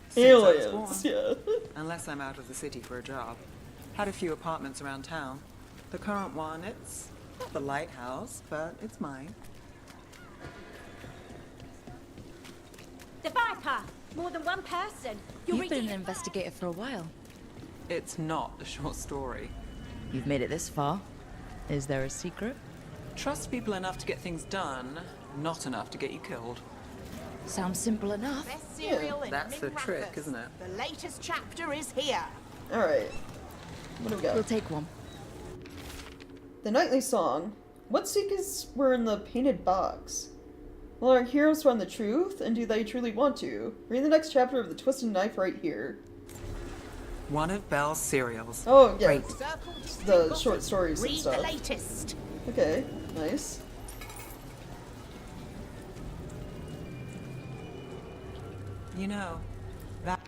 Since I was Aliens, born. yeah. Unless I'm out of the city for a job. Had a few apartments around town. The current one, it's not the lighthouse, but it's mine. The Viper! More than one person. You've been an investigator for a while. It's not a short story. You've made it this far. Is there a secret? Trust people enough to get things done, not enough to get you killed. Sounds simple enough. Best cereal in That's the Min trick, Rathus. isn't it? The latest chapter is here. Alright. What do we got? We'll take one. The Nightly Song. What secrets were in the painted box? Will our heroes find the truth, and do they truly want to? Read the next chapter of The Twisted Knife right here. One of Belle's cereals. Oh, yeah. Great. The short stories and Read stuff. the latest. Okay, nice. You know, that...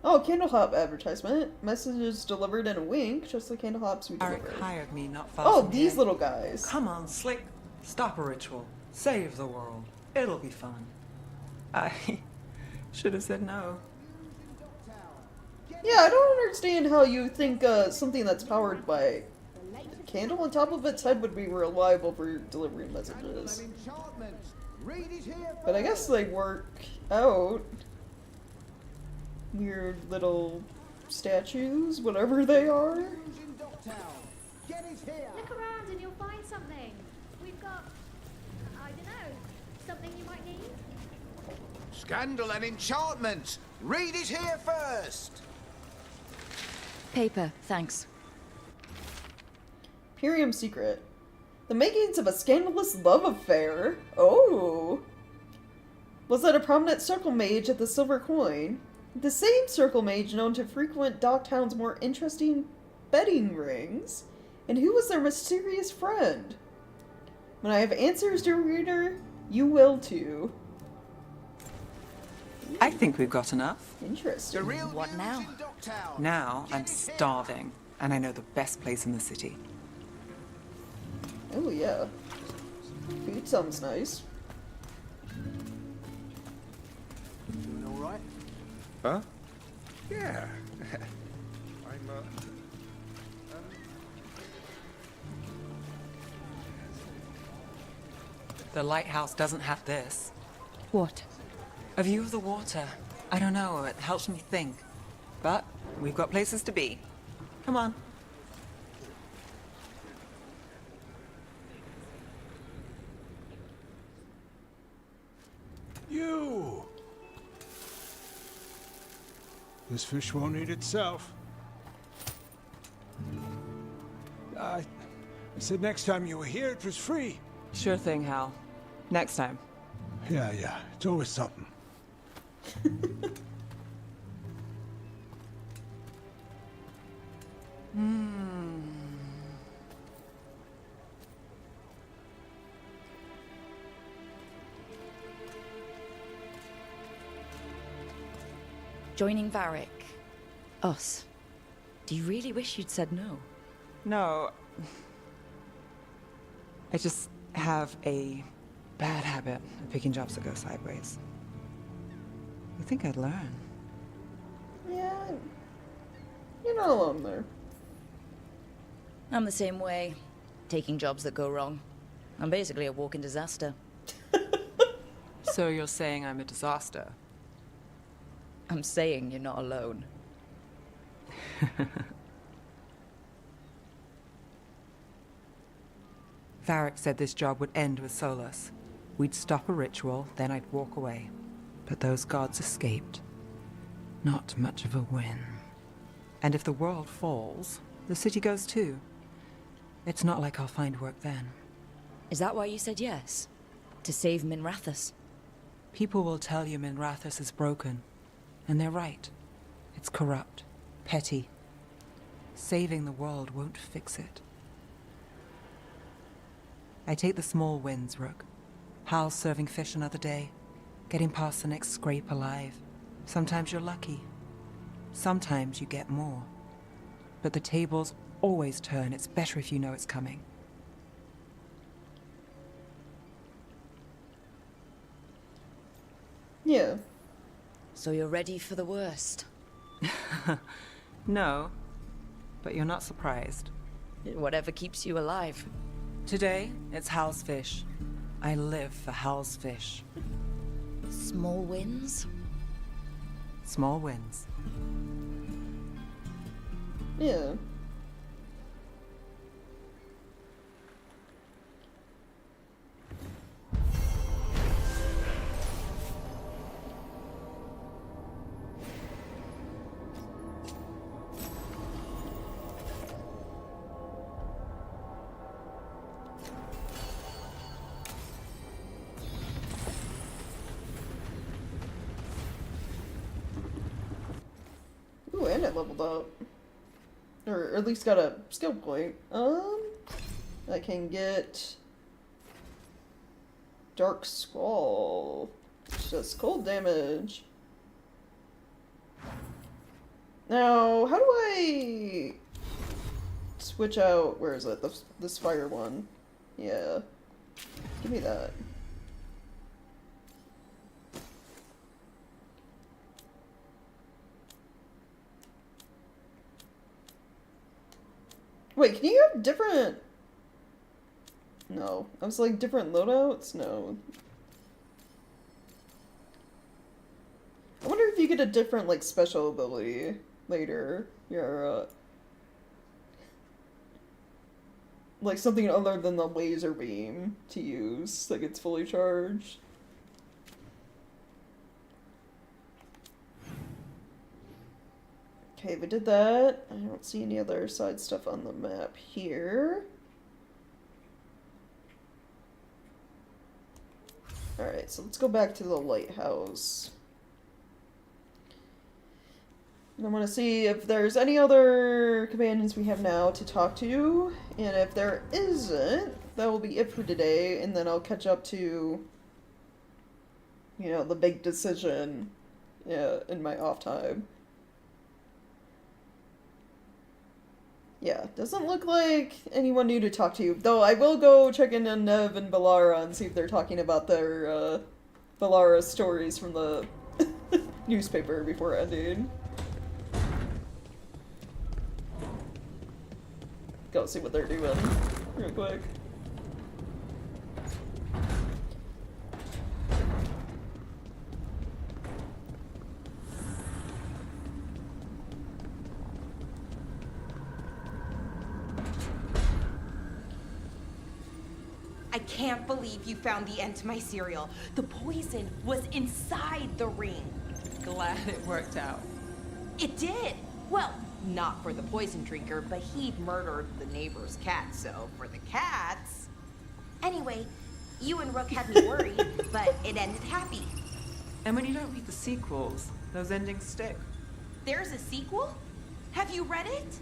Oh, Candle Hop advertisement. Messages delivered in a wink, just like Candle Hops we Eric delivered. hired me not far Oh, from these here. little guys. Come on, Slick. Stop a ritual. Save the world. It'll be fun. I should have said no. Yeah, I don't understand how you think something that's powered by a candle on top of its head would be reliable for delivering messages. But I guess they work out. Weird little statues, whatever they are. Look around and you'll find something. We've got, I don't know, something you might need. Scandal and enchantment! Read it here first! Paper, thanks. Imperium secret. The makings of a scandalous love affair. Oh. Was that a prominent circle mage at the Silver Coin? The same circle mage known to frequent Docktown's more interesting betting rings? And who was their mysterious friend? When I have answers, dear reader, you will too. I think we've got enough. Interesting. What now? Now I'm starving, and I know the best place in the city. Oh yeah. Food sounds nice. Doing all right? Huh? Yeah. I'm, The lighthouse doesn't have this. What? A view of the water. I don't know, it helps me think. But we've got places to be. Come on. You! This fish won't eat itself. I said next time you were here, it was free. Sure thing, Hal. Next time. Yeah, it's always something. Joining Varric. Us. Do you really wish you'd said no? No. I just have a bad habit of picking jobs that go sideways. You think I'd learn? Yeah. You're not alone there. I'm the same way. Taking jobs that go wrong. I'm basically a walking disaster. So you're saying I'm a disaster? I'm saying you're not alone. Varric said this job would end with Solus. We'd stop a ritual, then I'd walk away. But those gods escaped. Not much of a win. And if the world falls, the city goes too. It's not like I'll find work then. Is that why you said yes? To save Minrathous? People will tell you Minrathous is broken. And they're right. It's corrupt. Petty. Saving the world won't fix it. I take the small wins, Rook. Hal's serving fish another day. Getting past the next scrape alive. Sometimes you're lucky. Sometimes you get more. But the tables always turn. It's better if you know it's coming. Yeah. So you're ready for the worst? No, but you're not surprised. Whatever keeps you alive. Today, it's Hal's fish. I live for Hal's fish. Small wins? Small wins. Yeah. Ooh, and it leveled up. Or at least got a skill point. I can get Dark Squall. It's just cold damage. Now, how do I switch out? Where is it? This fire one. Yeah. Give me that. Wait, can you have different... No. I was like, different loadouts? No. I wonder if you get a different, like, special ability later. Your, like, something other than the laser beam to use. Like, it's fully charged. Okay, we did that. I don't see any other side stuff on the map here. Alright, so let's go back to the lighthouse. I want to see if there's any other companions we have now to talk to, and if there isn't, that will be it for today, and then I'll catch up to, you know, the big decision in my off time. Yeah, doesn't look like anyone new to talk to, though I will go check in on Nev and Balara and see if they're talking about their, Balara stories from the newspaper before ending. Go see what they're doing real quick. I can't believe you found the end to my cereal. The poison was inside the ring. Glad it worked out. It did. Well, not for the poison drinker, but he'd murdered the neighbor's cat, so for the cats... Anyway, you and Rook had me worried, but it ended happy. And when you don't read the sequels, those endings stick. There's a sequel? Have you read it?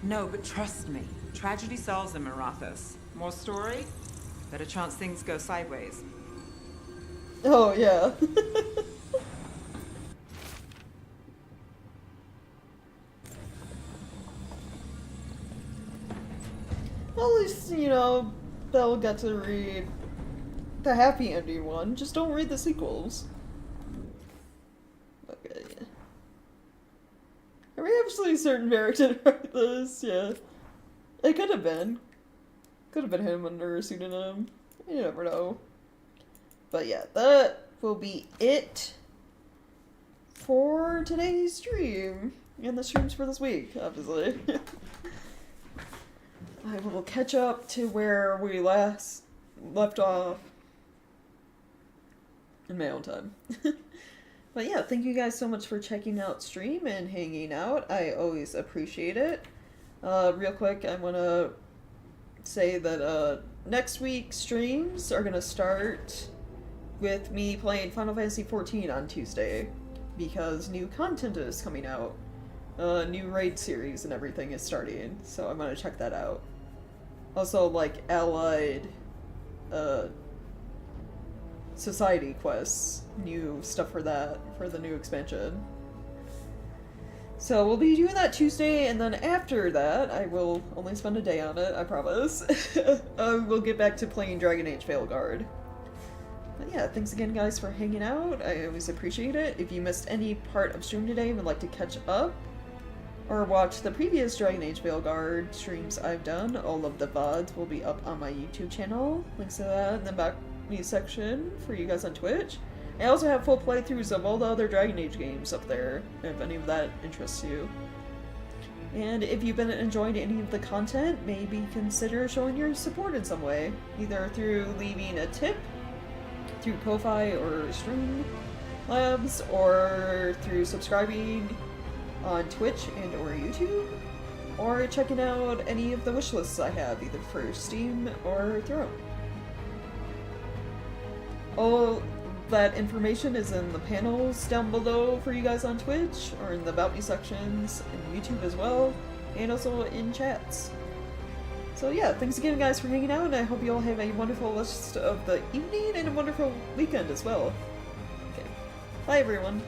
No, but trust me. Tragedy solves in Marathas. More story? Better chance things go sideways. Oh, yeah. Well, at least, you know, they'll get to read the happy ending one. Just don't read the sequels. Okay. Are we actually certain Varric didn't write this? Yeah. It could have been. Could have been him under a pseudonym. You never know. But yeah, that will be it for today's stream. And the streams for this week, obviously. I will catch up to where we last left off in my own time. But yeah, thank you guys so much for checking out stream and hanging out. I always appreciate it. Real quick, I want to say that next week's streams are going to start with me playing Final Fantasy XIV on Tuesday, because new content is coming out. New raid series and everything is starting, so I'm going to check that out. Also, like, allied society quests, new stuff for that, for the new expansion. So we'll be doing that Tuesday, and then after that, I will only spend a day on it, I promise. We'll get back to playing Dragon Age Veilguard. But yeah, thanks again guys for hanging out, I always appreciate it. If you missed any part of stream today and would like to catch up, or watch the previous Dragon Age Veilguard streams I've done, all of the VODs will be up on my YouTube channel. Links to that in the back me section for you guys on Twitch. I also have full playthroughs of all the other Dragon Age games up there, if any of that interests you. And if you've been enjoying any of the content, maybe consider showing your support in some way, either through leaving a tip, through Ko-Fi or Streamlabs, or through subscribing on Twitch and or YouTube, or checking out any of the wish lists I have, either for Steam or Throne. All that information is in the panels down below for you guys on Twitch, or in the About Me sections, in YouTube as well, and also in chats. So yeah, thanks again guys for hanging out, and I hope you all have a wonderful rest of the evening and a wonderful weekend as well. Okay, bye everyone.